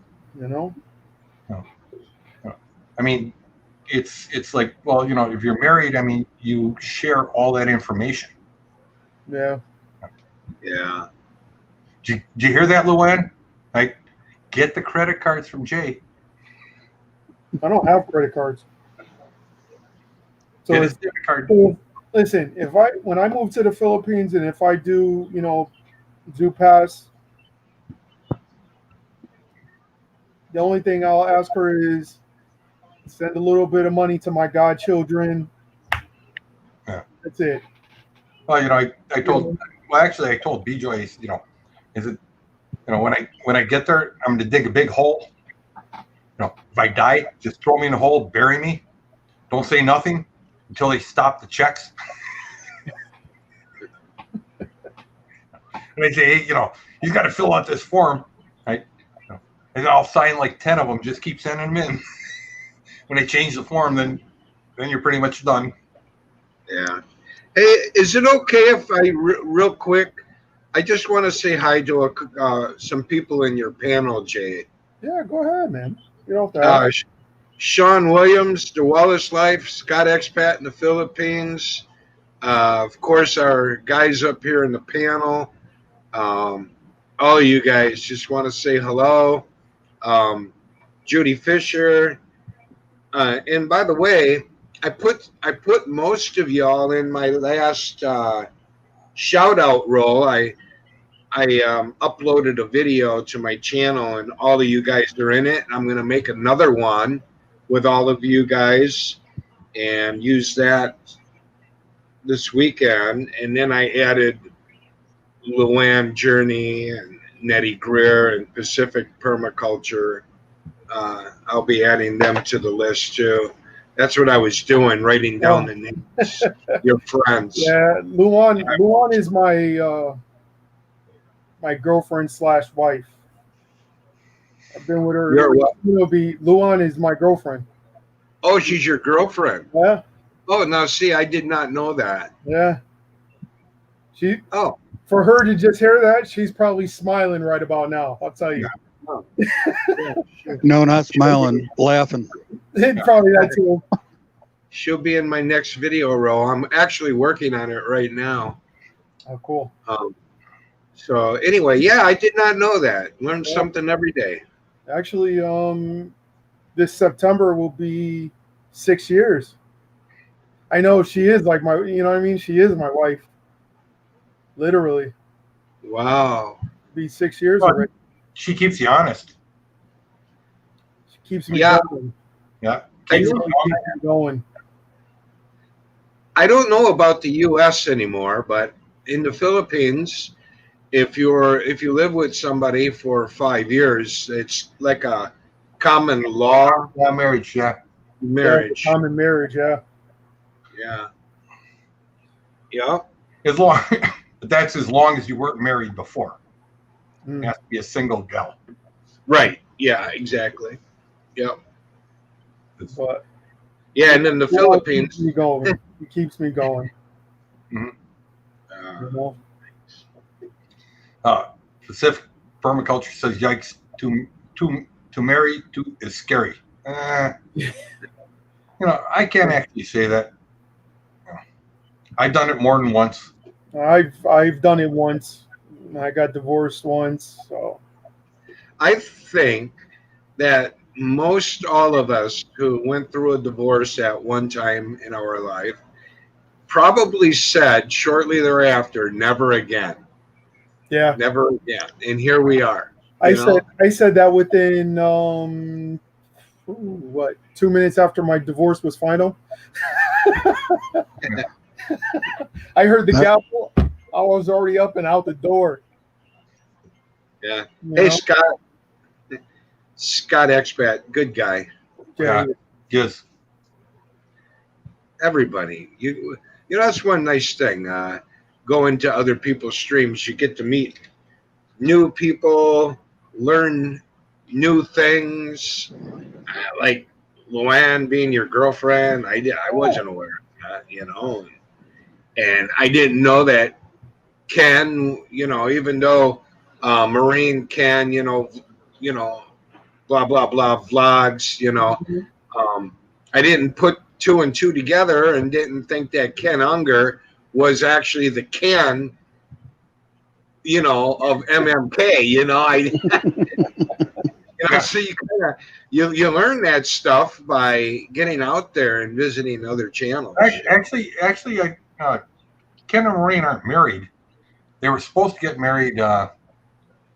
I mean, it's like, well, if you're married, I mean, you share all that information. Yeah. Yeah. Did you hear that, Luann? Like, get the credit cards from Jay. I don't have credit cards. So Get his it's, debit card. listen, when I move to the Philippines and if I do, Zoo Pass, the only thing I'll ask her is send a little bit of money to my godchildren. Yeah. That's it. Well, I told BJ, is it, when I get there, I'm going to dig a big hole. If I die, just throw me in the hole, bury me. Don't say nothing until they stop the checks. And they say, hey, he's got to fill out this form, right? And I'll sign like 10 of them. Just keep sending them in. When they change the form, then you're pretty much done. Yeah. Hey, is it okay if I real quick? I just want to say hi to some people in your panel, Jay. Yeah, go ahead, man. You don't have to. Sean Williams, The Wallace Life, Scott Expat in the Philippines. Of course, our guys up here in the panel. All of you guys, just want to say hello. Judy Fisher. And by the way, I put most of y'all in my last shout out role. I uploaded a video to my channel, and all of you guys are in it. I'm going to make another one with all of you guys and use that this weekend. And then I added Luann Journey and Nettie Greer and Pacific Permaculture. I'll be adding them to the list too. That's what I was doing, writing down the names, your friends. Yeah, Luan is my my girlfriend / wife. I've been with her. Luan is my girlfriend. Oh, she's your girlfriend. Yeah. Oh, now see, I did not know that. Yeah. Oh. For her to just hear that, she's probably smiling right about now. I'll tell you. Yeah. No, not smiling, laughing. Probably that too. She'll be in my next video role. I'm actually working on it right now. Oh, cool. So anyway, yeah, I did not know that. Learn something every day. Actually, this September will be 6 years. I know she is like my, you know what I mean? She is my wife. Literally. Wow. Be 6 years already. She keeps you honest. She keeps me going. Yeah. Keeps me going. I don't know about the U.S. anymore, but in the Philippines, if you live with somebody for 5 years, it's like a common law. Yeah, marriage. Yeah. Marriage. Yeah, common marriage. Yeah. Yeah. Yeah. As long, but that's as long as you weren't married before. Mm. It has to be a single gal. Right. Yeah, exactly. Yep. But Yeah, and in the Luan keeps Philippines, me going. He keeps me going. uh, You know. Pacific Permaculture says, "Yikes! To marry to is scary." I can't actually say that. I've done it more than once. I've done it once. I got divorced once. So I think that most all of us who went through a divorce at one time in our life probably said shortly thereafter, never again, yeah, never again. And here we are, I you said know? I said that within 2 minutes after my divorce was final. I heard the gavel. I was already up and out the door. Yeah. You Hey, know? Scott Expat, good guy. Yeah, Yes. Everybody. That's one nice thing. Going to other people's streams, you get to meet new people, learn new things. Like Luann being your girlfriend, I wasn't aware of that, and I didn't know that Ken, even though Marine Ken, blah blah blah vlogs, I didn't put two and two together and didn't think that Ken Unger was actually the Ken, of MMK. So you learn that stuff by getting out there and visiting other channels. Actually, Ken and Maureen aren't married. They were supposed to get married.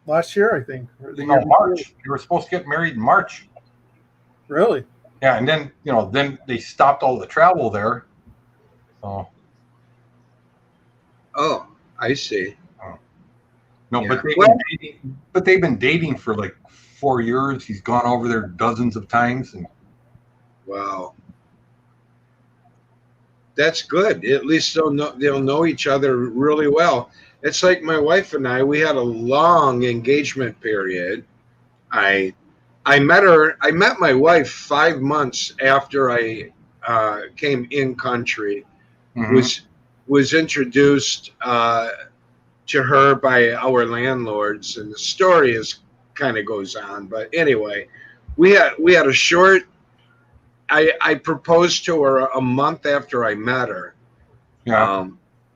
last year I think. Or the year before. March. They were supposed to get married in March. Really? Yeah, and then then they stopped all the travel there. So. Oh, I see. No, Yeah. but they've been dating for like 4 years. He's gone over there dozens of times, and Wow. That's good. At least they'll know each other really well. It's like my wife and I. We had a long engagement period. I met my wife 5 months after I came in country. Mhm. Was introduced to her by our landlords, and the story kind of goes on. But anyway, we had a short. I proposed to her a month after I met her. Yeah.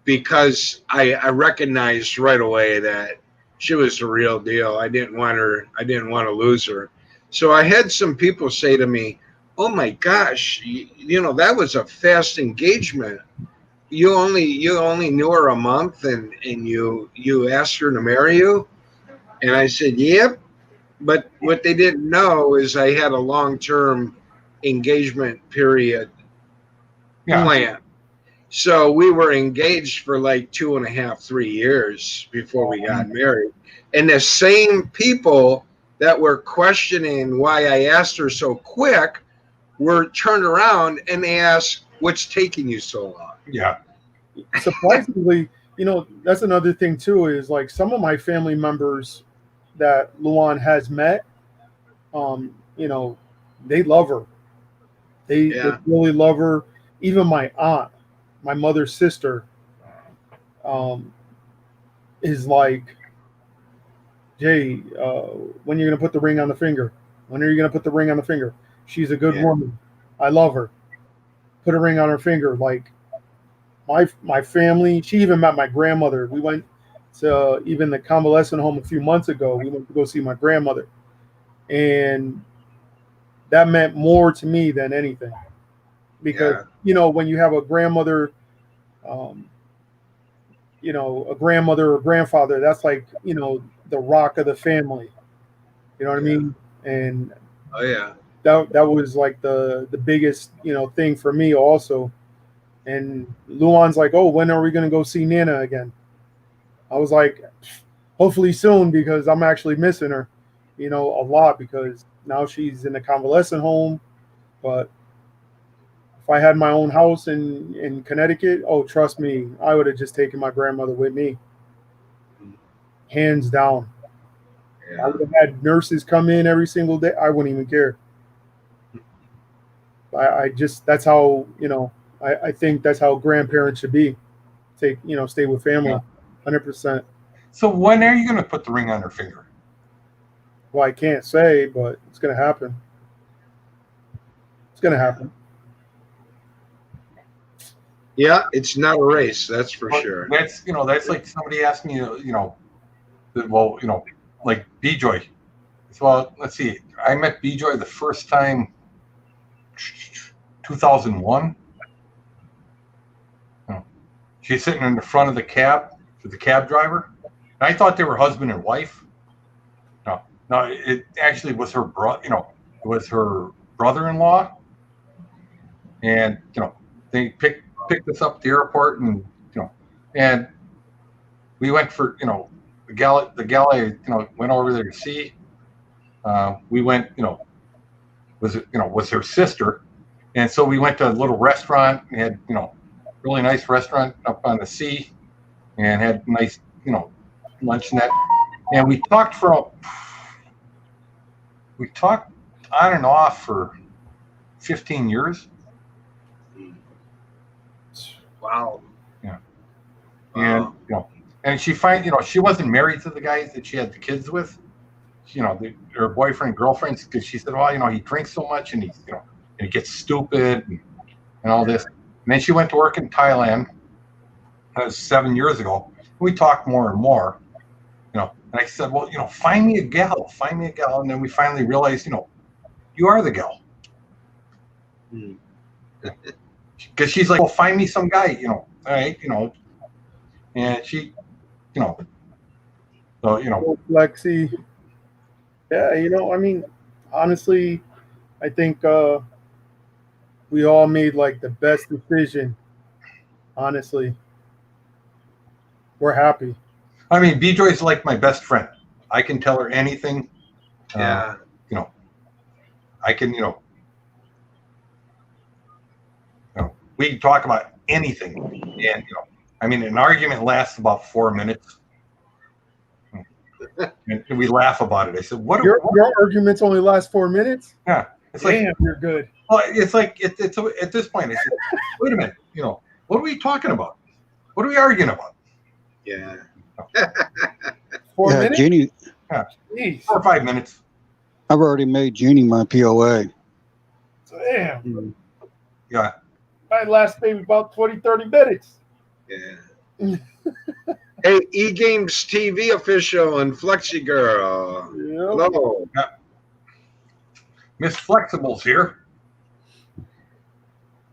Because I recognized right away that she was the real deal. I didn't want to lose her. So I had some people say to me, "Oh my gosh, that was a fast engagement. You only knew her a month and you asked her to marry you?" And I said, "Yep." But what they didn't know is I had a long-term engagement period plan. So we were engaged for like 2.5, 3 years before we got married. And the same people that were questioning why I asked her so quick were turned around and they asked, "What's taking you so long?" Yeah. Surprisingly, that's another thing too, is like some of my family members that Luan has met, they love her. They really love her. Even my aunt, my mother's sister, is like, "Jay, when are you gonna put the ring on the finger? When are you gonna put the ring on the finger? She's a good woman. I love her. Put a ring on her finger." Like my family, she even met my grandmother. We went to even the convalescent home a few months ago. We went to go see my grandmother, and that meant more to me than anything, because when you have a grandmother, a grandmother or grandfather, that's like the rock of the family. You know what I mean? And oh yeah, that was like the biggest thing for me also. And Luan's like, "Oh, when are we going to go see Nana again?" I was like, "Hopefully soon, because I'm actually missing her, a lot, because now she's in the convalescent home." But if I had my own house in Connecticut, oh, trust me, I would have just taken my grandmother with me, hands down. Yeah. would have had nurses come in every single day. I wouldn't even care. I just that's how I think that's how grandparents should be. Stay with family, 100%. So when are you going to put the ring on her finger? Well, I can't say, but it's gonna happen. It's gonna happen. Yeah, it's not a race, that's for But sure. that's like somebody asked me, like B-Joy. Well, let's see. I met B-Joy the first time, 2001. She's sitting in the front of the cab with the cab driver. And I thought they were husband and wife. No, it actually was her it was her brother-in-law. And they picked us up at the airport, and we went for the gal I went over there to see. We went was her sister, and so we went to a little restaurant. We had really nice restaurant up on the sea, and had nice lunch and that. And we talked on and off for 15 years. Wow. Yeah. Wow. And and she she wasn't married to the guys that she had the kids with. Her boyfriend, girlfriends, because she said, well, he drinks so much and he's and he gets stupid and all this. And then she went to work in Thailand. That was 7 years ago. We talked more and more, and I said, well, find me a gal, and then we finally realized, you are the gal. Because she's like, well, find me some guy, all right, and she, so Lexi. Yeah, honestly, I think we all made like the best decision. Honestly, we're happy. B-Joy's like my best friend. I can tell her anything. Yeah. I can, we can talk about anything, and an argument lasts about 4 minutes, and we laugh about it. I said, "What? Your arguments only last 4 minutes? Yeah, it's Damn, like you're good. well, it's like it's at this point. I said, wait a minute, what are we talking about? What are we arguing about? Yeah. 4 Yeah, minutes? Jeannie, Jeez. 4 or 5 minutes. I've already made Jeannie my POA. Damn. Yeah, Might last maybe about 20, 30 minutes. Yeah. Hey, eGames TV official and Flexi Girl. Yep. Hello. Miss Flexible's here.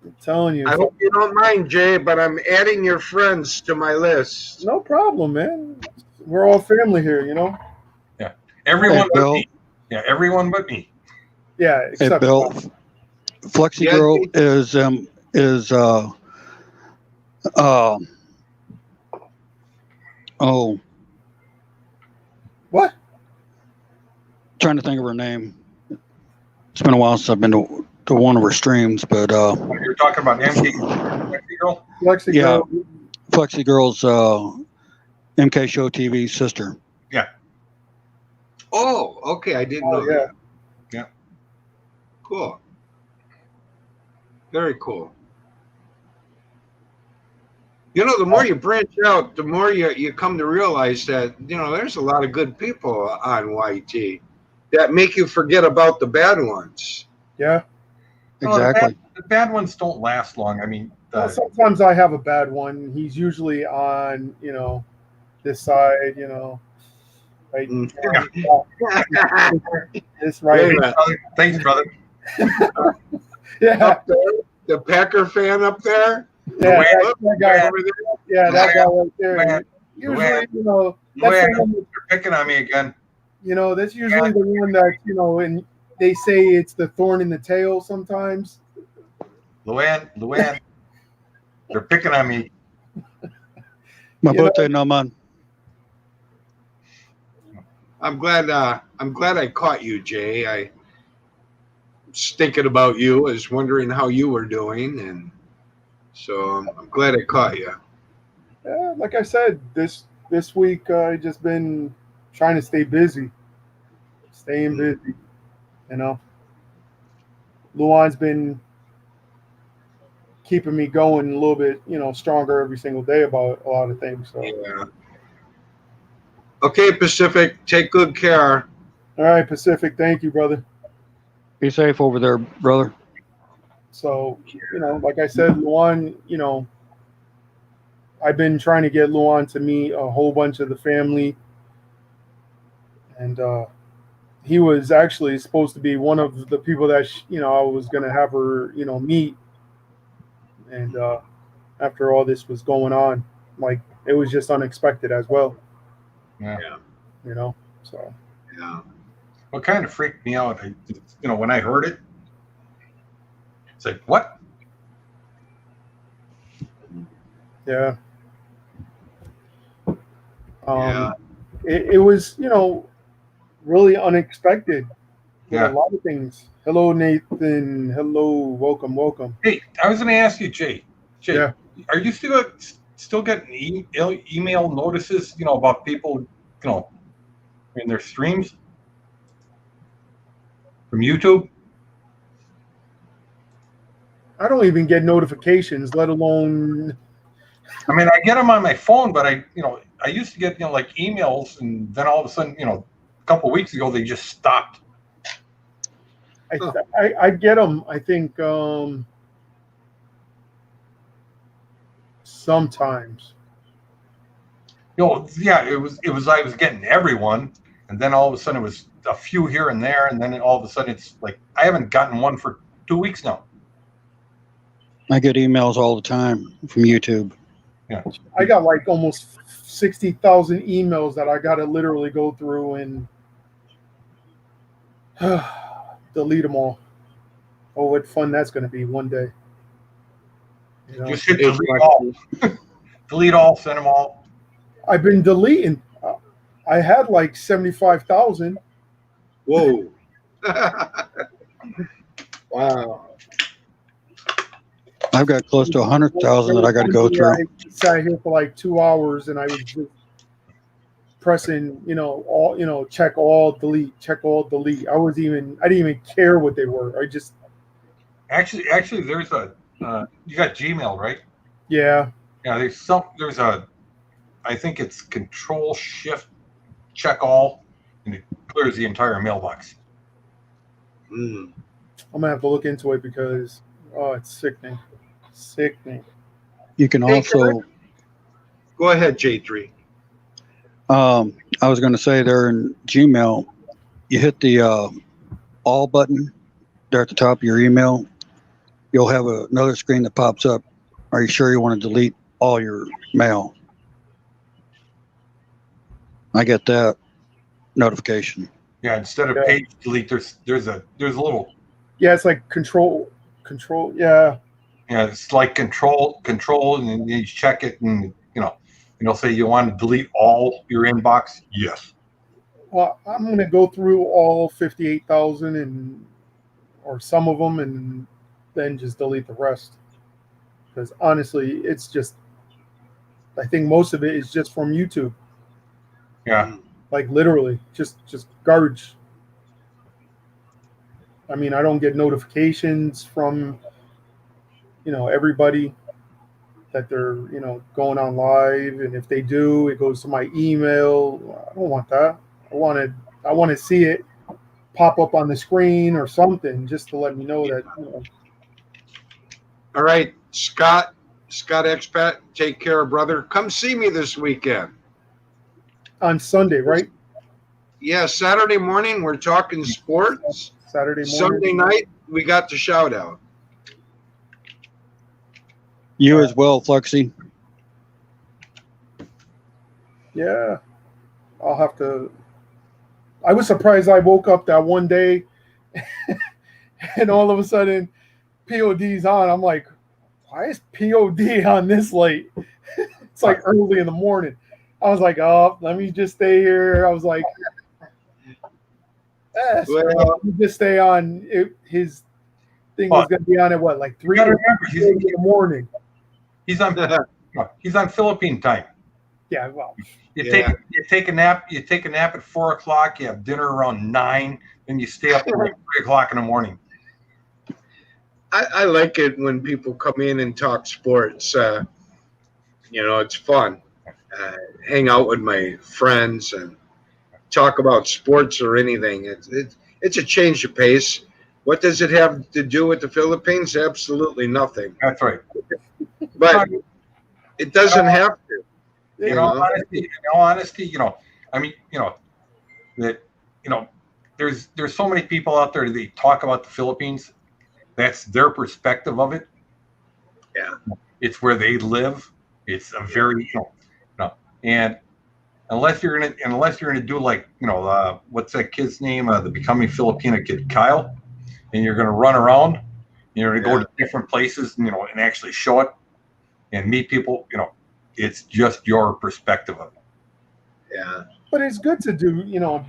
I'm telling you. I hope you don't mind, Jay, but I'm adding your friends to my list. No problem, man. We're all family here, Everyone Hey, but Bill. me. Yeah, everyone but me. Yeah, Hey, except Bill, Flexi Yeah, Girl Jay. What? Trying to think of her name. It's been a while since I've been to one of her streams, but You're talking about MK Flexi Girl? Lexi Yeah. Girl. Flexi Girl's MK Show TV sister. Oh, okay. I didn't Oh, know yeah. that. Cool. Very cool. The more you branch out, the more you come to realize that, there's a lot of good people on YT that make you forget about the bad ones. Yeah. No, Exactly. the bad ones don't last long. Well, sometimes I have a bad one. He's usually on, this side, right? Mm. This right. Wait a minute. Thanks, brother. Yeah. Up there, the Packer fan up there. Yeah, Look, that guy. over there. Yeah, that guy right there. Luann, Usually, Luann, that's Luann, the one, you're picking on me again. that's usually the one that, and they say it's the thorn in the tail sometimes. Luann, they're picking on me. Mabuti naman. I'm glad I caught you, Jay. I was thinking about you. I was wondering how you were doing, and so I'm glad I caught you. Yeah, like I said, this week I just been trying to stay busy. staying busy. You know, Luan's been keeping me going a little bit, stronger every single day about a lot of things. So, Yeah. Okay, Pacific, take good care. all right, Pacific, thank you, brother. Be safe over there, brother. So, like I said, Luan, I've been trying to get Luan to meet a whole bunch of the family. And he was actually supposed to be one of the people that, I was going to have her, meet. And after all this was going on, like, it was just unexpected as well. Yeah. So. Yeah. What kind of freaked me out, when I heard it, it's like, what? Yeah. Yeah. It was, really unexpected. Yeah. A lot of things. Hello, Nathan. Hello. Welcome. Hey, I was going to ask you, Jay. Yeah. Are you still getting email notices, about people, in their streams from YouTube? I don't even get notifications, let alone. I mean, I get them on my phone, but I used to get, like emails, and then all of a sudden, a couple of weeks ago, they just stopped. I get them. I think sometimes. Yeah, it was. I was getting everyone, and then all of a sudden it was a few here and there, and then all of a sudden it's like I haven't gotten one for 2 weeks now. I get emails all the time from YouTube. Yeah, I got like almost 60,000 emails that I got to literally go through and delete them all. Oh, what fun that's going to be one day. Just hit delete all. Delete all, send them all. I've been deleting. I had like 75,000. Whoa. Wow. I've got close to 100,000 that I got to go through. I sat here for like 2 hours and I was just pressing, all, check all, delete. I didn't even care what they were. I just. Actually, there's you got Gmail, right? Yeah. Yeah, there's a, I think it's Control Shift check all, and it clears the entire mailbox. Mm. I'm gonna have to look into it because it's sickening. You can also. Go ahead, J3. I was going to say there in Gmail, you hit the all button there at the top of your email. You'll have another screen that pops up. Are you sure you want to delete all your mail? I get that notification. Yeah, instead of page delete, there's a little. Yeah, it's like control. Yeah. Yeah, it's like control, and then you check it, and it'll say you want to delete all your inbox. Yes. Well, I'm gonna go through all 58,000 or some of them, and then just delete the rest. Because honestly, it's just. I think most of it is just from YouTube. Yeah. Like literally, just garbage. I mean, I don't get notifications from, everybody that they're, going on live, and if they do, it goes to my email. I don't want that. I want to see it pop up on the screen or something just to let me know that. All right, Scott Expat, take care, brother. Come see me this weekend. On Sunday, right? Yeah, Saturday morning we're talking sports. Saturday morning. Sunday night we got the shout out. You as well, Fluxy. Yeah, I'll have to. I was surprised I woke up that one day and all of a sudden POD's on. I'm like, why is POD on this late? It's like early in the morning. I was like, oh, let me just stay here. I was like, let me just stay on. His thing was going to be on at what, like 3 in the morning. He's on Philippine time. Yeah, well, You Yeah. take a nap. You take a nap at 4 o'clock. You have dinner around 9, then you stay up till like 3 o'clock in the morning. I like it when people come in and talk sports. It's fun. Hang out with my friends and talk about sports or anything. It's a change of pace. What does it have to do with the Philippines? Absolutely nothing. That's right. But it doesn't have to. In all honesty, I mean, that, there's so many people out there that talk about the Philippines. That's their perspective of it. Yeah. It's where they live. It's a very, and unless you're gonna do like, what's that kid's name? The Becoming Filipina kid, Kyle, and you're gonna run around. You're gonna go to different places, and actually show it and meet people. It's just your perspective of it. Yeah. but it's good to do,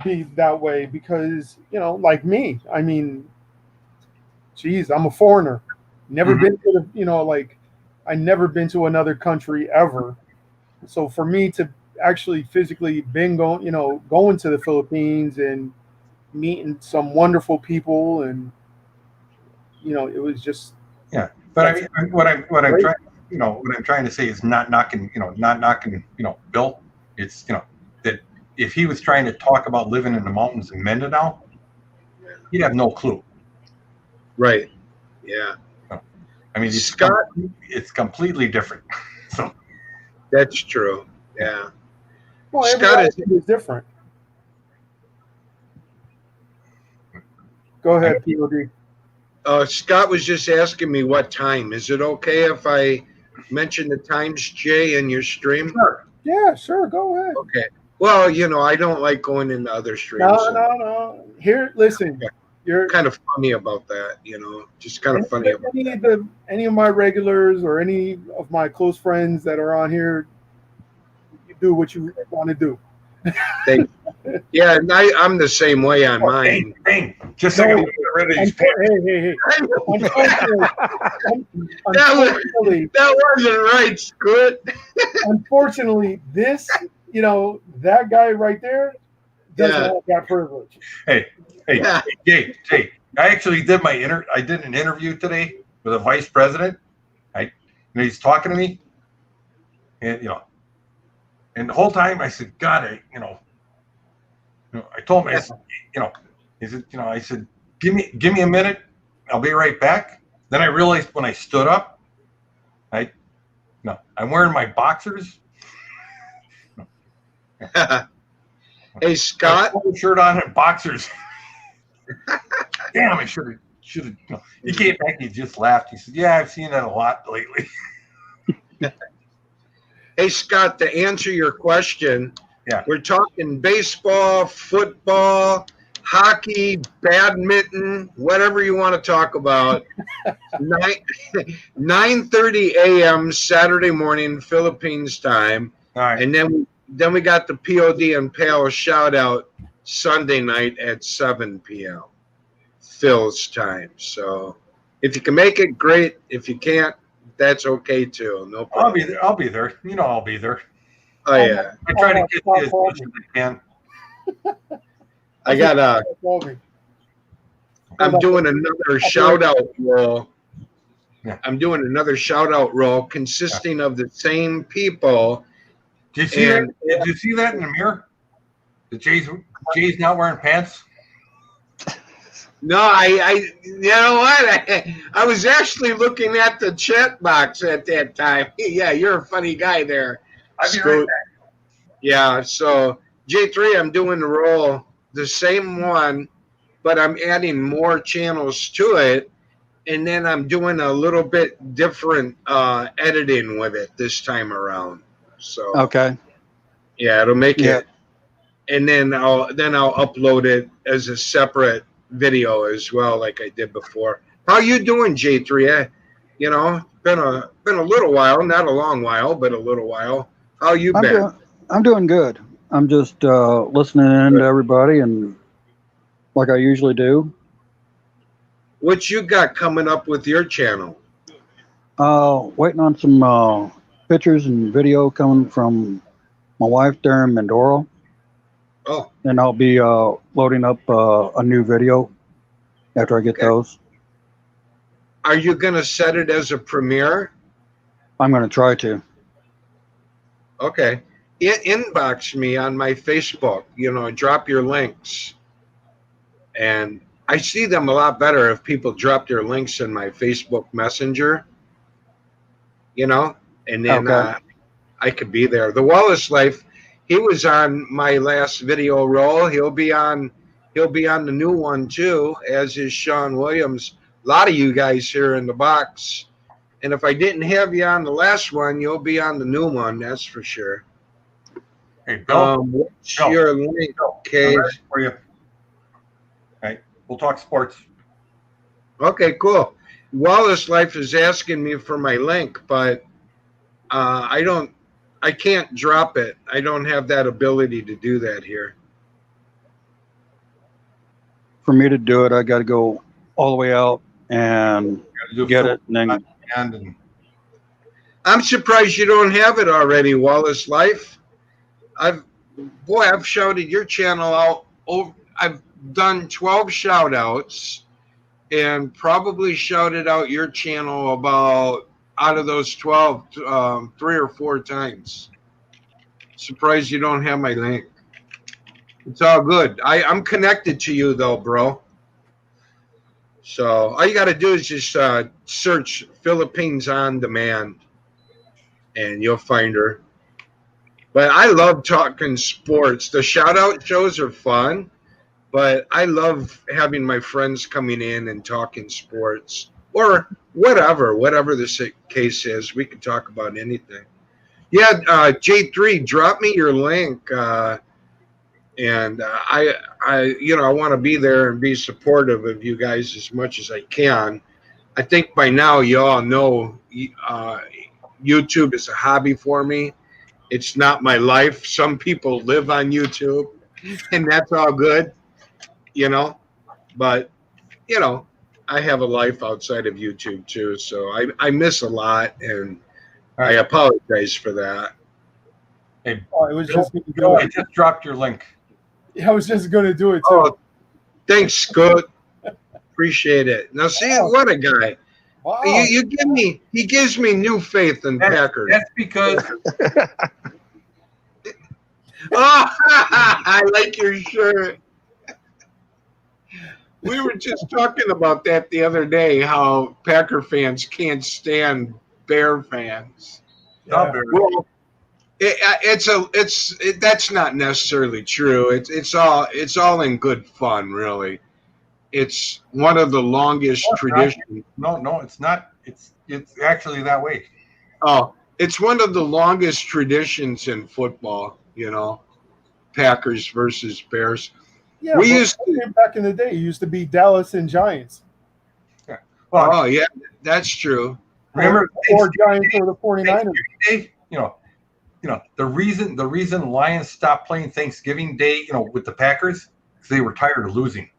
be that way because, like me, I mean, geez, I'm a foreigner. Never been to I never been to another country ever. So for me to actually physically been going to the Philippines and meeting some wonderful people and it was just But I mean, what I'm trying, what I'm trying to say is not knocking Bill. It's that if he was trying to talk about living in the mountains in Mindanao, he'd have no clue. Right. Yeah. I mean, Scott, it's completely different. So that's true. Yeah. well, every Scott attitude is different. Go ahead, POD. Scott was just asking me what time. Is it okay if I mention the times, Jay, in your stream? sure. Yeah, sure, go ahead. Okay. Well, I don't like going into other streams. No. Here, listen, you're Kind of funny about that, just kind of funny about any of my regulars or any of my close friends that are on here, you do what you want to do. that. Yeah, and I'm the same way on mine. Dang. Just like No. I'm getting rid of these Hey. Unfortunately, That wasn't right, Scoot. unfortunately, this, that guy right there doesn't have that privilege. Hey, Yeah. Jay, I actually did I did an interview today with a vice president. And he's talking to me, and and the whole time I said, God, I told him, I said, he said, I said, give me a minute, I'll be right back. Then I realized when I stood up, I'm wearing my boxers. Hey, Scott. Shirt on and boxers. Damn, I should have. He came back. He just laughed. He said, "Yeah, I've seen that a lot lately." Hey, Scott, to answer your question, Yeah. we're talking baseball, football, hockey, badminton, whatever you want to talk about. 9:30 a.m. Saturday morning, Philippines time, All right. and then we got the POD and PAL shout out Sunday night at 7 p.m. Phil's time. So if you can make it, great. If you can't, that's okay too. No problem. I'll be there. I'll be there. I'll be there. Oh yeah, I try to get you as much as I can. I got I'm doing another shout out roll. Yeah. I'm doing another shout out roll consisting of the same people. Did you see And- that? Did you see that in the mirror? The Jay's not wearing pants. No, I you know what? I was actually looking at the chat box at that time. Yeah, you're a funny guy there. I'll be right Scoot. back. Yeah, so J3, I'm doing the roll, the same one, but I'm adding more channels to it, and then I'm doing a little bit different editing with it this time around. So Okay. yeah, it'll make Yeah. it, and then I'll upload it as a separate video as well, like I did before. How you doing, J3? Been a little while, not a long while, but a little while. How you been? I'm doing good. I'm just listening in to everybody, and like I usually do. What you got coming up with your channel? Waiting on some pictures and video coming from my wife, Darren Mendoro, Oh, and I'll be loading up a new video after I get Okay. those. are you gonna set it as a premiere? I'm going to try to. Okay. Inbox me on my Facebook. Drop your links, and I see them a lot better if people drop their links in my Facebook Messenger. And then Okay. I could be there. The Wallace Life, he was on my last video roll. He'll be on the new one too, as is Sean Williams. A lot of you guys here in the box. And if I didn't have you on the last one, you'll be on the new one, that's for sure. Hey, Bill, What's Bill, your link, Bill, Cage? I'm ready for you. Okay, we'll talk sports. Okay, cool. Wallace Life is asking me for my link, but I can't drop it. I don't have that ability to do that here. For me to do it, I got to go all the way out and Gotta do get Phil it. And then, and I'm surprised you don't have it already, Wallace Life. I've shouted your channel out. I've done 12 shout outs and probably shouted out your channel about out of those 12, 3 or 4 times. Surprised you don't have my link. It's all good. I'm connected to you though, bro. So all you got to do is just search Philippines On Demand and you'll find her. But I love talking sports. The shout out shows are fun, but I love having my friends coming in and talking sports or whatever the case is. We can talk about anything. Yeah, J3, drop me your link. And I want to be there and be supportive of you guys as much as I can. I think by now you all know YouTube is a hobby for me. It's not my life. Some people live on YouTube, and that's all good, But, I have a life outside of YouTube too, so I miss a lot, and I apologize for that. Oh, it was just going to do Bill, I it. just dropped your link. I was just going to do it too. Oh, thanks, Scott. Appreciate it. Now, see, what a guy. Wow. He gives me new faith in Packers. That's because Oh, I like your shirt. We were just talking about that the other day, how Packer fans can't stand Bear fans. Yeah. Well, that's not necessarily true. It's all in good fun, really. It's one of the longest traditions. no, it's not. It's actually that way. Oh, it's one of the longest traditions in football. Packers versus Bears. Yeah, We but used to- back in the day, it used to be Dallas and Giants. Well, Oh yeah, that's true. remember Or Giants or the 49ers. Day, the reason Lions stopped playing Thanksgiving Day, with the Packers, because they were tired of losing.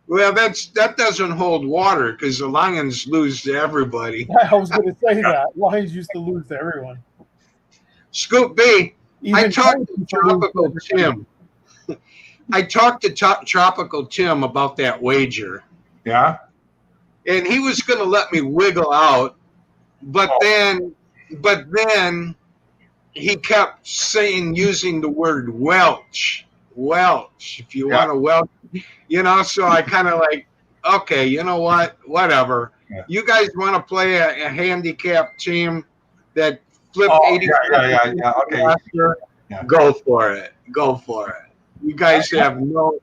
Well, that doesn't hold water because the Lions lose to everybody. I was going to say that. Lions used to lose to everyone. Scoop B, I Even talked Giants to used to lose Tropical to Tim. I talked to Tropical Tim about that wager, Yeah. and he was going to let me wiggle out, but then he kept using the word Welch. If you want to Welch, So I kind of like, okay, you know what? Whatever. Yeah. You guys want to play a handicap team that flipped Oh, 80 yeah. Okay. last year? Yeah. Go for it. You guys have no.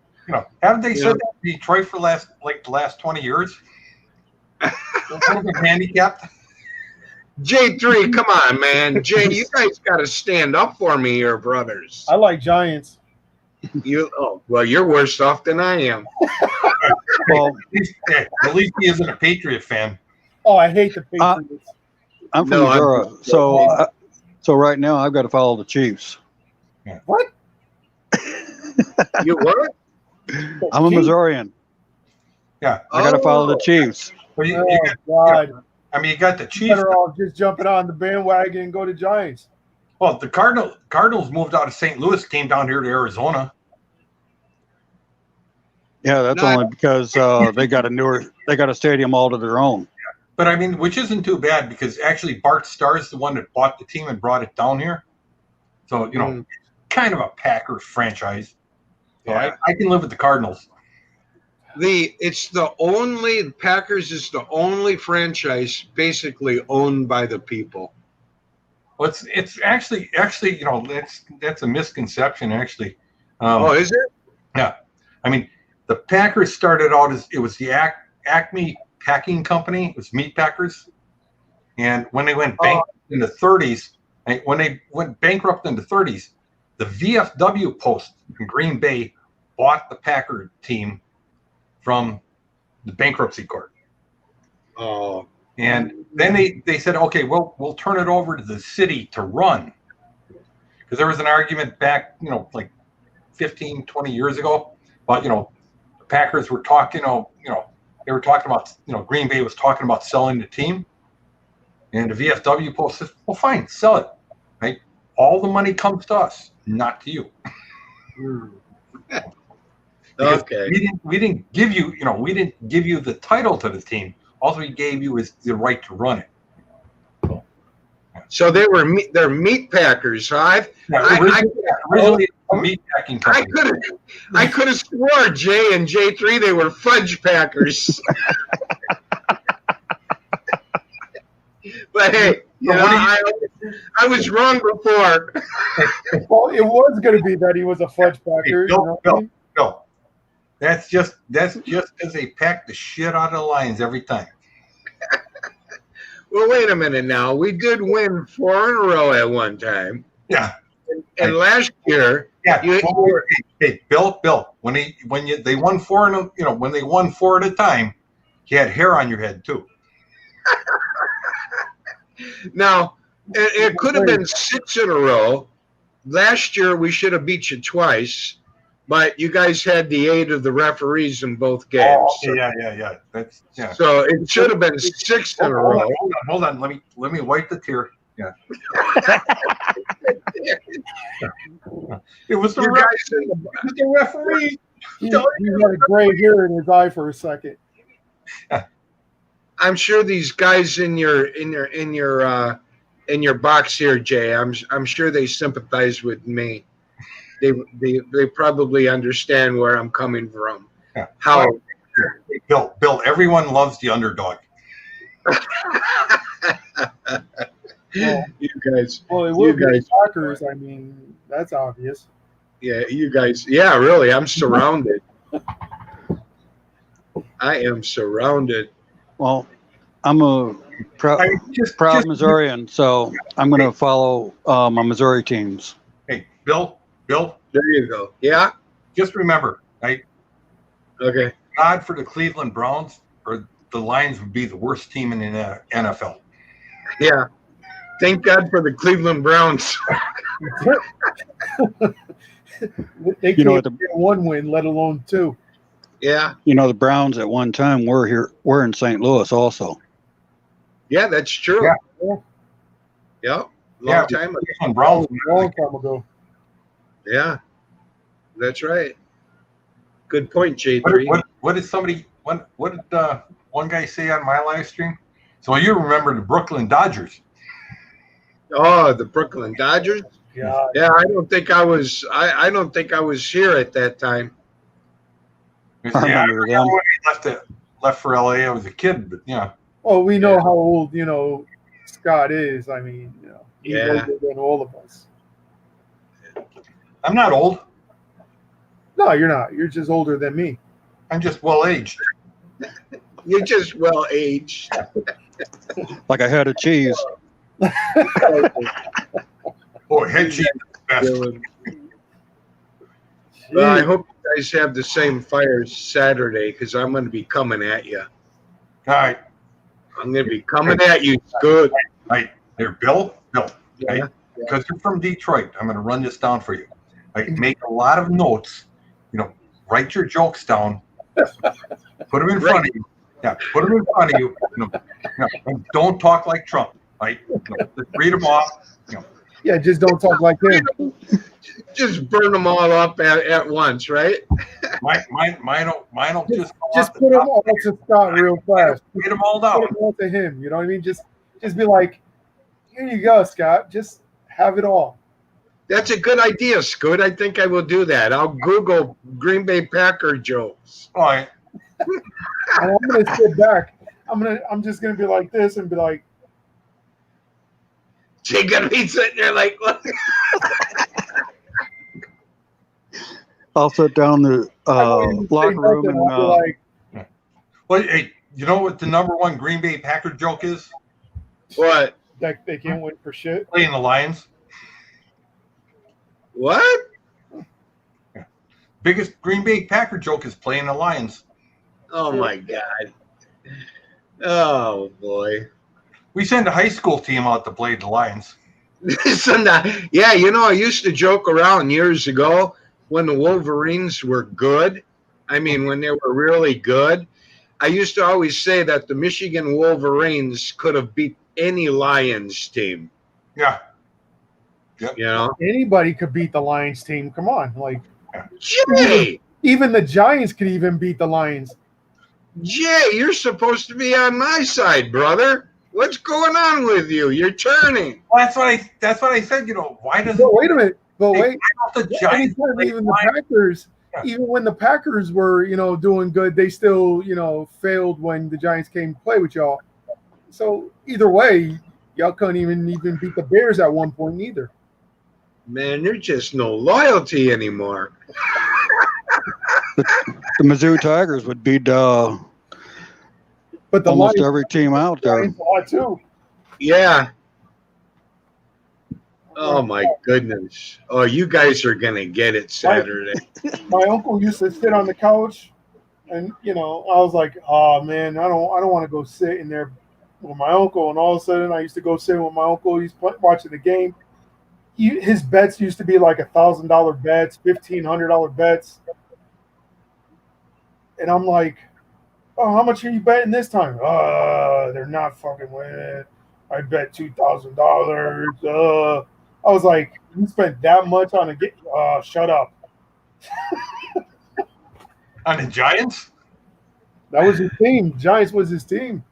Haven't they Yeah. said that in Detroit for the last 20 years? Handicapped. J3, come on, man. Jay, you guys got to stand up for me here, brothers. I like Giants. Well, you're worse off than I am. well, At least he isn't a Patriot fan. Oh, I hate the Patriots. I'm from No, I'm- Missouri, so right now I've got to follow the Chiefs. What? You what? I'm a Missourian. Yeah. I got to follow the Chiefs. But Oh, God. I mean, you got the Chiefs. Better off just jumping on the bandwagon and go to Giants. Well, the Cardinals moved out of St. Louis, came down here to Arizona. Yeah, that's only because they got a stadium all to their own. But I mean, which isn't too bad because actually Bart Starr is the one that bought the team and brought it down here. So, kind of a Packers franchise. So Yeah. I can live with the Cardinals. Packers is the only franchise basically owned by the people. Well, it's actually that's a misconception actually. Is it? Yeah, I mean the Packers started out as it was the Acme Packing Company. It was meat packers, and when they went bankrupt in the 30s, the VFW Post in Green Bay bought the Packer team from the bankruptcy court. Oh. And then they said, okay, well, we'll turn it over to the city to run. Because there was an argument back, like 15, 20 years ago. But, the Packers were talking, they were talking about, Green Bay was talking about selling the team. And the VFW Post says, well, fine, sell it. Right? All the money comes to us, not to you. Okay. We didn't give you, we didn't give you the title to the team. All we gave you is the right to run it. So they're meat packers. Huh? Originally a meat packing company. I could have swore J and J3 they were fudge packers. But hey, I was wrong before. Well, it was going to be that he was a fudge packer. Bill, that's just because they pack the shit out of the Lions every time. Well, wait a minute now. We did win 4 in a row at one time. Yeah. And last year, yeah. Hey, Bill, when they won 4 in a, when they won 4 at a time, you had hair on your head too. Now, it could have been 6 in a row. Last year, we should have beat you twice. But you guys had the aid of the referees in both games. Oh, yeah. That's So it should have been 6 in a row. Hold on. Let me wipe the tear. Yeah. It was the referee. He had a gray hair in his eye for a second. I'm sure these guys in your box here, Jay. I'm sure they sympathize with me. They probably understand where I'm coming from. Yeah. How Bill, everyone loves the underdog. You guys. Well, it will be Packers. I mean, that's obvious. Yeah, you guys. Yeah, really. I'm surrounded. I am surrounded. Well, I'm a proud Missourian, so I'm going to follow my Missouri teams. Hey, Bill. There you go. Yeah. Just remember, right? Okay. God for the Cleveland Browns, or the Lions would be the worst team in the NFL. Yeah. Thank God for the Cleveland Browns. They can't get 1 win, let alone 2. Yeah. The Browns at one time were in St. Louis also. Yeah, that's true. Yeah. Long time ago. Browns. Long time ago. Yeah. That's right. Good point, J3. What did somebody? What did one guy say on my live stream? So you remember the Brooklyn Dodgers? Oh, the Brooklyn Dodgers. Yeah. Yeah, I don't think I was. I don't think I was here at that time. I remember them. When he left for LA. I was a kid, but yeah. Oh, we know how old Scott is. I mean, he's older than all of us. I'm not old. No, you're not. You're just older than me. I'm just well aged. You're just well aged. Like a head of cheese. Oh, head cheese is the best. Well, I hope you guys have the same fire Saturday because I'm going to be coming at you. All right. I'm going to be coming at you. Good. Right. Here, Bill. Yeah. Because you're from Detroit, I'm going to run this down for you. Make a lot of notes. Write your jokes down. Put them in front of you. Yeah, put them in front of you. And don't talk like Trump, right? Just read them off. Yeah, just don't talk like him. Just burn them all up at once, right? Mine will just go Just off the put them top. all to Scott real fast. Read them all Put down. them all to him. You know what I mean? Just be like, here you go, Scott. Just have it all. That's a good idea, Scoot. I think I will do that. I'll Google Green Bay Packer jokes. All right. And I'm gonna sit back. I'm just gonna be like this and be like, You're gonna be sitting there like, look. I'll sit down the I won't even say locker room nothing. and I'll be like, Well, hey, you know what the number one Green Bay Packer joke is? What? that they can't win for shit. Playing the Lions. What? Biggest Green Bay Packer joke is playing the Lions. Oh my God. Oh boy. We send a high school team out to play the Lions. Yeah, I used to joke around years ago when the Wolverines were good. I mean, when they were really good. I used to always say that the Michigan Wolverines could have beat any Lions team. Yeah. Anybody could beat the Lions team. Come on, like Jay, even the Giants could even beat the Lions. you're supposed to be on my side, brother. What's going on with you? You're turning. Well, that's what I said. Why doesn't But wait a minute. But wait, the Giants anytime play even the the Lions? Packers, Yeah. even when the Packers were, doing good, they still, failed when the Giants came to play with y'all. So either way, y'all couldn't even beat the Bears at one point either. Man, there's just no loyalty anymore. the Mizzou Tigers would beat But the almost Lions, every team out there. Giants a lot too. Yeah. Oh my goodness. Oh, you guys are gonna get it Saturday. My uncle used to sit on the couch, and I was like, oh man, I don't want to go sit in there with my uncle. And all of a sudden, I used to go sit with my uncle. He's watching the game. His bets used to be like $1,000 bets, $1,500 bets, and I'm like, oh, how much are you betting this time? They're not fucking winning. I bet $2,000. I was like, you spent that much on a game? Shut up. On the Giants? That was his team. Giants was his team.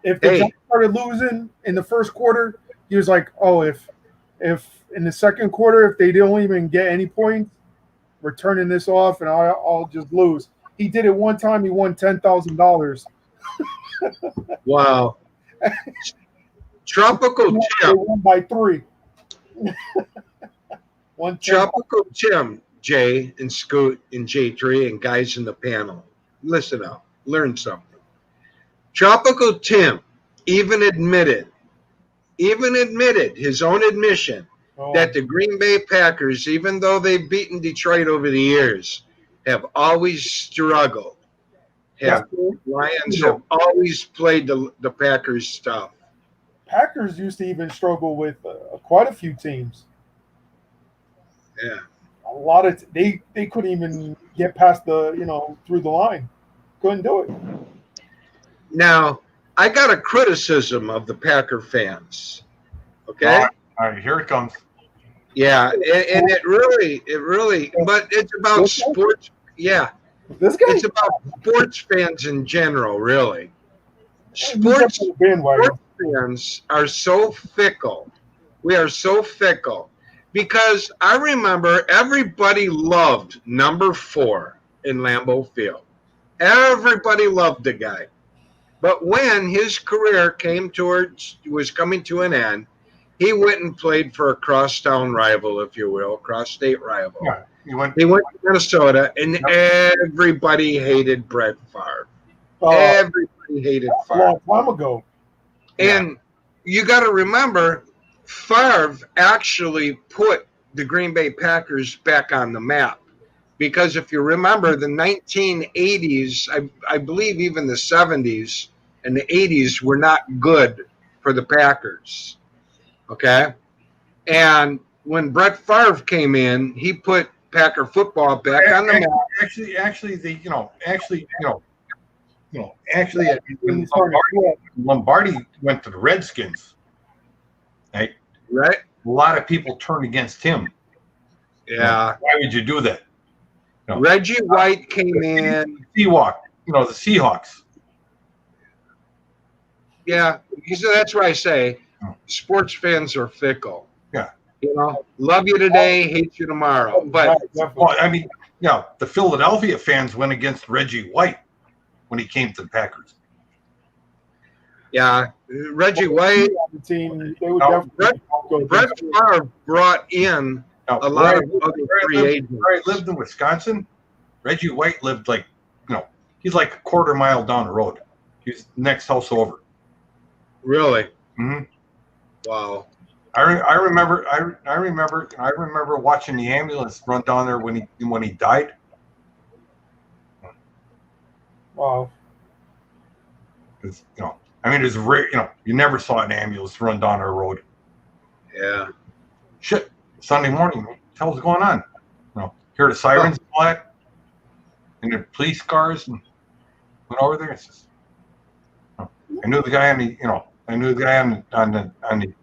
If the Giants started losing in the first quarter, he was like, oh, if in the second quarter, if they don't even get any points, we're turning this off and I'll just lose. He did it one time. He won $10,000. Wow. Tropical They Tim. won by 3. Tropical Tim, Jay and Scoot and J3 and guys in the panel. Listen up. Learn something. Tropical Tim even admitted his own admission that the Green Bay Packers, even though they've beaten Detroit over the years, have always struggled. Lions have always played the Packers tough. Packers used to even struggle with quite a few teams. Yeah. A lot of they couldn't even get past the through the line. Couldn't do it. Now, I got a criticism of the Packer fans. Okay? All right, here it comes. Yeah, and it really, but it's about sports. Yeah, This guy, it's about sports fans in general, really. Sports Fans are so fickle. We are so fickle because I remember everybody loved number 4 in Lambeau Field. Everybody loved the guy. But when his career was coming to an end, he went and played for a crosstown rival, if you will, cross-state rival. Yeah, he went to Minnesota, and everybody hated Brett Favre. Everybody hated Favre. A long time ago. And you got to remember, Favre actually put the Green Bay Packers back on the map. Because if you remember, the 1980s, I believe even the 70s and the 80s were not good for the Packers. Okay? And when Brett Favre came in, he put Packer football back on the map. you know, actually, when He's starting to sweat. Lombardi went to the Redskins, right? Right? A lot of people turned against him. Yeah. Why would you do that? No. Reggie White came in. Seahawk, you know, the Seahawks. Yeah. So that's why I say sports fans are fickle. Yeah. You know, love you today, hate you tomorrow. But Right, definitely. Well, I mean, you know, the Philadelphia fans went against Reggie White when he came to the Packers. yeah, Reggie White, On the team, they would No, definitely go Brett against him. Favre brought in Now, a lot of where I other lived- free agents. where I lived in Wisconsin, Reggie White lived like, you know, he's like a quarter mile down the road. He's next house over. Really? hmm Wow. I remember watching the ambulance run down there when he died. Wow. 'Cause, you know, I mean, it's rare. You know, you never saw an ambulance run down our road. Yeah. Shit, Sunday morning, what the hell's going on? You know, hear the sirens and all that, and the police cars, and went over there. It's just, you know, I knew the guy on the,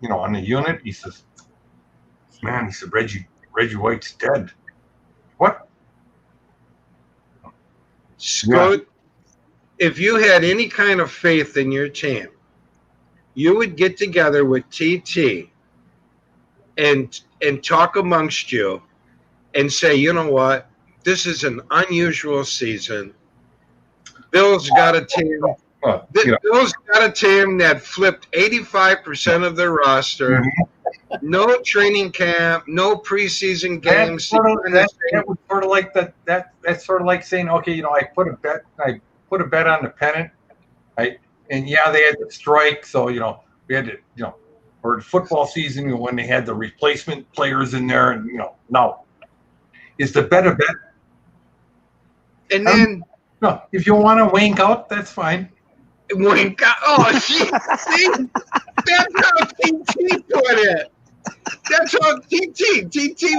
you know, on the unit. He says, "Man," he said, Reggie White's dead." What? Scoot, if you had any kind of faith in your team, you would get together with TT and talk amongst you and say, you know what, this is an unusual season. Bill's got a team. You know, Bill's got a team that flipped 85% of their roster. No training camp, no preseason games. that was sort of like that's sort of like saying, okay, you know, I put a bet on the pennant, right? And yeah, they had the strike, so you know, we had to, you know, or the football season, you know, when they had the replacement players in there, and you know, no, is the bet a bet? And then No, if you want to wank out, that's fine. wink. Oh, see, that's how TT put it. That's how TT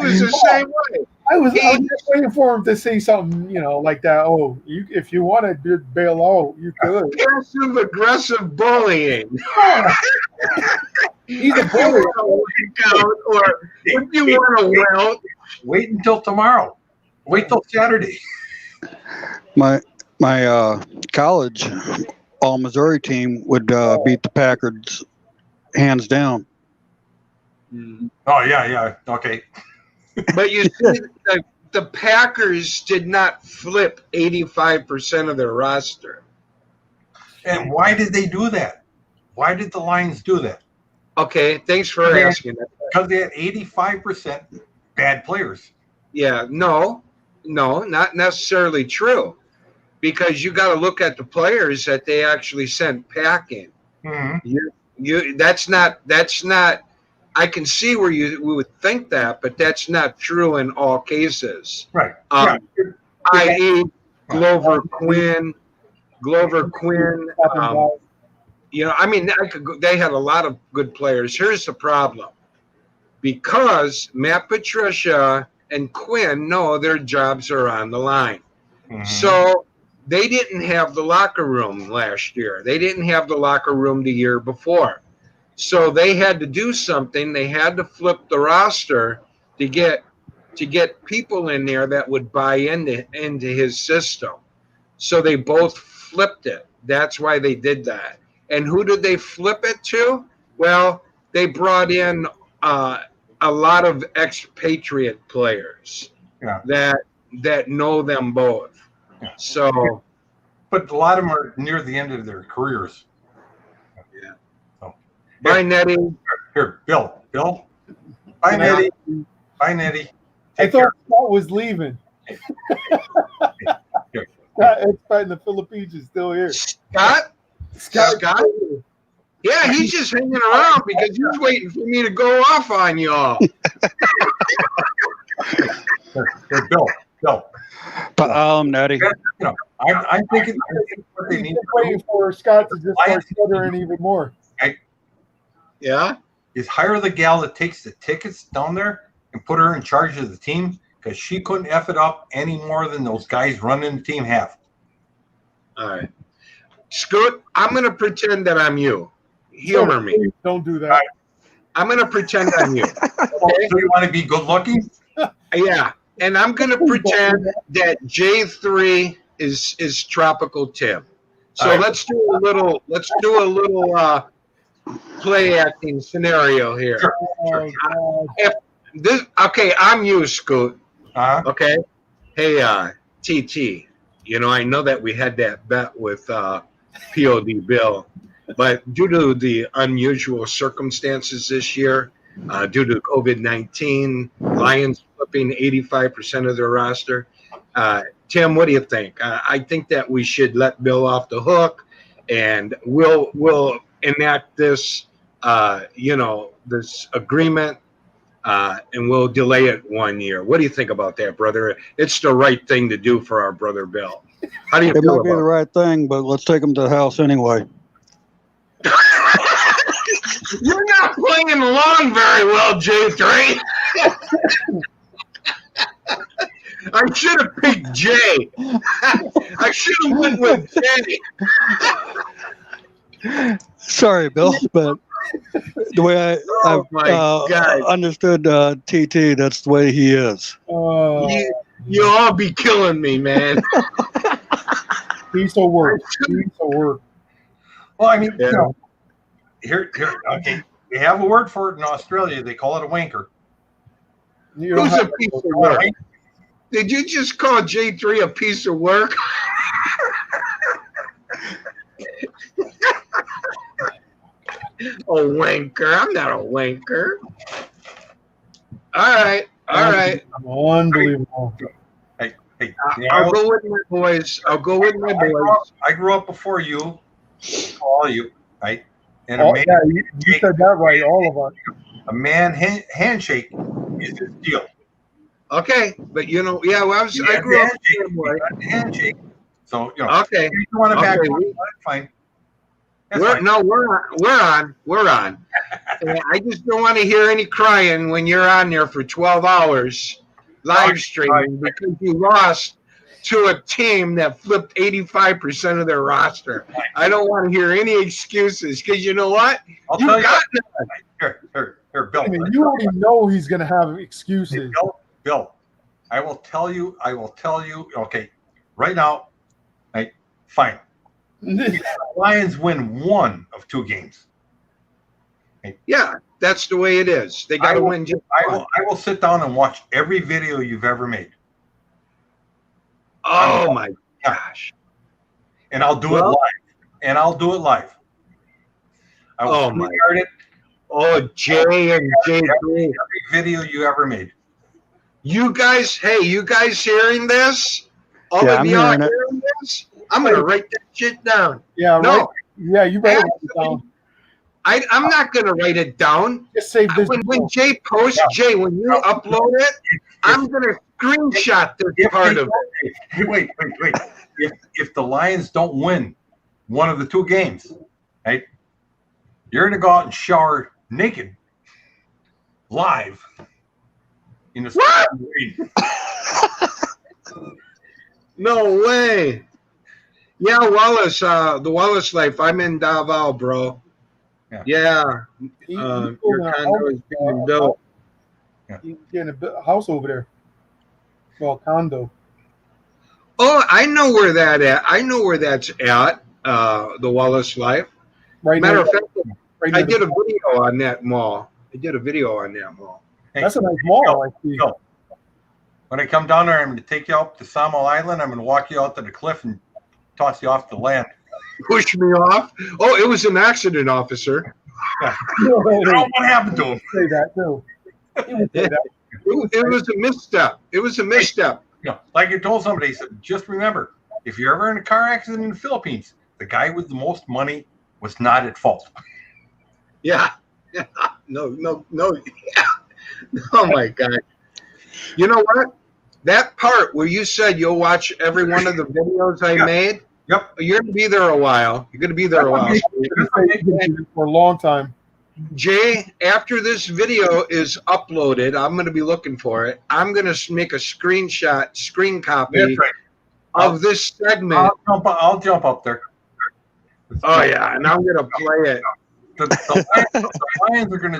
was the same way. I was just waiting for him to say something, you know, like that. Oh, if you want to bail out, you could. Passive aggressive bullying. He's a If you bully. want to wink out, or if you want to welt, Wait until tomorrow. Wait till Saturday. My college all Missouri team would beat the Packers hands down. Oh yeah, okay. but you see, the Packers did not flip 85% of their roster. And why did they do that? Why did the Lions do that? Okay, thanks for Okay. asking that. Because they had 85% bad players. Yeah, no, not necessarily true, because you got to look at the players that they actually sent packing. Mm-hmm. That's not. I can see where you would think that, but that's not true in all cases. Right. I.e., Glover Quinn. You know, I mean, they had a lot of good players. Here's the problem. Because Matt Patricia and Quinn know their jobs are on the line. Mhm. So they didn't have the locker room last year. They didn't have the locker room the year before. So they had to do something. They had to flip the roster to get people in there that would buy into his system. So they both flipped it. That's why they did that. And who did they flip it to? Well, they brought in a lot of expatriate players that know them both. Yeah. So, But a lot of them are near the end of their careers. yeah. So, Bye, Nettie. here, Bill. Bye, Nettie. Bye, Nettie. I Take thought care. Scott was leaving. Here. Scott expat in the Philippines is still here. Scott? Scott? Yeah, he's just hanging around because he's waiting for me to go off on y'all. Here, Bill. But Nettie. You know, I'm thinking what they He's need just to waiting do for Scott to just start stuttering even more. Yeah? is hire the gal that takes the tickets down there and put her in charge of the team, because she couldn't F it up any more than those guys running the team have. All right. Scoot, I'm going to pretend that I'm you. Humor me. Please don't do that. I'm going to pretend I'm you. So you want to be good looking? Yeah. And I'm going to pretend that J3 is Tropical Tim. So All right. let's do a little play acting scenario here. Sure. Oh, God. Okay, I'm you, Scoot. Uh-huh. Okay. Hey, TT. You know, I know that we had that bet with POD Bill, but due to the unusual circumstances this year, due to COVID-19, Lions flipping 85% of their roster. Tim, what do you think? I think that we should let Bill off the hook, and we'll enact this, this agreement, and we'll delay it 1 year. What do you think about that, brother? It's the right thing to do for our brother Bill. How do you It feel might be the about right thing, but let's take him to the house anyway. it? You're not playing along very well, J3. I should have picked Jay. I should have went with Jay. Sorry, Bill, but the way Oh, my God. understood TT, that's the way he is. You'll all be killing me, man. Piece of work. Piece of work. Well, I mean, Yeah. here, okay. They have a word for it in Australia. They call it a wanker. You don't Who's a have piece of work? Did you just call J3 a piece of work? A wanker. I'm not a wanker. All right. Unbelievable. Hey, I'll go with my boys. I grew up before you, all you, right? And Oh, yeah, you said that right, all of us. a man handshake is his deal. Okay, but I grew up the same way. Handshake. So Okay. if you want to back Okay. up, that's fine. That's fine. We're on. And I just don't want to hear any crying when you're on there for 12 hours live streaming because you lost to a team that flipped 85% of their roster. I don't want to hear any excuses because you know what? I'll You tell you. got Here, Bill. I mean, you already know he's going to have excuses. Bill, I will tell you. Okay, right now, fine. Lions win one of two games. Yeah, that's the way it is. They got to win. Just one. I will sit down and watch every video you've ever made. Oh my gosh! And I'll do it live. I will Oh, my. start it. Oh, Jay and J3. Every video you ever made. You guys hearing this? All Yeah, of I'm y'all hearing it. hearing this? I'm gonna write that shit down. Yeah, No, right. Yeah, you better write it down. I'm not gonna write it down. Just save this. When Jay posts, Jay, when you upload it, I'm gonna screenshot this part of it. Hey, wait. If the Lions don't win one of the two games, right, you're gonna go out and shower naked, live, in the What? rain. No way. Yeah, Wallace, the Wallace life. I'm in Davao, bro. Yeah. He's Your building a condo is being built. He's getting a house over there. Well, condo. Oh, I know where that at. I know where that's at. The Wallace life. Right Matter now, of fact, right I near did the- a video on that mall. That's a nice mall. I see. Go. When I come down there, I'm going to take you up to Samo Island. I'm going to walk you out to the cliff and toss you off the land. Push me off. Oh, it was an accident, officer. I don't know what happened to him. Say that too. He would say that. It was a misstep. It was a misstep. Like I told somebody, he said, just remember, if you're ever in a car accident in the Philippines, the guy with the most money was not at fault. Yeah. No. Yeah. Oh my God. You know what? That part where you said you'll watch every one of the videos I made. Yep. You're gonna be there a while. For For a long time. Jay, after this video is uploaded, I'm gonna be looking for it. I'm gonna make a screen copy That's right. of this segment. I'll jump up there. Oh yeah, and I'm gonna play it. The Lions are gonna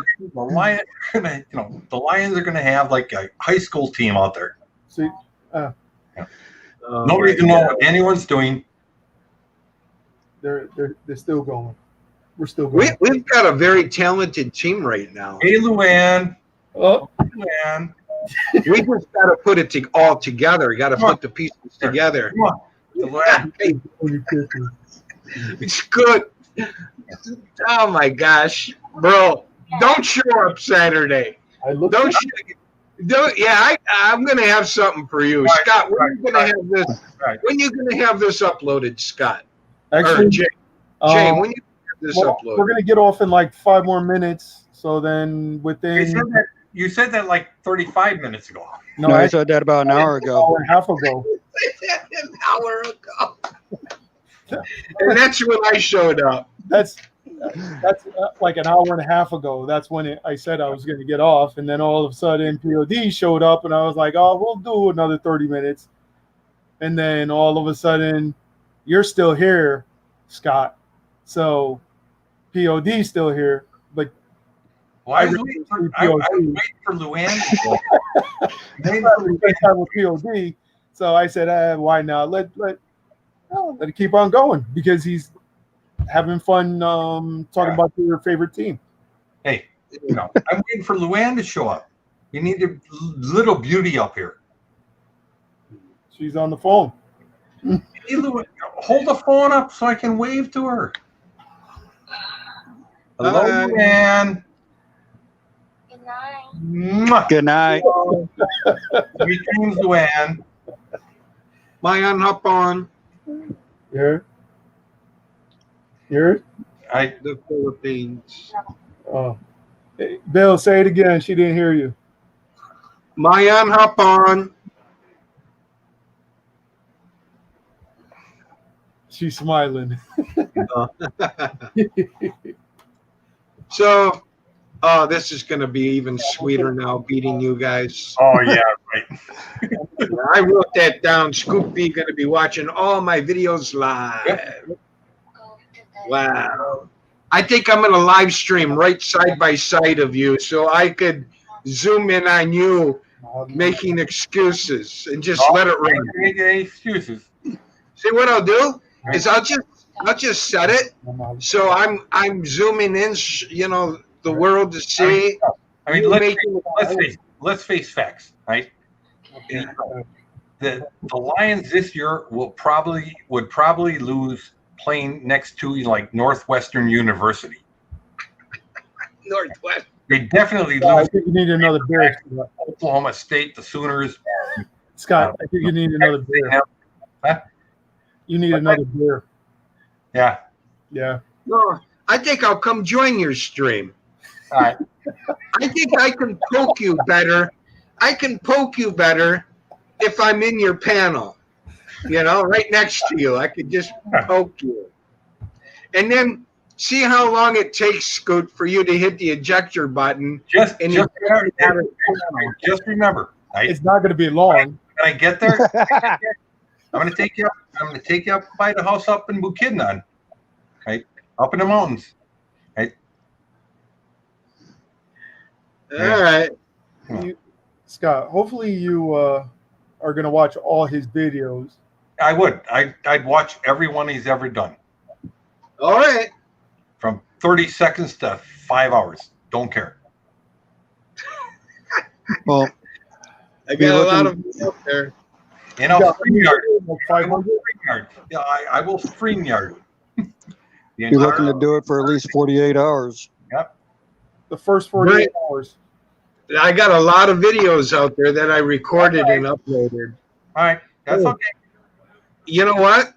the Lions are gonna have like a high school team out there. See, Nobody can know what anyone's doing. they're still going. We're still going. We've got a very talented team right now. Hey, Luann. Oh, Luann. We just got to put it all together. We got to put the pieces together. Come on. Luann. Hey, it's good. Oh my gosh, bro! Don't show up Saturday. I look. Don't. Yeah, I'm gonna have something for you, Right, Scott. When are you gonna right. have this? Right. When you gonna have this uploaded, Scott? Actually, Or Jay, when you have this well, uploaded? we're gonna get off in like 5 more minutes. So then You said that like 35 minutes ago. no, No, I actually, said that about an hour an ago. hour and a half ago. An hour ago. And that's when I showed up. That's like an hour and a half ago. That's when I said I was going to get off, and then all of a sudden POD showed up, and I was like, "Oh, we'll do another 30 minutes." And then all of a sudden, you're still here, Scott. So POD's still here, but Well, I was waiting for Luann. Waiting for Luann. time with POD. So I said, "Why not? Let it keep on going," because he's having fun talking about your favorite team. Hey, I'm waiting for Luann to show up. You need a little beauty up here. She's on the phone. Hey, Luann, hold the phone up so I can wave to her. Hello, Hi. Luann. Good night. Mwah. Good night. Sweet dreams, Luann. Mayan, hop on Here. Here. the Philippines. Oh. Hey, Bill, say it again. She didn't hear you. Mayan, hop on. She's smiling. So, this is going to be even sweeter now, beating you guys. Oh yeah, right. I wrote that down. Scoop B going to be watching all my videos live. Wow. I think I'm going to live stream right side by side of you so I could zoom in on you making excuses and just let it run. Make any excuses. See what I'll do is I'll just set it so I'm zooming in, the world to see. I mean, You let's face facts, right? The Lions this year would probably lose playing next to like Northwestern University. Northwest. They definitely I lose think you need another beer. Oklahoma State, the Sooners. Scott, I think you need another beer. Huh? You need another beer. Yeah. Yeah. No, I think I'll come join your stream. All right. I think I can poke you better. I can poke you better if I'm in your panel. Right next to you. I could just poke you. And then see how long it takes, Scoot, for you to hit the ejector button. Just And remember, right? It's not going to be long. When I get there, I'm going to take you up by the house up in Bukidnon, right? Up in the mountains. All right. Scott, hopefully you are going to watch all his videos. I would. I'd watch every one he's ever done. All right. From 30 seconds to 5 hours. Don't care. Well, I got a lot of them out there. StreamYard. Like I will 500? StreamYard. Yeah, I will StreamYard. you're looking to do it for at least 48 hours. The first 48 Right. hours. I got a lot of videos out there that I recorded and uploaded. All right. That's Oh. okay. You know what?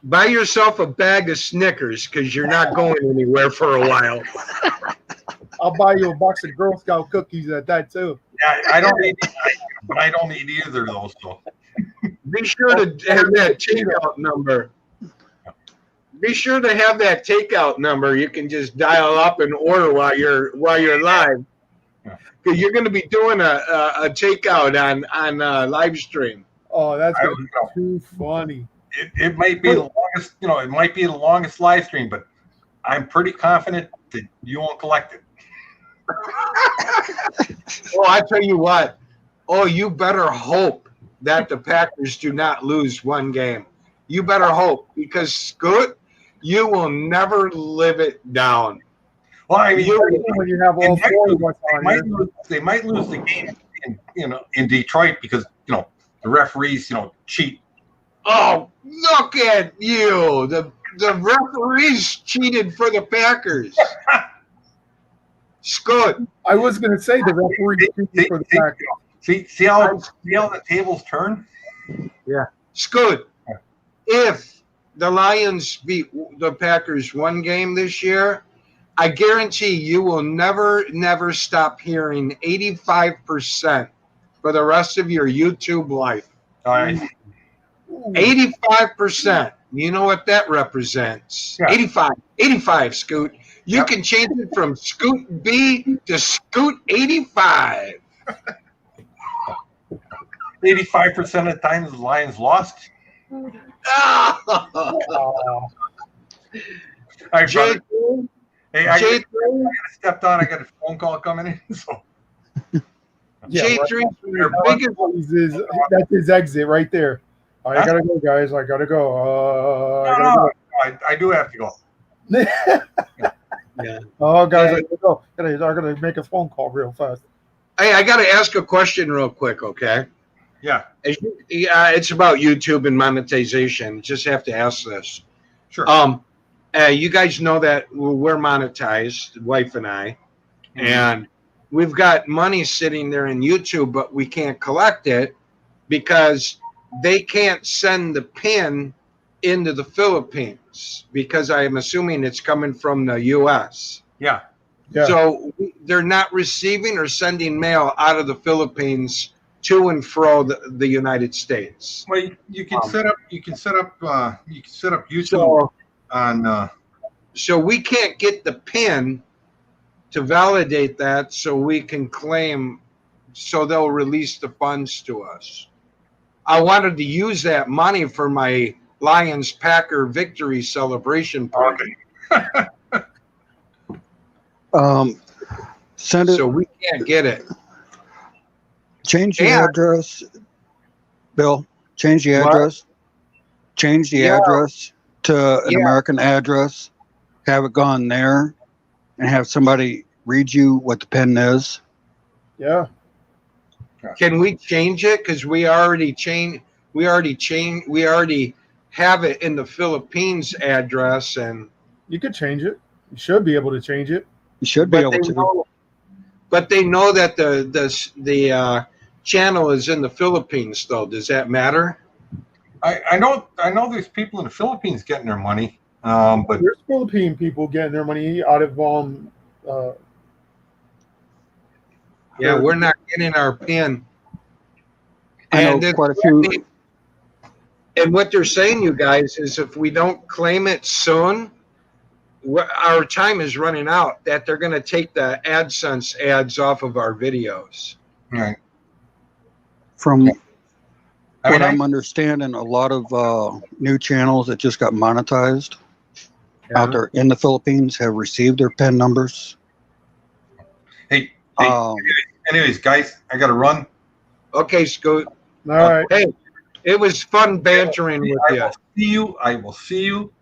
Buy yourself a bag of Snickers because you're not going anywhere for a while. I'll buy you a box of Girl Scout cookies at that too. Yeah, I don't need either of those. So. Be sure to have that takeout number. Be sure to have that takeout number. You can just dial up and order while you're live. Because you're going to be doing a takeout on live stream. Oh, that's I going to be don't too funny. It might be the longest, it might be the longest live stream, but I'm pretty confident that you won't collect it. Oh, I tell you what. Oh, you better hope that the Packers do not lose one game. You better hope, because Scoot, you will never live it down. Well, I mean, When you have all four of us on here. they might lose the game in Detroit because the referees cheat. Oh, look at you. The referees cheated for the Packers. Scoot. I was going to say the referee for the Packers. See how the tables turn? Scoot. If the Lions beat the Packers one game this year, I guarantee you will never stop hearing 85% for the rest of your YouTube life. All right. 85%. You know what that represents? Yeah. 85, Scoot. You can change it from Scoot B to Scoot 85. 85% of the times the Lions lost. Oh, All right, Jay, brother. Hey, I Jay, got stepped on. I got a phone call coming in. So yeah, J3, your right. biggest That's his exit right there. I gotta go, guys. I gotta go. I do have to go. Yeah. Oh, guys, I gotta go. I gotta make a phone call real fast. Hey, I got to ask a question real quick, okay? Yeah, It's about YouTube and monetization. Just have to ask this. sure. You guys know that we're monetized, wife and I, and we've got money sitting there in YouTube, but we can't collect it because they can't send the pin into the Philippines because I am assuming it's coming from the U.S. Yeah. Yeah. So they're not receiving or sending mail out of the Philippines to and fro the United States. Well, you can set up YouTube So, on. so we can't get the pin to validate that, so we can claim. So they'll release the funds to us. I wanted to use that money for my Lions Packer victory celebration party. Send it. So we can't get it. Change the Yeah. address, Bill. Change the What? address. Change the Yeah. address to an Yeah. American address. Have it gone there, and have somebody read you what the pin is. Yeah. Can we change it? Because we already have it in the Philippines address, and You could change it. You should be able to change it. You should be able to. but they know that the channel is in the Philippines. Though, does that matter? I know there's people in the Philippines getting their money, but There's Philippine people getting their money out of Yeah, we're not getting our pin. I know And quite a few. And what they're saying, you guys, is if we don't claim it soon, our time is running out. That they're going to take the AdSense ads off of our videos. right. From I what mean, I'm understanding, a lot of new channels that just got monetized out there in the Philippines have received their PIN numbers. hey, Um, anyways, guys, I got to run. Okay, Scoot. All right. Hey, it was fun bantering with you. I will see you,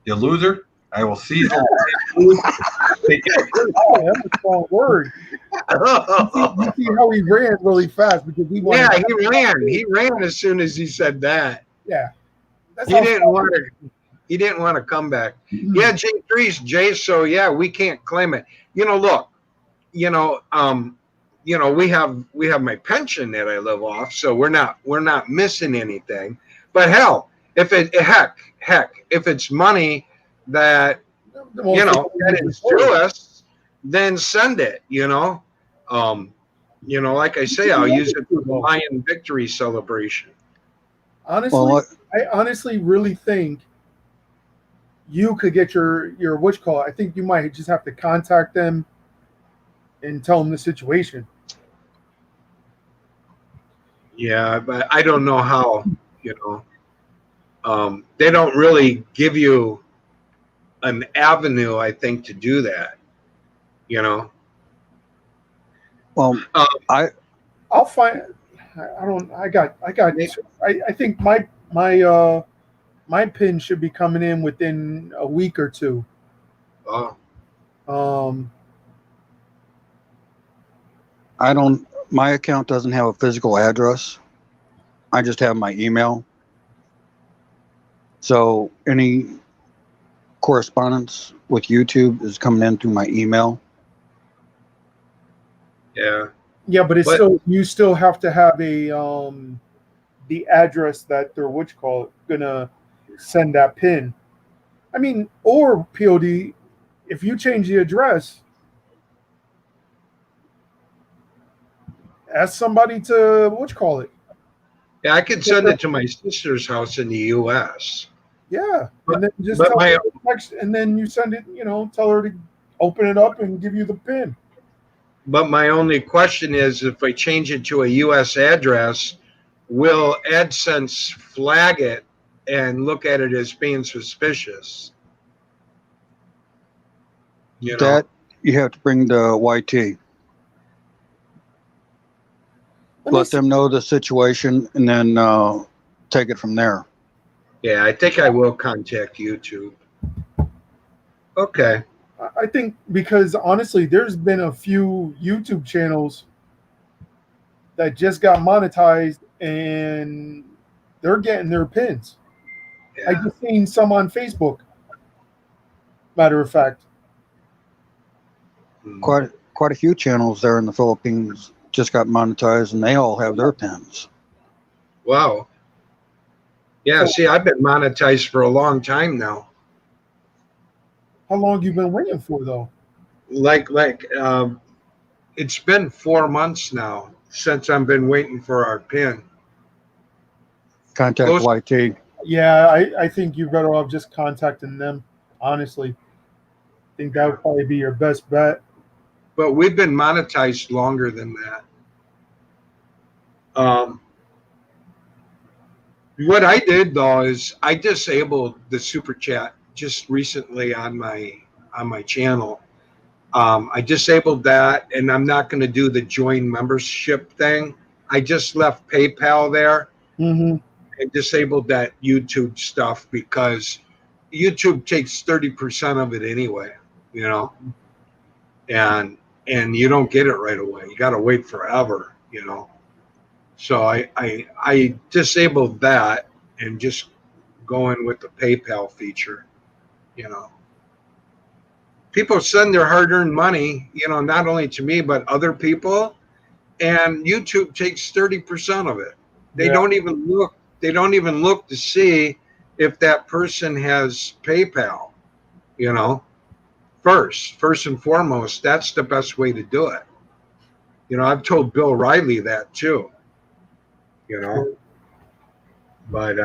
you loser. I will see you. Take care. Oh, that's a strong word. You see how he ran really fast because he wanted. Yeah, he ran. He ran as soon as he said that. Yeah. That's He how didn't want to. He didn't want to come back. Yeah, J3's Jay. So yeah, we can't claim it. Look. We have my pension that I live off, so we're not missing anything. But hell, if it's money that that is through us, then send it. Like I say, I'll use it for the Lion victory celebration. Honestly, well, I honestly really think you could get your I think you might just have to contact them and tell them the situation. Yeah, but I don't know how. they don't really give you an avenue, I think, to do that. You know, Well, um, I'll find. I don't. I got. Yeah. I think my pin should be coming in within a week or two. uh, Um, I don't. My account doesn't have a physical address. I just have my email. So any correspondence with YouTube is coming in through my email. yeah, yeah, but it's But- still you still have to have a the address that they're gonna send that pin. I mean, or POD, if you change the address, ask somebody to yeah. I could send it to my sister's house in the U.S. Yeah, and then just But tell my- her to text, and then you send it. Tell her to open it up and give you the pin. But my only question is, if I change it to a U.S. address, will AdSense flag it and look at it as being suspicious? You know, That you have to bring the YT. Let them know the situation, and then take it from there. yeah, I think I will contact YouTube. Okay. I think because honestly, there's been a few YouTube channels that just got monetized and they're getting their pins. I Yeah. just seen some on Facebook. Matter of fact, Hmm. Quite a few channels there in the Philippines just got monetized, and they all have their pins. Wow. Yeah. See, I've been monetized for a long time now. how long you been waiting for though? It's been 4 months now since I've been waiting for our pin. Contact Those- YT. Yeah, I think you're better off just contacting them. Honestly, I think that would probably be your best bet. But we've been monetized longer than that. What I did though is I disabled the super chat just recently on my channel. I disabled that, and I'm not going to do the join membership thing. I just left PayPal there Mm-hmm. and disabled that YouTube stuff because YouTube takes 30% of it anyway, you know, and you don't get it right away. You got to wait forever, you know. So I disabled that and just going with the PayPal feature, you know. People send their hard-earned money, you know, not only to me but other people, and YouTube takes 30% of it. They Yeah. don't even look. They don't even look to see if that person has PayPal. You know, first and foremost, that's the best way to do it. You know, I've told Bill Riley that too. You know, but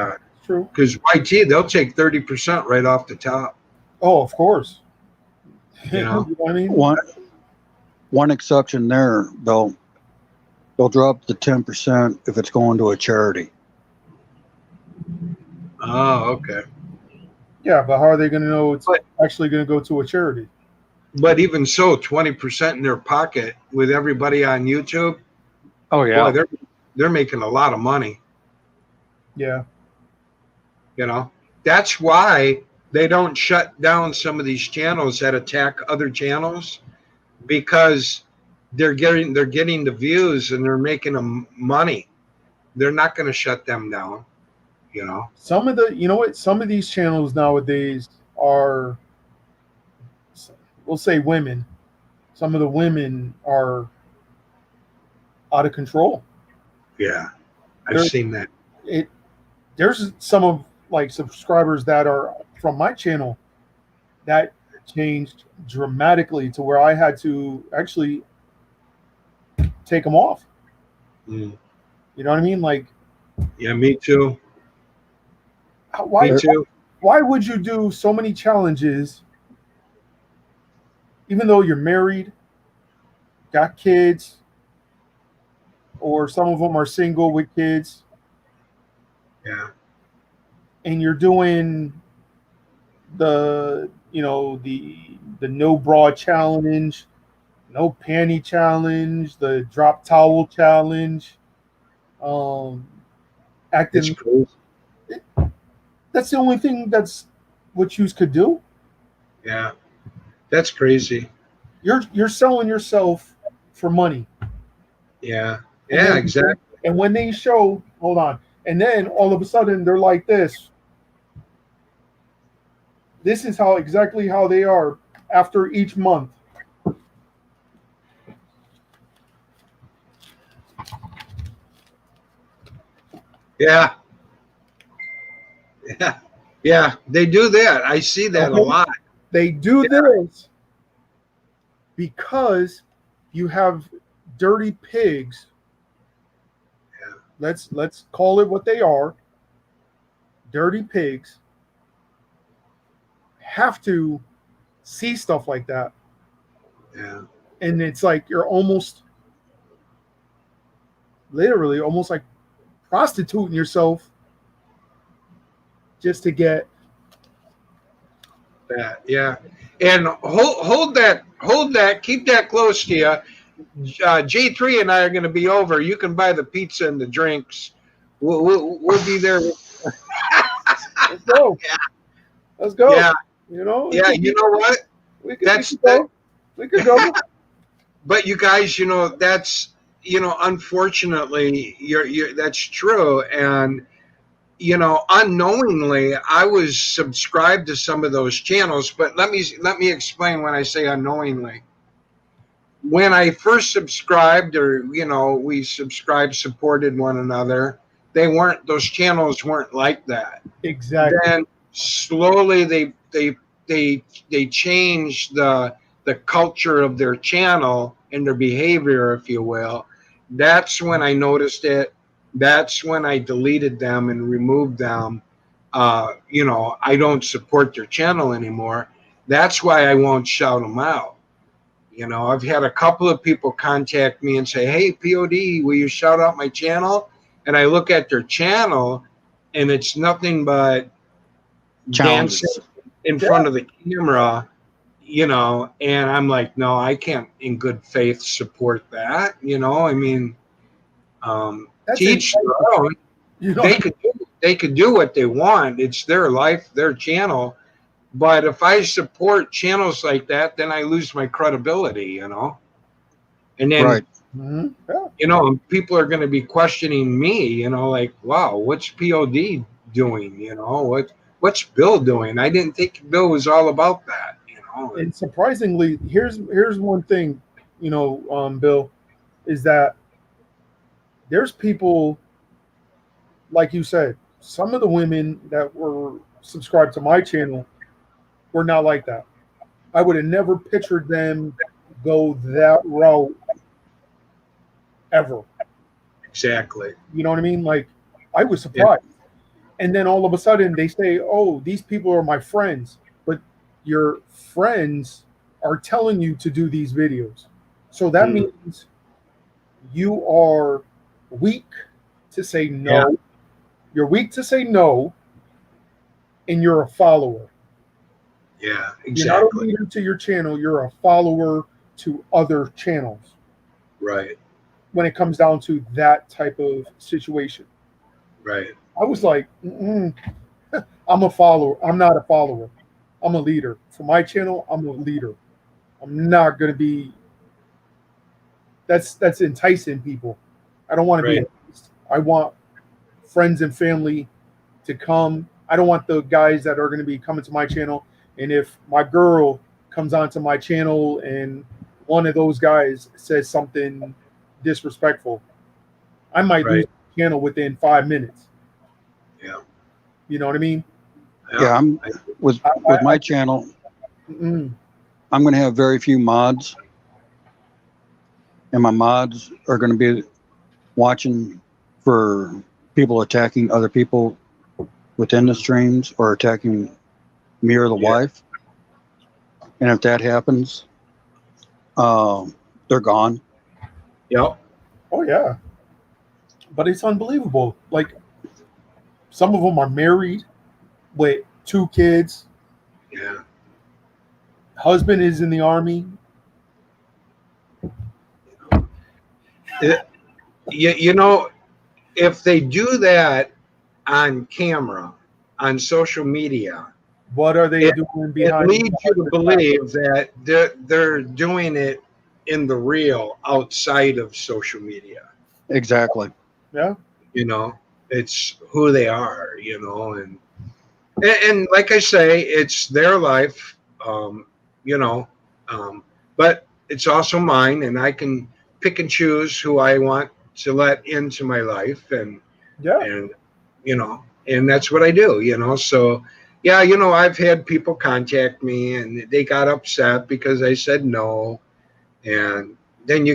True. because YT, they'll take 30% right off the top. Oh, of course. You know? You know what I mean? One exception there, they'll drop the 10% if it's going to a charity. Oh, okay. Yeah, but how are they going to know it's But- actually going to go to a charity? But even so, 20% in their pocket with everybody on YouTube, Oh boy, they're making a lot of money. Yeah. You know, that's why they don't shut down some of these channels that attack other channels, because they're getting the views and they're making them money. They're not going to shut them down. You know. Some of these channels nowadays are, we'll say, women. Some of the women are out of control. Yeah, I've They're- seen that. There's some of like subscribers that are from my channel that changed dramatically to where I had to actually take them off. Mm. You know what I mean? Like, Yeah, me too. why Me too. why would you do so many challenges even though you're married, got kids, or some of them are single with kids? Yeah. and you're doing the the no bra challenge, no panty challenge, the drop towel challenge, It's acting. crazy. That's the only thing that's what you could do. Yeah, that's crazy. You're selling yourself for money. Yeah, And yeah, then- exactly. And when they show, hold on, and then all of a sudden they're like this. This is how exactly how they are after each month. Yeah, yeah, yeah. They do that. I see that a Okay. lot. They do this because you have dirty pigs. Yeah. Let's call it what they are. Dirty pigs have to see stuff like that, Yeah, and it's like you're almost literally almost like prostituting yourself just to get. that. Yeah, and hold that. Keep that close to you. J3 and I are going to be over. You can buy the pizza and the drinks. We'll be there. Let's go. Yeah. Let's go. Yeah, You know. yeah. You know what? We could, That's we could go. We could go. But you guys, that's unfortunately, you're that's true. And unknowingly, I was subscribed to some of those channels. But let me explain when I say unknowingly. When I first subscribed, or we subscribed, supported one another, those channels weren't like that. Exactly. Then slowly they changed the culture of their channel and their behavior, if you will. That's when I noticed it. That's when I deleted them and removed them. I don't support their channel anymore. That's why I won't shout them out. I've had a couple of people contact me and say, "Hey, POD, will you shout out my channel?" And I look at their channel, and it's nothing but Challenges. dancing in front of the camera, and I'm like, no, I can't in good faith support that. I mean, That's teach it. their own. You know. They could do what they want. It's their life, their channel. But if I support channels like that, then I lose my credibility, And then, Right. Mhm. Yeah. People are going to be questioning me, like, wow, what's POD doing? What's Bill doing? I didn't think Bill was all about that, And surprisingly, here's one thing, Bill, is that there's people, like you said, some of the women that were subscribed to my channel were not like that. I would have never pictured them go that route ever. Exactly. You know what I mean? Like, I was surprised. And then all of a sudden they say, "Oh, these people are my friends," but your friends are telling you to do these videos. So that means you are weak to say no. Yeah. You're weak to say no, and you're a follower. Yeah, You're not a exactly. leader to your channel. You're a follower to other channels Right, when it comes down to that type of situation. right. I was like, I'm a follower. I'm not a follower. I'm a leader. For my channel, I'm a leader. I'm not going to be. That's enticing people. I don't want to be. Right. I want friends and family to come. I don't want the guys that are going to be coming to my channel. And if my girl comes onto my channel and one of those guys says something disrespectful, I might lose the channel within 5 minutes. Yeah. You know what I mean? Yeah, I'm with my channel. Mm-mm. I'm going to have very few mods, and my mods are going to be watching for people attacking other people within the streams or attacking me or the wife. And if that happens, they're gone. Yep. Oh yeah, but it's unbelievable. Like, some of them are married, with 2 kids. Yeah. Husband is in the army. You know, if they do that on camera, on social media, What are they it, doing it behind? leads you to believe that they're doing it in the real outside of social media. Exactly. Yeah. You know, it's who they are, you know, and like I say, it's their life, you know, but it's also mine, and I can pick and choose who I want to let into my life, Yeah. and you know, and that's what I do, you know. So yeah, you know, I've had people contact me, and they got upset because I said no, and then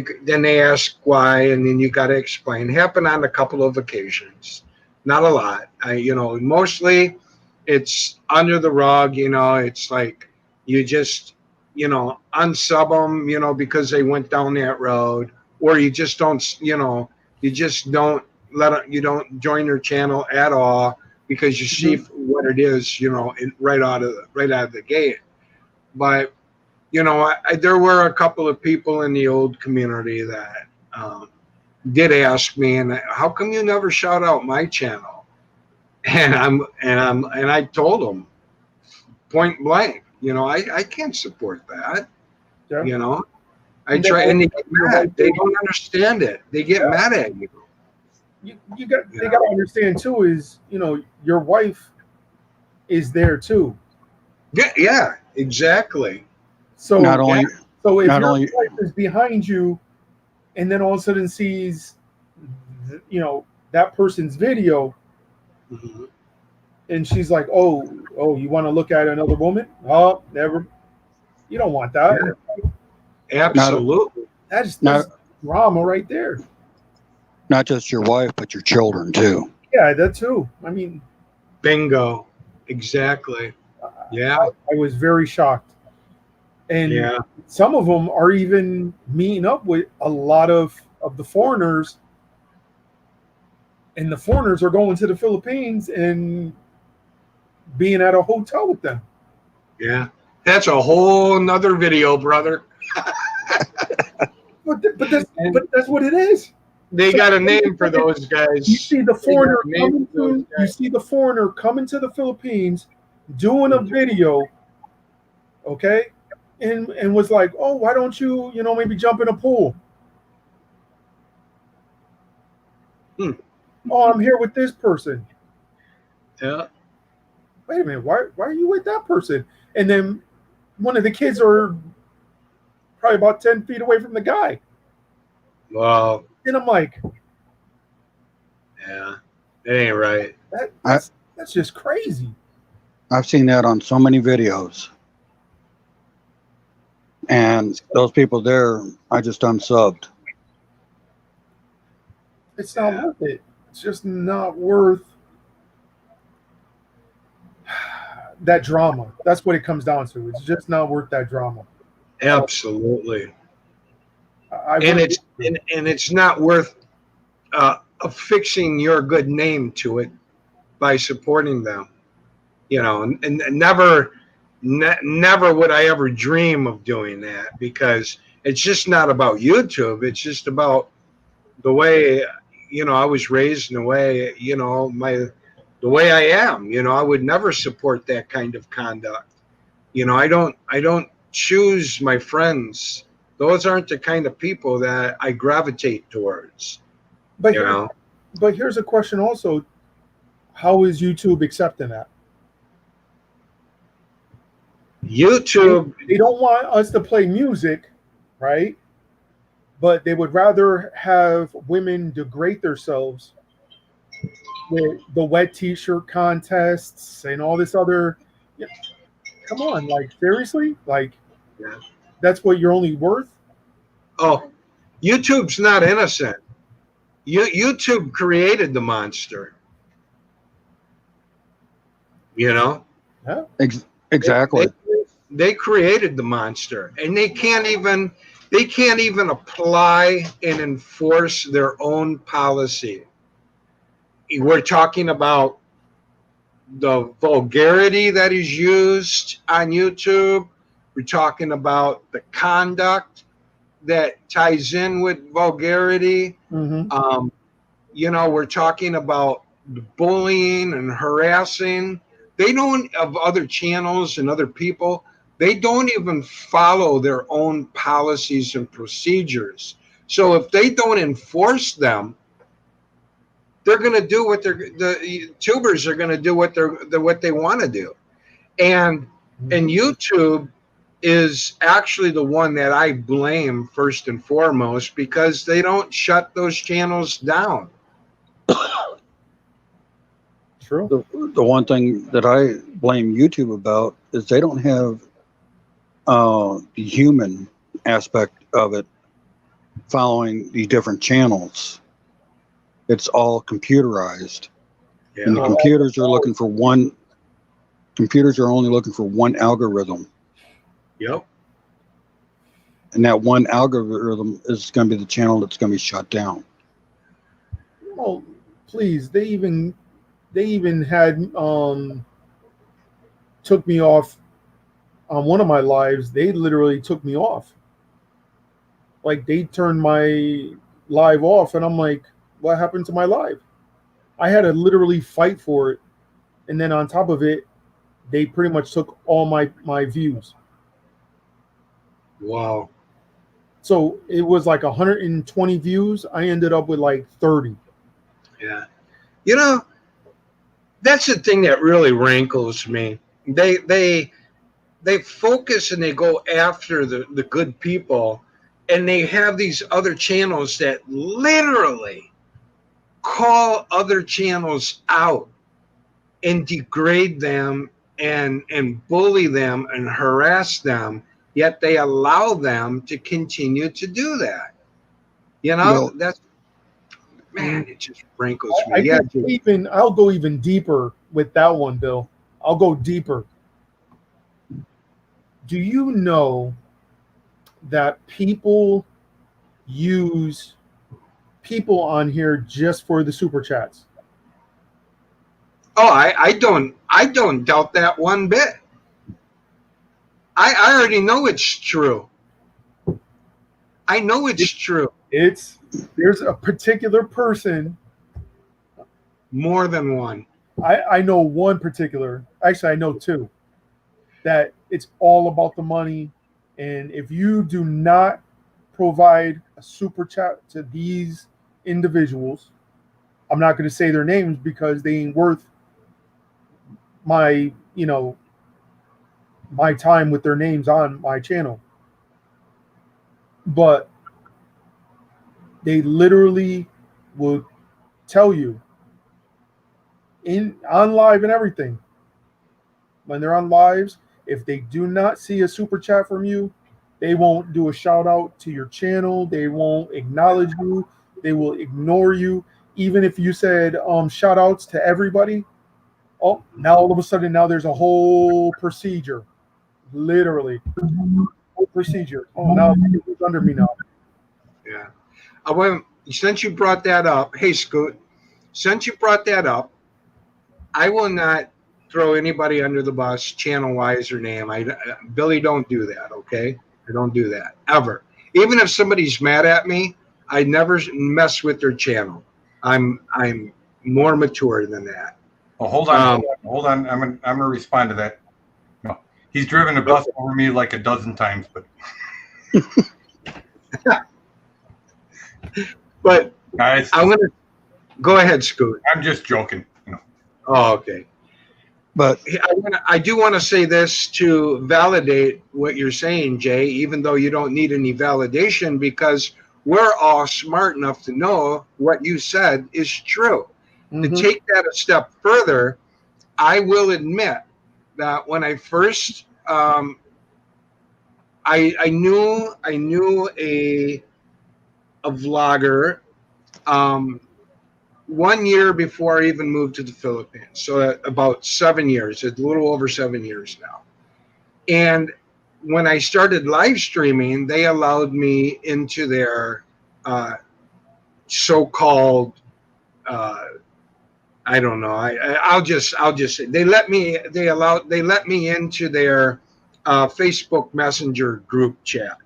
they ask why, and then you got to explain. Happened on a couple of occasions, not a lot. You know, mostly it's under the rug. You know, it's like you just, you know, unsub them, you know, because they went down that road, or you just don't, you know, you just don't you don't join their channel at all because you see what it is, you know, right out of the gate. But you know, there were a couple of people in the old community that did ask me, and how come you never shout out my channel? And I told them point blank, you know, I can't support that. Yeah. You know, I try, and they get mad. They don't understand it. They get mad at you. They got to understand too is, you know, your wife is there too. Yeah, exactly. So Not only so if not your only wife is behind you, and then all of a sudden sees, you know, that person's video, Mhm. and she's like, oh, you want to look at another woman? Oh, never. You don't want that. Absolutely. That's not drama right there. not just your wife, but your children too. Yeah, that too. I mean, Bingo. Exactly. Yeah. I was very shocked. And Yeah. some of them are even meeting up with a lot of the foreigners, and the foreigners are going to the Philippines and being at a hotel with them. Yeah. That's a whole nother video, brother. But that's what it is. They got a name for those guys. You see the foreigner They got a name for those coming to the Philippines, doing a video, okay, and was like, oh, why don't you, you know, maybe jump in a pool? Oh, I'm here with this person. Yeah. Wait a minute, why are you with that person? And then one of the kids are probably about 10 feet away from the guy. Well, And I'm like, yeah, it ain't right. that's just crazy. I've seen that on so many videos. And those people there, I just unsubbed. It's not worth it. It's just not worth that drama. That's what it comes down to. It's just not worth that drama. Absolutely. And it's not worth affixing your good name to it by supporting them. You know, and never would I ever dream of doing that, because it's just not about YouTube. It's just about the way, you know, I was raised in the way, you know, the way I am. You know, I would never support that kind of conduct. You know, I don't choose my friends. Those aren't the kind of people that I gravitate towards. But you know, but here's a question also: how is YouTube accepting that? YouTube, they don't want us to play music, right? But they would rather have women degrade themselves with the wet t-shirt contests and all this other. Yeah, come on, like seriously, like that's what you're only worth? Oh, YouTube's not innocent. YouTube created the monster. You know? Yeah. Exactly. They created the monster, and they can't even apply and enforce their own policy. We're talking about the vulgarity that is used on YouTube. We're talking about the conduct that ties in with vulgarity. Mm-hmm. We're talking about the bullying and harassing. They don't, of other channels and other people, they don't even follow their own policies and procedures. So if they don't enforce them, they're going to do the tubers are going to do what they want to do. And YouTube is actually the one that I blame first and foremost, because they don't shut those channels down. True. The one thing that I blame YouTube about is they don't have the human aspect of it following the different channels. It's all computerized. And the computers are looking for one. Computers are only looking for one algorithm. Yep. And that one algorithm is going to be the channel that's going to be shut down. Well, please, they even had took me off on one of my lives. They literally took me off. Like, they turned my live off, and I'm like, what happened to my live? I had to literally fight for it. And then on top of it, they pretty much took all my views. Wow. So it was like 120 views. I ended up with like 30. Yeah. That's the thing that really rankles me. They focus and they go after the good people, and they have these other channels that literally call other channels out and degrade them and bully them and harass them, yet they allow them to continue to do that. That's, man, it just rankles me. I'll go even deeper with that one, Bill. I'll go deeper. Do you know that people use people on here just for the super chats? Oh, I don't doubt that one bit. I already know it's true. I know it's true. There's a particular person. More than one. I know one particular. Actually, I know two. That it's all about the money, and if you do not provide a super chat to these individuals, I'm not going to say their names because they ain't worth my time with their names on my channel. But they literally would tell you on live and everything, when they're on lives, if they do not see a super chat from you, they won't do a shout out to your channel. They won't acknowledge you. They will ignore you. Even if you said shout outs to everybody, oh, now all of a sudden now there's a whole procedure. Literally. Whole procedure. Oh, now it's under me now. Yeah. Since you brought that up, hey Scoot, since you brought that up, I will not throw anybody under the bus, channel wise or name. Billy, don't do that, okay? I don't do that ever. Even if somebody's mad at me, I never mess with their channel. I'm more mature than that. Oh, hold on. I'm gonna respond to that. No, he's driven the bus over me like a dozen times, but. But guys, I'm gonna go ahead, Scoot. I'm just joking. Oh, okay. But I do want to say this to validate what you're saying, Jay, even though you don't need any validation, because we're all smart enough to know what you said is true. Mm-hmm. To take that a step further, I will admit that when I first I knew a vlogger 1 year before I even moved to the Philippines. So about 7 years, a little over 7 years now. And when I started live streaming, they allowed me into their so-called, I I don't know. I'll just they let me into their Facebook Messenger group chat.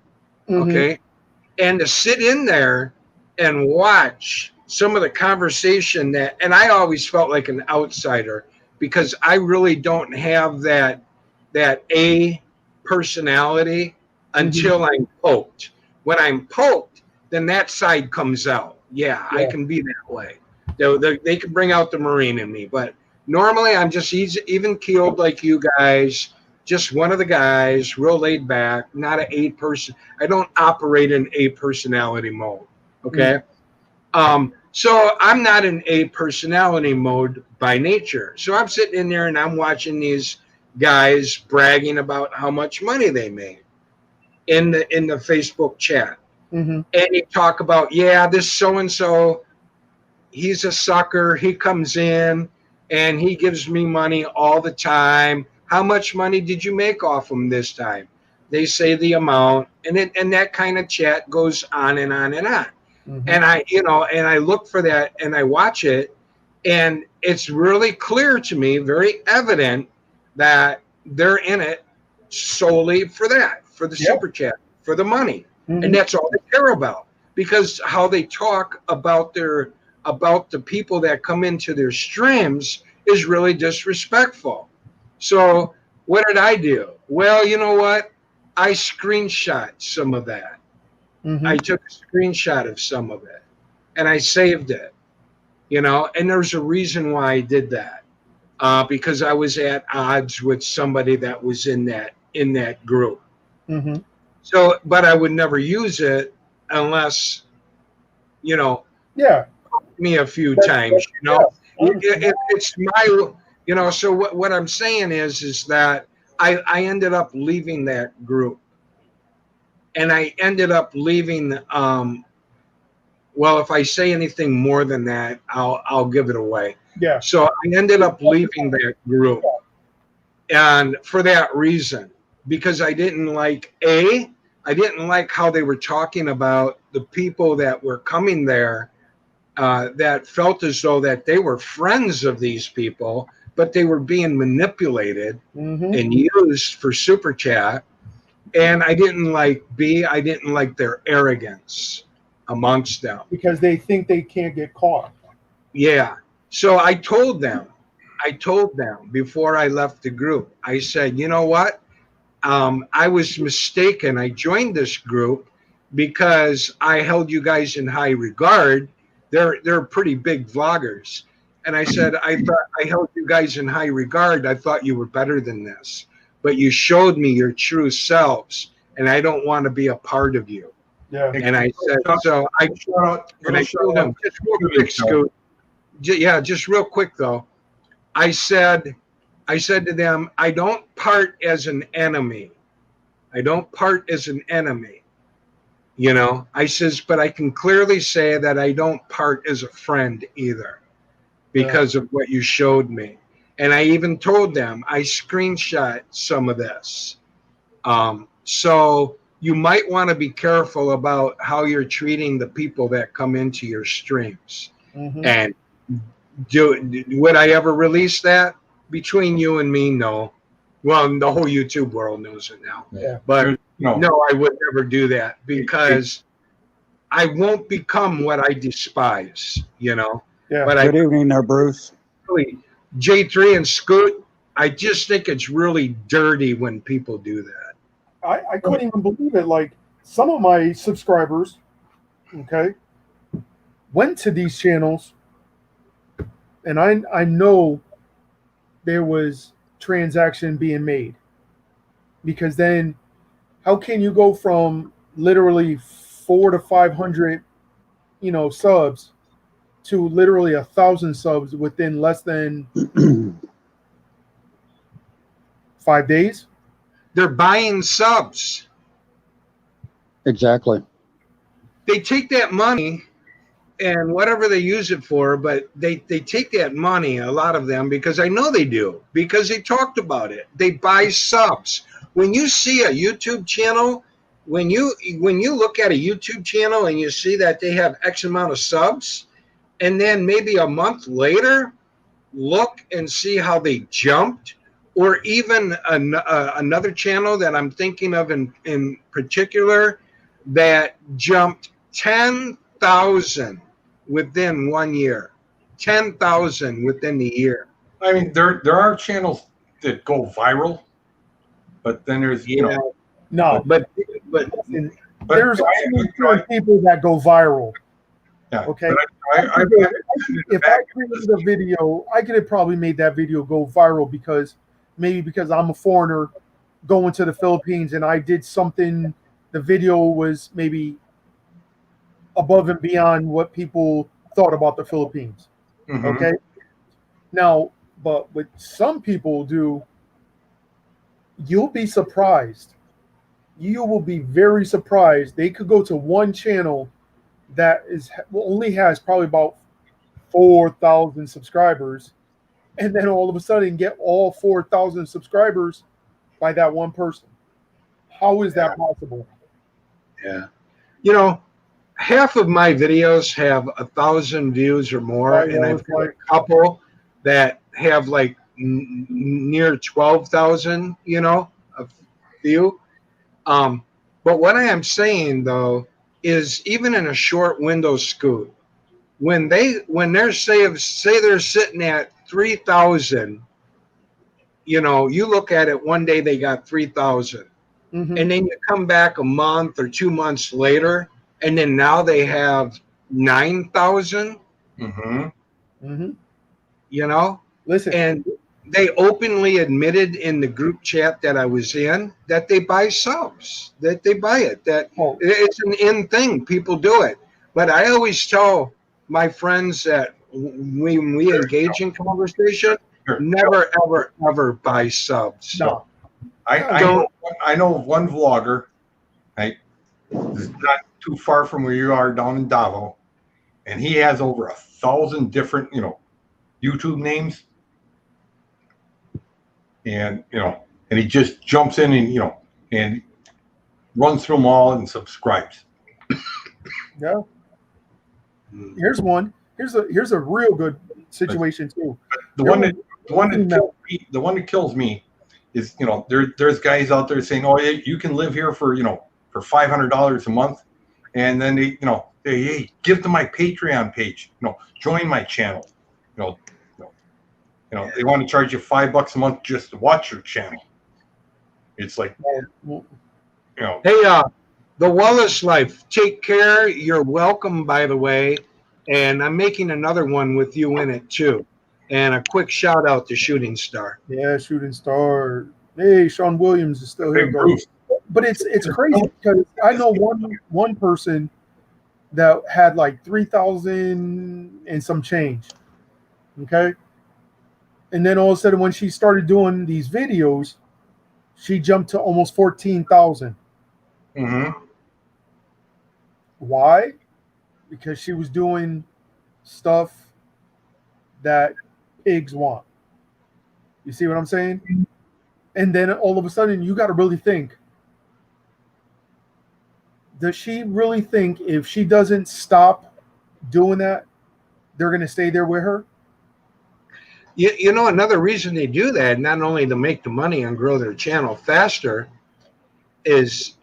Mhm. Okay, and to sit in there and watch some of the conversation that, and I always felt like an outsider because I really don't have that A personality until I'm poked. When I'm poked, then that side comes out. Yeah, I Yeah. can be that way. They can bring out the Marine in me, but normally I'm just even keeled like you guys, just one of the guys, real laid back, not an A person. I don't operate in A personality mode. Okay. So I'm not in A personality mode by nature. So I'm sitting in there and I'm watching these guys bragging about how much money they made in the Facebook chat. Mhm. And you talk about, yeah, this so and so, he's a sucker. He comes in and he gives me money all the time. How much money did you make off him this time? They say the amount, and that kind of chat goes on and on and on. Mhm. And I look for that and I watch it, and it's really clear to me, very evident that they're in it solely for that, for the Yeah. super chat, for the money. Mhm. And that's all they care about, because how they talk about the people that come into their streams is really disrespectful. So what did I do? Well, you know what? I screenshot some of that. Mhm. I took a screenshot of some of it and I saved it, and there's a reason why I did that. Because I was at odds with somebody that was in that group. Mhm. So, but I would never use it unless, Yeah. me a few That's- times, yeah. It's my, so what I'm saying is that I ended up leaving that group, and I ended up leaving, well, if I say anything more than that, I'll give it away. Yeah. So I ended up leaving that group, and for that reason, because I didn't like how they were talking about the people that were coming there, that felt as though that they were friends of these people, but they were being manipulated Mhm. and used for super chat. And I didn't like their arrogance amongst them. Because they think they can't get caught. Yeah. So I told them before I left the group, I said, you know what? I was mistaken. I joined this group because I held you guys in high regard. They're pretty big vloggers. And I said, I thought I held you guys in high regard. I thought you were better than this. But you showed me your true selves, and I don't want to be a part of you. Yeah. And I said, so I told them, just real quick, Scoot. Yeah, just real quick though. I said to them, I don't part as an enemy. I don't part as an enemy. I says, but I can clearly say that I don't part as a friend either, because of what you showed me. And I even told them I screenshot some of this. So you might want to be careful about how you're treating the people that come into your streams. Mhm. And would I ever release that? Between you and me, no. Well, the whole YouTube world knows it now. Yeah. But No. no, I would never do that, because I won't become what I despise, Yeah. But I Good evening there, Bruce. really, J3 and Scoot, I just think it's really dirty when people do that. I couldn't even believe it. Like, some of my subscribers, okay, went to these channels, and I know there was transaction being made, because then how can you go from literally 400 to 500, subs, to literally 1,000 subs within less than 5 days? They're buying subs. Exactly. They take that money and whatever they use it for, but they take that money, a lot of them, because I know they do, because they talked about it. They buy subs. When you see a YouTube channel, when you look at a YouTube channel and you see that they have X amount of subs, and then maybe a month later look and see how they jumped, or even another channel that I'm thinking of in particular that jumped 10,000 within 1 year. 10,000 within the year. I mean, there are channels that go viral, but then there's No, but and but there's only certain people that go viral. yeah. Okay. But I If I created a video, I could have probably made that video go viral because I'm a foreigner going to the Philippines and I did something. The video was maybe above and beyond what people thought about the Philippines. Mhm. Okay. Now, but what some people do, you'll be surprised. You will be very surprised. They could go to one channel that only has probably about 4,000 subscribers, and then all of a sudden get all 4,000 subscribers by that one person. How is that possible? Yeah. Half of my videos have 1,000 views or more, Right, and I I've was got like- a couple that have like near 12,000. A few. But what I am saying though is even in a short window, Scoot, when they're say they're sitting at 3,000, you look at it one day they got 3,000. Mhm. And then you come back a month or 2 months later, and then now they have 9,000, Mhm. Mhm. Listen, and they openly admitted in the group chat that I was in that they buy subs, that they buy it, that oh, it's an in thing. People do it. But I always tell my friends that when we engage in conversation, Sure. never, ever, ever buy subs. no. I know of one vlogger, right? It's not too far from where you are down in Davao, and he has over 1,000 different, YouTube names, and and he just jumps in and and runs through them all and subscribes. Yeah. Here's one. Here's a real good situation too. The one that kills me is there's guys out there saying, oh, you can live here for for $500 a month, and then they hey, give to my Patreon page, join my channel, they want to charge you $5 a month just to watch your channel. It's like Hey, the Wallace Life, take care. You're welcome, by the way. And I'm making another one with you in it too. And a quick shout out to Shooting Star. Yeah, Shooting Star. Hey, Sean Williams is still here, Big bro. Bruce. But it's crazy because I know one person that had like 3,000 and some change. Okay. And then all of a sudden when she started doing these videos, she jumped to almost 14,000. Mm-hmm. Why? Because she was doing stuff that pigs want. You see what I'm saying? And then all of a sudden you got to really think, does she really think if she doesn't stop doing that, they're going to stay there with her? Another reason they do that, not only to make the money and grow their channel faster, is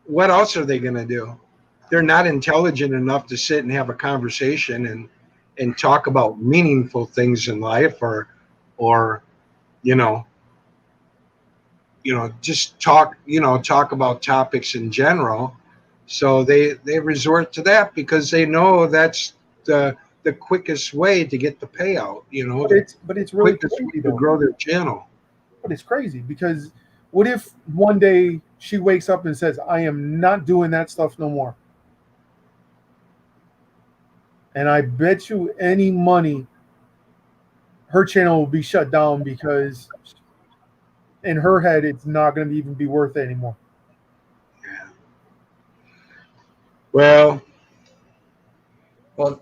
what else are they going to do? They're not intelligent enough to sit and have a conversation and talk about meaningful things in life, or just talk about topics in general. So they resort to that because they know that's the quickest way to get the payout. But it's really quickest way crazy to though. grow their channel. But it's crazy because what if one day she wakes up and says, I am not doing that stuff no more? And I bet you any money her channel will be shut down because in her head it's not going to even be worth it anymore. Well,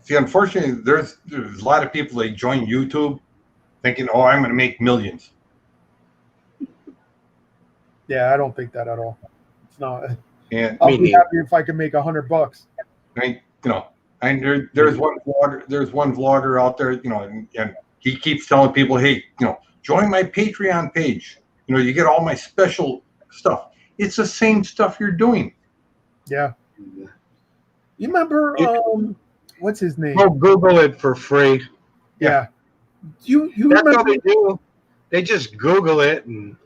see, unfortunately, there's a lot of people that join YouTube thinking, oh, I'm going to make millions. Yeah, I don't think that at all. It's not. And I'll be happy if I can make $100. I mean, And there's one vlogger out there, you know, and he keeps telling people, hey, you know, join my Patreon page. You know, you get all my special stuff. It's the same stuff you're doing. Yeah. You remember what's his name? Go Google it for free. Yeah. You That's remember? what they do. They just Google it and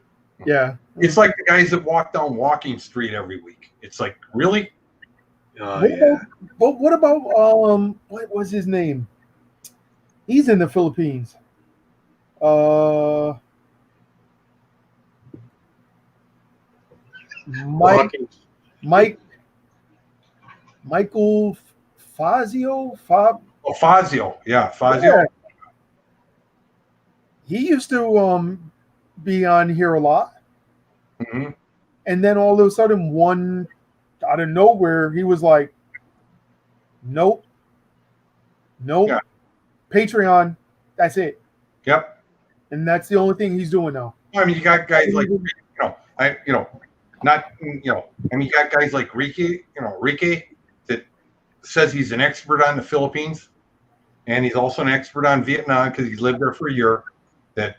Yeah. It's like the guys that walk down Walking Street every week. It's like, really? oh yeah. But what about what was his name? He's in the Philippines. Michael Fazio. Oh, Fazio. Yeah, Fazio. Yeah. He used to be on here a lot. hmm And then all of a sudden, one out of nowhere, he was like, nope. Yeah. Patreon, that's it. Yep. And that's the only thing he's doing now. I mean, you got guys like, you got guys like Ricky that says he's an expert on the Philippines, and he's also an expert on Vietnam because he's lived there for a year. That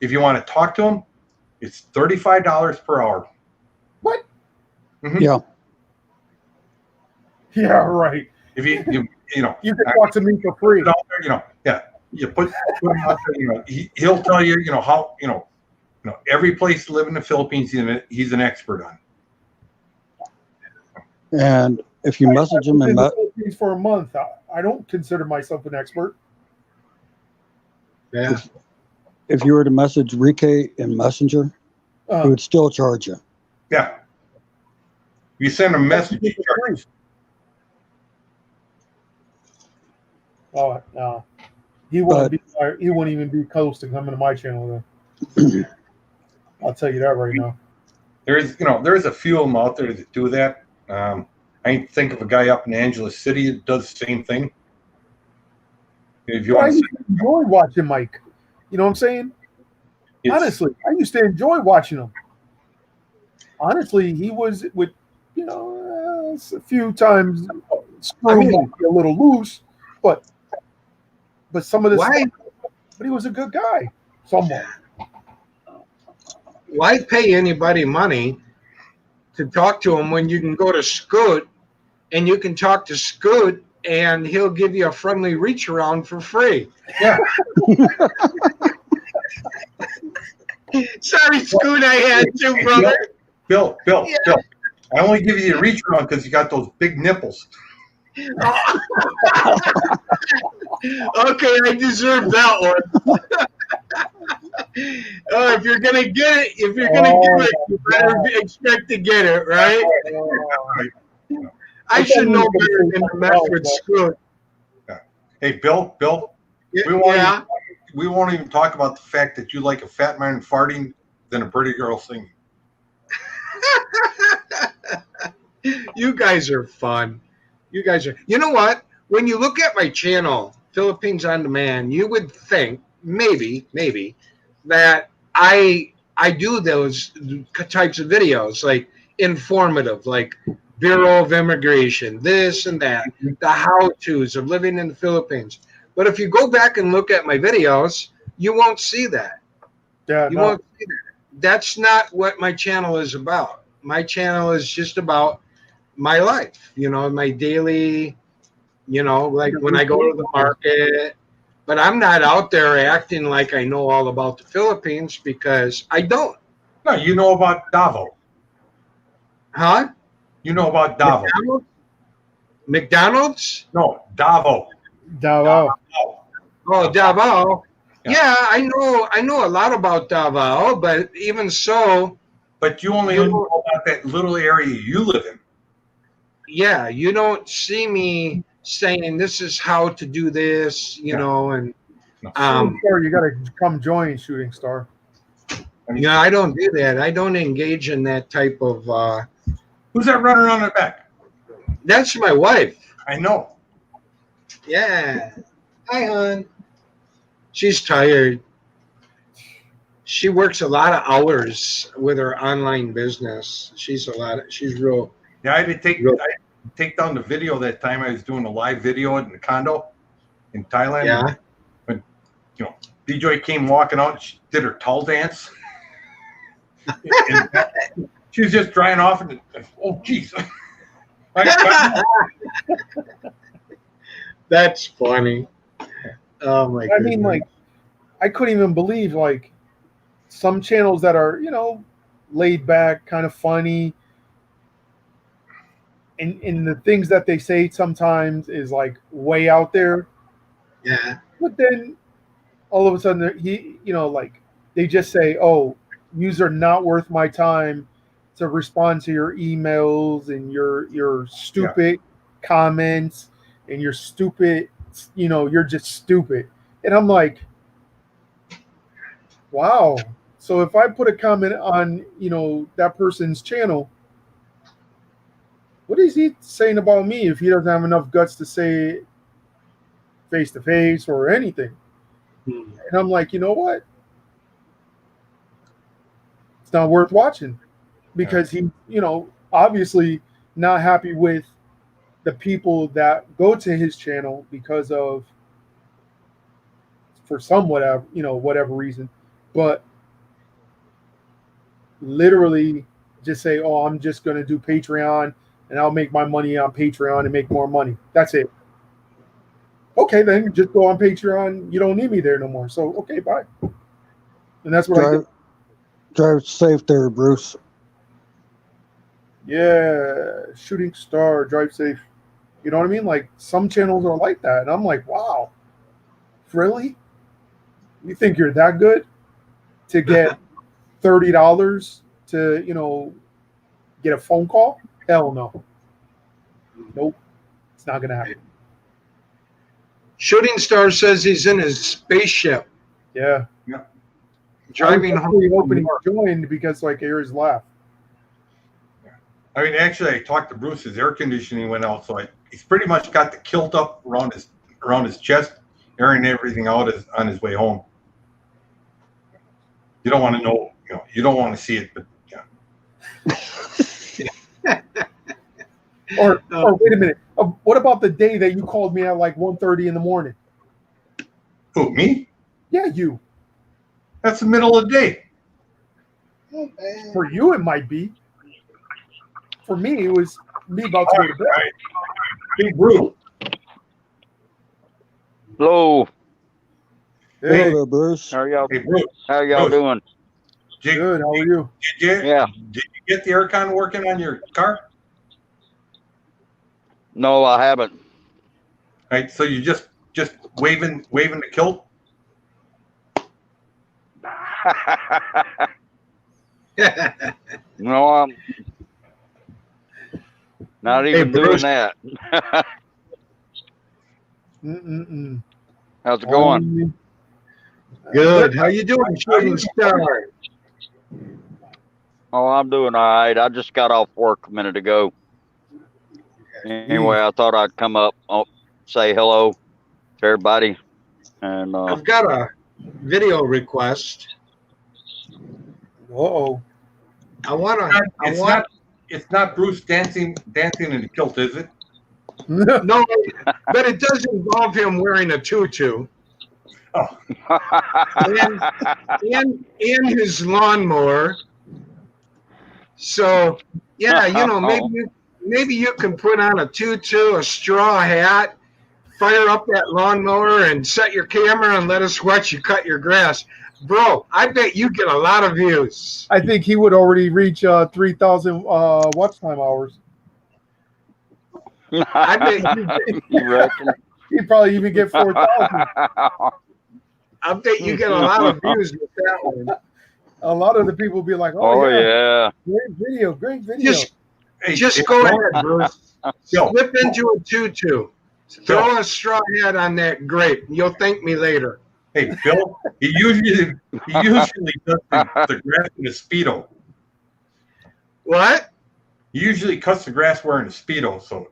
if you want to talk to him, it's $35 per hour. What? Mhm. Yeah. Yeah, right. If you You can talk to me for free. put it out there, you put him out there, he'll tell you, how, every place to live in the Philippines, he's an expert on. And if you message him I've been and in the Philippines for a month. I don't consider myself an expert. Yeah. if you were to message Rike in Messenger, he would still charge you. Yeah. You send a message. he charges. Oh no, he wouldn't even be close to coming to my channel. Then I'll tell you that right now. There's a few of them out there that do that. I think of a guy up in Angeles City that does the same thing. If you I want used to to enjoy watching Mike. You know what I'm saying? Honestly, I used to enjoy watching him. Honestly, he was with, a few times screwed a little loose, but some of this Why? stuff, but he was a good guy, somewhat. Why pay anybody money to talk to him when you can go to Scoot and you can talk to Scoot and he'll give you a friendly reach around for free? Yeah. Sorry, Scoot, I had to, brother. Bill. I only give you the reach around because you got those big nipples. Okay, I deserve that one. If you're gonna get it, you better expect to get it, right? I should know better than to mess with Scoot. Hey, Bill, we won't even talk about the fact that you like a fat man farting than a pretty girl singing. You guys are fun. You know what? When you look at my channel, Philippines on Demand, you would think maybe that I do those types of videos, like informative, like Bureau of Immigration, this and that, the how-tos of living in the Philippines. But if you go back and look at my videos, you won't see that. Yeah, You won't see that. That's not what my channel is about. My channel is just about my life, my daily, like when I go to the market. But I'm not out there acting like I know all about the Philippines because I don't. No, you know about Davao. Huh? You know about Davao. McDonald's? No, Davao. Davao. Oh, Davao. Yeah, I know a lot about Davao, but even so. But you only know about that little area you live in. Yeah, you don't see me saying this is how to do this, and Shooting Star, you got to come join Shooting Star. I don't do that. I don't engage in that type of. Who's that running around the back? That's my wife. I know. Yeah. Hi, hon. She's tired. She works a lot of hours with her online business. She's real. Yeah, I had to take take down the video that time I was doing a live video in the condo in Thailand. Yeah. When, D-Joy came walking out, she did her towel dance. And she was just drying off, and oh, jeez. That's funny. Oh my I mean, goodness. like, I couldn't even believe, like, some channels that are, laid back, kind of funny, and the things that they say sometimes is like way out there. Yeah. But then all of a sudden like they just say, "Oh, yous are not worth my time to respond to your emails and your stupid comments and your stupid, you're just stupid." And I'm like, wow. So if I put a comment on, that person's channel, what is he saying about me if he doesn't have enough guts to say it face to face or anything? And I'm like, you know what? It's not worth watching, because he, obviously not happy with the people that go to his channel because of, for some whatever reason, but literally just say, "Oh, I'm just going to do Patreon and I'll make my money on Patreon and make more money. That's it." Okay, then just go on Patreon. You don't need me there no more. So, okay, bye. And that's what I did. Drive safe there, Bruce. Yeah, shooting star, drive safe. You know what I mean? Like, some channels are like that. And I'm like, wow, really? You think you're that good to get $30 to, get a phone call? Hell no. Nope. It's not going to happen. Shooting Star says he's in his spaceship Yeah. driving I was home. actually hoping he joined because, like, I hear his laugh. I mean, actually, I talked to Bruce. His air conditioning went out, so he's pretty much got the kilt up around his chest, airing everything out on his way home. You don't want to know, you don't want to see it, but yeah. Or wait a minute. What about the day that you called me at like 1:30 in the morning? Who, me? Yeah, you. That's the middle of the day. For you, it might be. For me, it was me about to go to bed. Right. Hey, Bruce. Hello. Hey, Hello, Bruce. How are y'all? Hey, Bruce. How y'all Bruce. doing? good. How are you? Did Yeah. you get the aircon working on your car? No, I haven't. Right. So you just waving the kilt. No, I'm not even doing Bruce. that. Mm-mm-mm. How's it going? Good. How you doing, Shooting Star? Oh, I'm doing all right. I just got off work a minute ago. Anyway, I thought I'd come up, say hello to everybody, and I've got a video request. Uh-oh. It's not Bruce dancing in the kilt, is it? No, but it does involve him wearing a tutu and his lawnmower. So yeah, maybe you can put on a tutu, a straw hat, fire up that lawnmower, and set your camera and let us watch you cut your grass. Bro, I bet you get a lot of views. I think he would already reach 3,000 watch time hours. I bet you reckon? He'd probably even get 4,000. I bet you get a lot of views with that one. A lot of the people be like, Oh yeah. great video. Just go ahead, Bruce. Slip into a tutu. Throw a straw hat on that grape. You'll thank me later. Hey, Bill, he usually does the grass in a Speedo. What? He usually cuts the grass wearing a Speedo, so,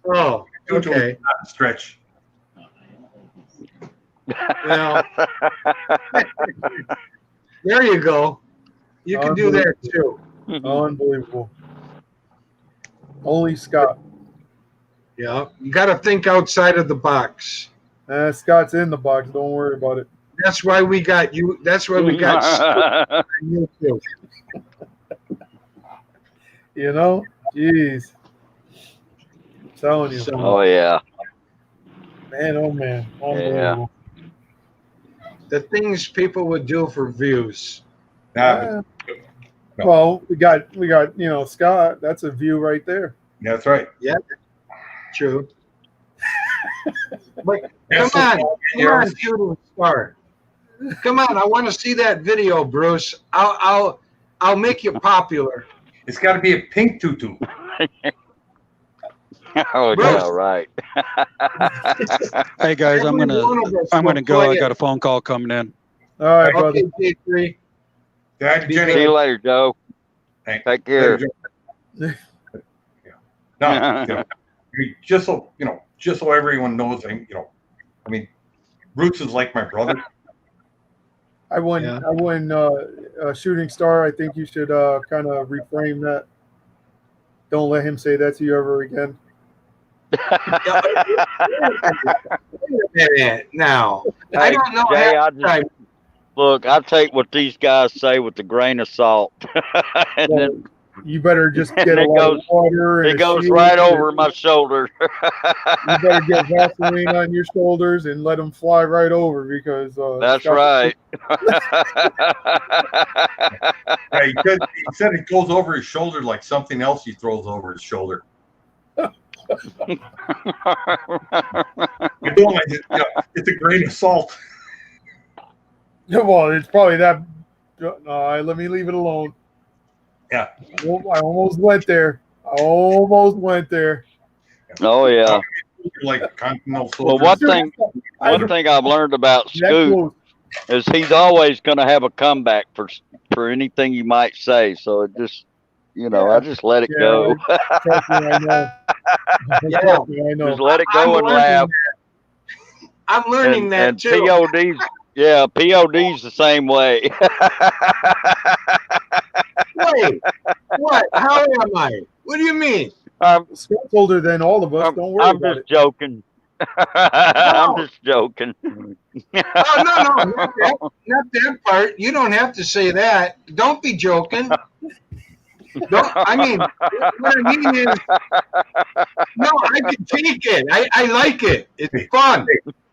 Oh, okay. not a stretch. Well, there you go. You can do that too. Unbelievable. Only Scott. Yeah, you got to think outside of the box. Scott's in the box. Don't worry about it. That's why we got you. That's why we got you too. You know, jeez. I'm telling you, So, Oh yeah. man. Oh man, unbelievable. the things people would do for views. Nah, No. Well, we got Scott. That's a view right there. that's right. True. But That's come what- on, shooting star. Come on, I want to see that video, Bruce. I'll make you popular. It's got to be a pink tutu. Oh Bruce. yeah, right. Hey guys, I'm Every one of us gonna will go. play I it. got a phone call coming in. All right, brother. Okay, J3. Dad, Be Jenny, See you later, Joe. Hey, Take care. No, just so everyone knows, I mean, Roots is like my brother. I won. Yeah. I won. Shooting star. I think you should kind of reframe that. Don't let him say that to you ever again. Wait a minute now. I Hey, don't know. Jay, half I the time. Look, I take what these guys say with a grain of salt, and then You better just get And a it lot goes- of water and it a goes shield right and- over my shoulder. You better get Vaseline on your shoulders and let them fly right over because That's Scott- right. Yeah, he said it goes over his shoulder like something else he throws over his shoulder. I told him, it's a grain of salt. Well, it's probably that. Let me leave it alone. Yeah. I almost went there. Oh yeah. Like continental Well, soldiers. one thing I've learned about That Scoot close. is he's always going to have a comeback for anything you might say. So it just, I just let it Yeah, go. Trust me, I know. Yeah. Trust me, I know. Just let it go and I'm laugh. I'm learning that And too. POD's the same way. Wait, what? How am I? What do you mean? Scott's older than all of us. Don't worry I'm about just it. joking. I'm just joking. Oh no, not that part. You don't have to say that. Don't be joking. I mean, what I mean is, no, I can take it. I like it. It's fun.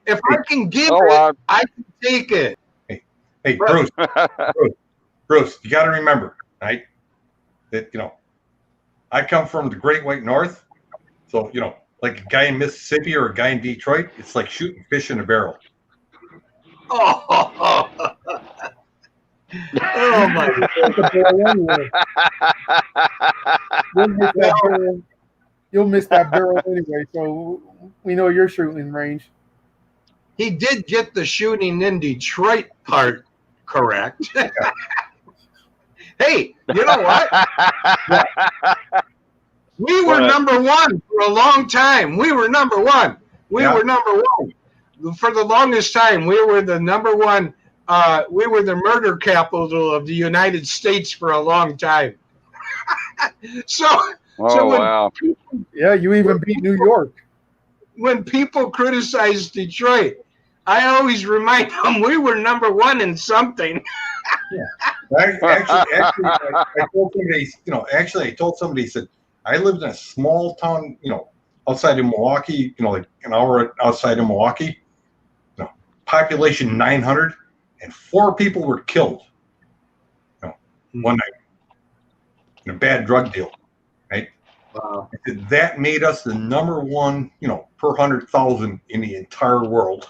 If I can give it, I can take it. Hey, Bruce, Bruce, you got to remember, right? That I come from the Great White North, so like a guy in Mississippi or a guy in Detroit, it's like shooting fish in a barrel. Oh my God. You'll miss that barrel anyway, so we know you're shooting range. He did get the shooting in Detroit part correct. Hey, you know what? We were number one for a long time. We were number one. We were number one. For the longest time, we were the number one. We were the murder capital of the United States for a long time. Wow. Yeah, you even beat New York. When people criticize Detroit, I always remind them we were number one in something. Actually, I told somebody, I told somebody, said, I lived in a small town, outside of Milwaukee, like an hour outside of Milwaukee, population 900, and 4 people were killed, one night in a bad drug deal, right? That made us the number one, per 100,000 in the entire world.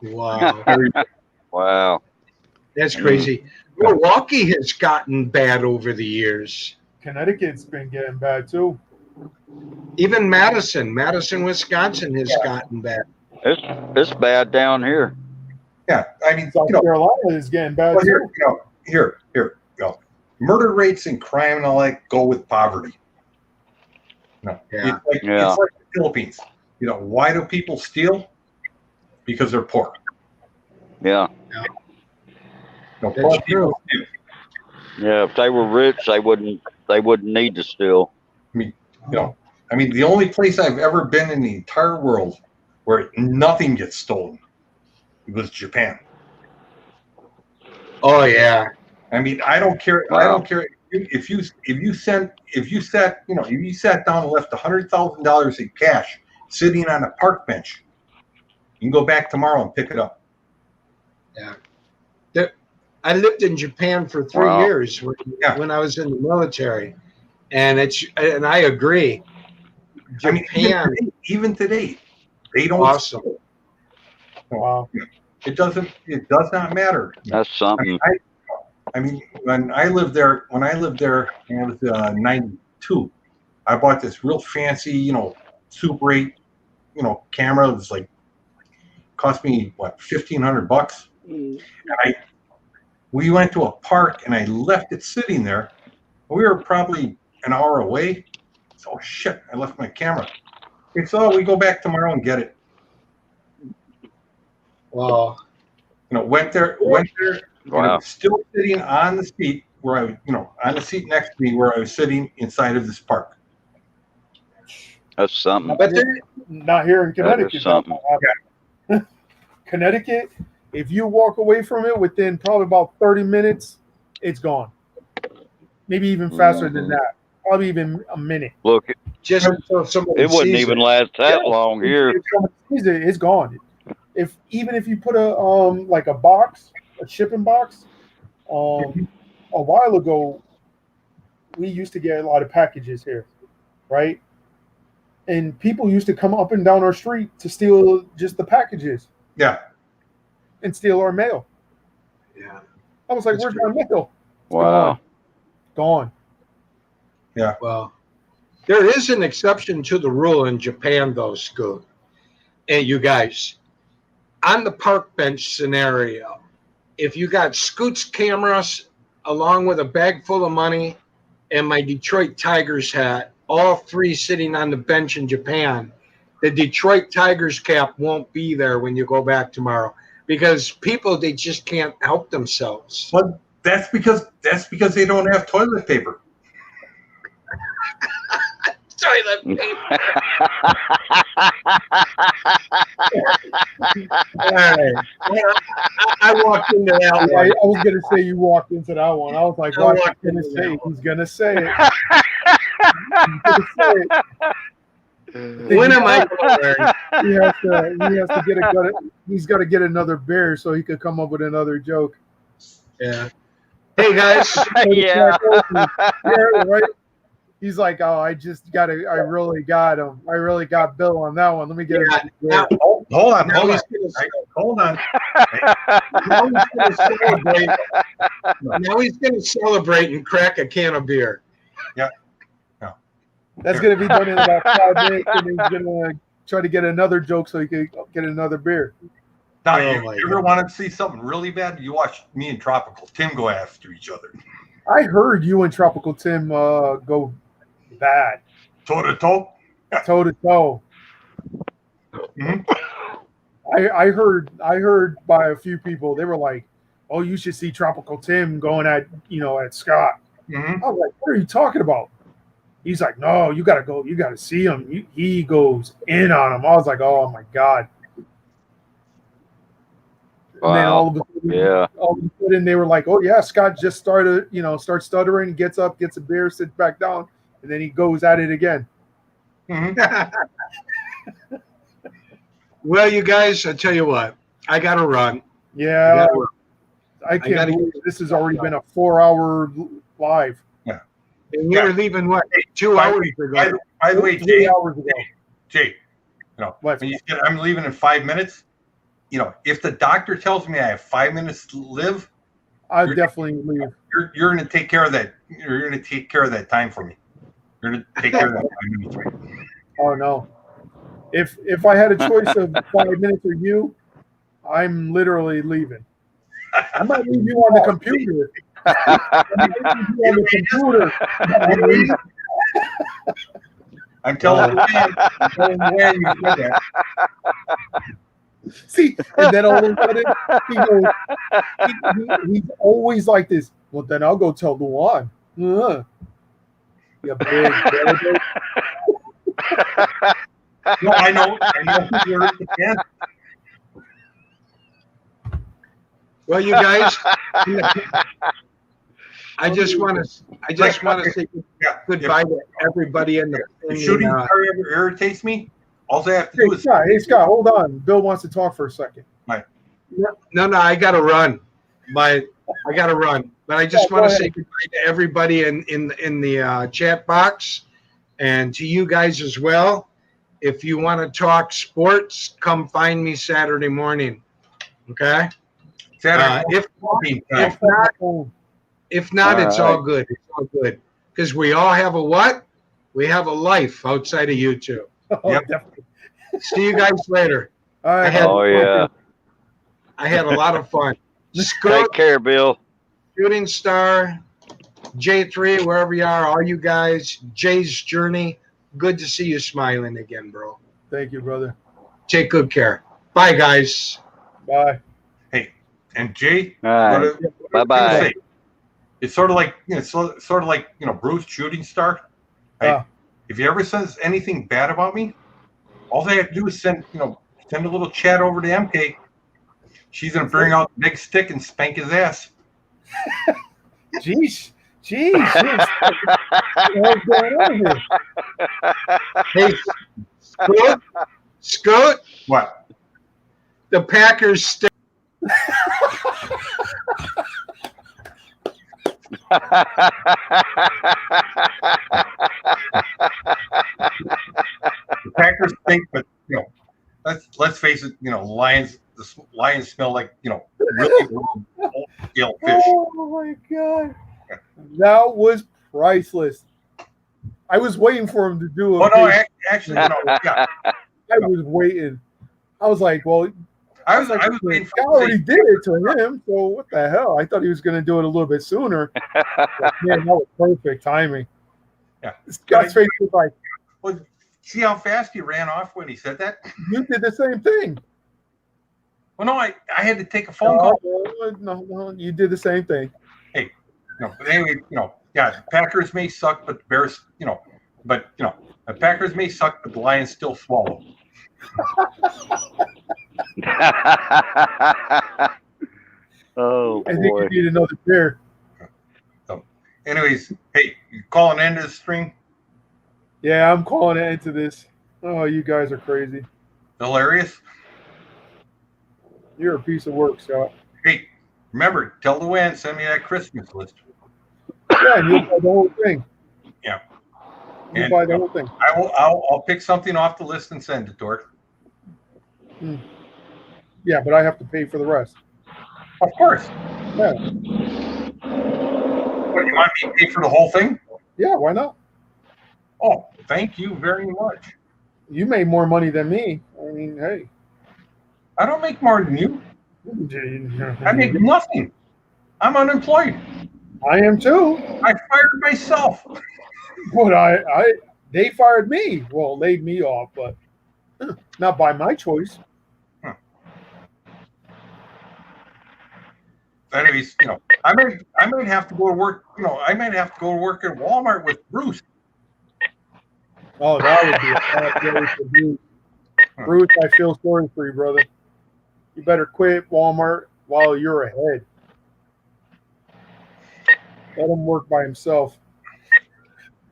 Wow. Wow. That's crazy. Milwaukee has gotten bad over the years. Connecticut's been getting bad too. Even Madison, Wisconsin has gotten bad. It's bad down here. Yeah, I mean, South Carolina is getting bad well, too. here, murder rates and crime and all that go with poverty. Yeah. It's like the Philippines. Why do people steal? Because they're poor. Yeah. That's Poor true. people steal. Yeah. If they were rich, they wouldn't need to steal. I I mean, the only place I've ever been in the entire world where nothing gets stolen was Japan. Oh yeah. I mean, I don't care. I Wow. don't care if you sat down and left $100,000 in cash sitting on a park bench. You can go back tomorrow and pick it up. I lived in Japan for 3 Wow. years when I was in the military, and I agree. I mean, Japan, even today, they don't. awesome. Wow. It does not matter. That's something. I mean, when I lived there, and I was 92, I bought this real fancy, Super 8, camera. It was like, cost me what, $1,500. And we went to a park, and I left it sitting there. We were probably an hour away. So shit, I left my camera. Okay, so we go back tomorrow and get it. Wow. Went there. And it Wow. was still sitting on the seat where on the seat next to me where I was sitting inside of this park. That's something. But then, Not here in That Connecticut. is something. Connecticut, if you walk away from it within probably about 30 minutes, it's gone. Maybe even faster than that. Probably even a minute. Look, just so somebody it wouldn't sees even it. last that long here. If someone sees it, it's gone. Even if you put like a box, a shipping box, a while ago, we used to get a lot of packages here, right? And people used to come up and down our street to steal just the packages Yeah. and steal our mail. Yeah. I was like, That's "Where's my mail?" Wow. Gone. Well, there is an exception to the rule in Japan, though, Scoot. And you guys, on the park bench scenario, if you got Scoot's cameras along with a bag full of money and my Detroit Tigers hat, all three sitting on the bench in Japan, the Detroit Tigers cap won't be there when you go back tomorrow because people, they just can't help themselves. But that's because they don't have toilet paper. Toilet paper. All right. I walked into that Yeah, one. I was gonna say you walked into that one. I was like, I "What walked he's gonna into say? that He's gonna say it." He's gonna say it. When am I going to learn? He has to get he's got to get another beer so he could come up with another joke. Yeah. Hey guys. Yeah. Yeah, right. He's like, "Oh, I really got him. I really got Bill on that one. Let me get Yeah, him." now, Hold on. now he's gonna celebrate. Now he's going to celebrate and crack a can of beer. That's gonna be done in about 5 minutes, and he's gonna try to get another joke so he can get another beer. Now, Oh you my ever God. want to see something really bad? You watch me and Tropical Tim go after each other. I heard you and Tropical Tim go bad, Toe to toe. toe to toe. Mhm. I heard by a few people, they were like, "Oh, you should see Tropical Tim going at Scott." Mm-hmm. I was like, "What are you talking about?" He's like, "No, you gotta go. You gotta see him. He goes in on him." I was like, "Oh my god!" And then all of a sudden, they were like, "Oh yeah, Scott just starts stuttering, gets up, gets a beer, sits back down, and then he goes at it again." Mm-hmm. Well, you guys, I tell you what, I got to run. Yeah, I gotta can't believe this has already been a 4-hour live. And you're leaving what? 2 hours ago. By the way, 3 Jay, hours ago. when you said I'm leaving in 5 minutes, if the doctor tells me I have 5 minutes to live, I definitely leave. you're going to take care of that. You're going to take care of that time for me. You're going to take care of that 5 minutes for me. Oh no! If I had a choice of 5 minutes or you, I'm literally leaving. I might leave you on the computer. I'm telling you, man, you said that. See, and then all of a sudden he goes, he's always like this. Well, then I'll go tell Luan. You big baby. No, I know who you're the fan. Well, you guys, I just want to say Yeah. goodbye to everybody in the. If shooting star ever irritates me, all I have to Hey do is Scott, hold on. Bill wants to talk for a second. No, I got to run. I got to run. But I just Yeah, want go to say ahead. goodbye to everybody in the chat box, and to you guys as well. If you want to talk sports, come find me Saturday morning. Okay. Saturday. If not, All it's right. all good. It's all good because we all have a what? We have a life outside of YouTube. Oh, Yep. definitely. See you guys later. All right. Oh yeah. I had a lot of fun. Take Scoot, care, Bill. Shooting Star, J3, wherever you are, all you guys, Jay's Journey. Good to see you smiling again, bro. Thank you, brother. Take good care. Bye, guys. Bye. And Jay, All right. what Bye I was gonna bye. say, it's sort of like Bruce Shooting Star. Right? Ah. If he ever says anything bad about me, all they have to do is send a little chat over to MK. She's gonna bring out the big stick and spank his ass. Jeez. What's going on here? Hey, Scoot, What? the Packers stay. The Packers stink, but let's face it. Lions. The Lions smell like really old scale fish. Oh my god. That was priceless. I was waiting for him to do Oh a no, big- actually, yeah. I was waiting. I was like, well, I was waiting I for already did it to him, so what the hell? I thought he was going to do it a little bit sooner. But, man, that was perfect timing. Yeah. Scott's face was like, Well, see how fast he ran off when he said that? you did the same thing. Well, no, I had to take a phone call. No, you did the same thing. But anyway, the Packers may suck, but the Bears, the Packers may suck, but the Lions still swallow. Oh I think you boy. need another pair. Anyways, hey, you calling an end to the stream? Yeah, I'm calling it into this. Oh, you guys are crazy. Hilarious. You're a piece of work, Scott. Hey, remember, tell Luann, send me that Christmas list. Yeah, and you'll buy the whole thing. Yeah. You'll And, buy the whole thing. I'll pick something off the list and send it to her. Yeah, but I have to pay for the rest. Of course. Yeah, What, you want me to pay for the whole thing? yeah, why not? Oh, thank you very much. You made more money than me. I mean, hey. I don't make more than you. I make nothing. I'm unemployed. I am too. I fired myself. But they fired me. Well, laid me off, but not by my choice. Anyways, I might have to go to work. I might have to go to work at Walmart with Bruce. Oh, that would be a bad day for Bruce. Bruce, I feel sorry for you, brother. You better quit Walmart while you're ahead. Let him work by himself.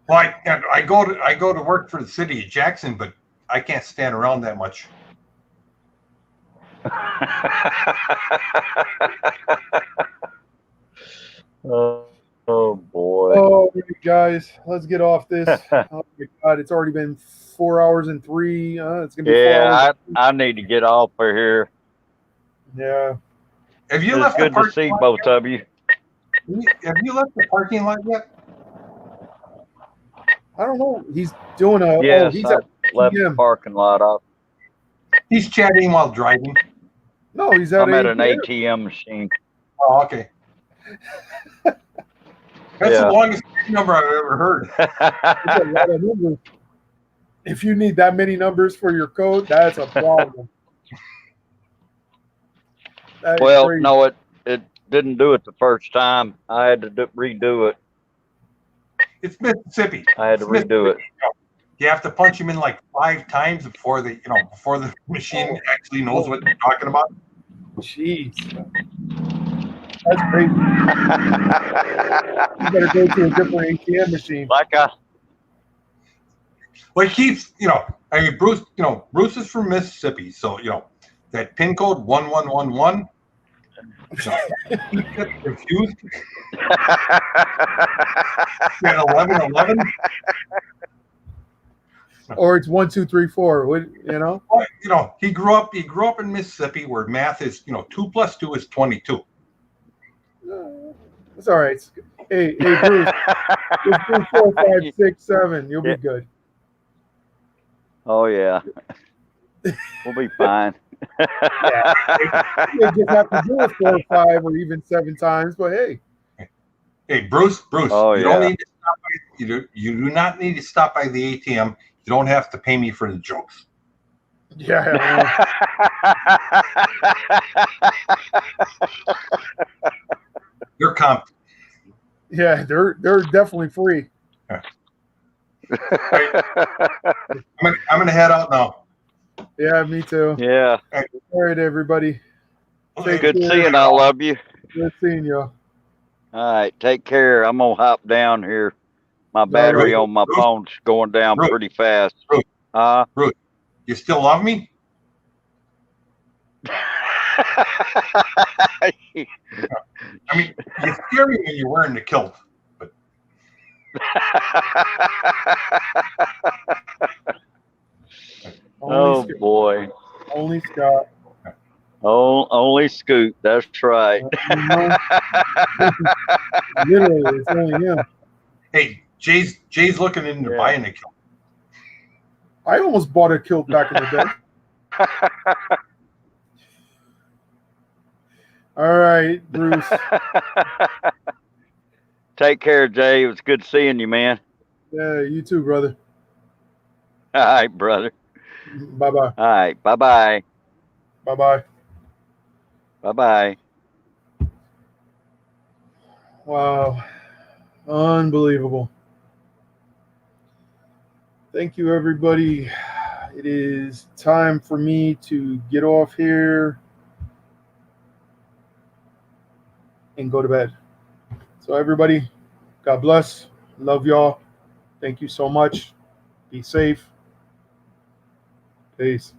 Well, I go to work for the city of Jackson, but I can't stand around that much. Oh boy. Oh, you guys, let's get off this. Oh my God, it's already been 4 hours and 3. It's gonna be 4 Yeah, hours. I need to get off of here. Yeah. Have you It's left the good to parking see lot both yet? of you. Have you left the parking lot yet? I don't know. He's doing a. Yes, he's I at left the PM. parking lot off. He's chatting while driving. No, he's at I'm at an ATM. ATM machine. Oh, okay. That's Yeah. the longest number I've ever heard. It's a lot of numbers. If you need that many numbers for your code, that's a problem. That is Well, crazy. no, it didn't do it the first time. I had to redo it. It's Mississippi. I had to It's redo it. You have to punch him in like 5 times before the machine actually knows what you're talking about. Jeez. That's crazy. You better go to a different ATM machine. Like I, Well, he keeps, I mean, Bruce is from Mississippi, so that pin code 1111. He gets confused. At 1111. Or it's 1, 2, 3, 4. What, Well, he grew up in Mississippi where math is 2 + 2 is 22. It's all right. Hey, Bruce. Just do 4, 5, 6, 7. You'll be good. oh yeah, we'll be fine. You just have to do it 4 or 5 or even 7 times. But hey. Hey, Bruce, Oh, you don't need to stop by, you do not need to stop by the ATM. You don't have to pay me for the jokes. Yeah. You're comp. Yeah, they're definitely free. I'm gonna head out now. Yeah, me too. Yeah, All right, everybody. Take good care. seeing. I love you. Good seeing you. All right, take care. I'm gonna hop down here. My battery on my phone's going down pretty fast. Bruce, you still love me? I mean, you scare me when you're wearing the kilt. But oh boy. Only Scott. Oh, only Scoot. That's right. Literally, it's only him. Hey, Jay's looking into buying a kilt. I almost bought a kilt back in the day. All right, Bruce. Take care, Jay. It was good seeing you, man. Yeah, you too, brother. All right, brother. Bye-bye. All right. Bye-bye. Bye-bye. Bye-bye. Wow. Unbelievable. Thank you, everybody. It is time for me to get off here and go to bed. So, everybody, God bless. Love y'all. Thank you so much. Be safe. Peace.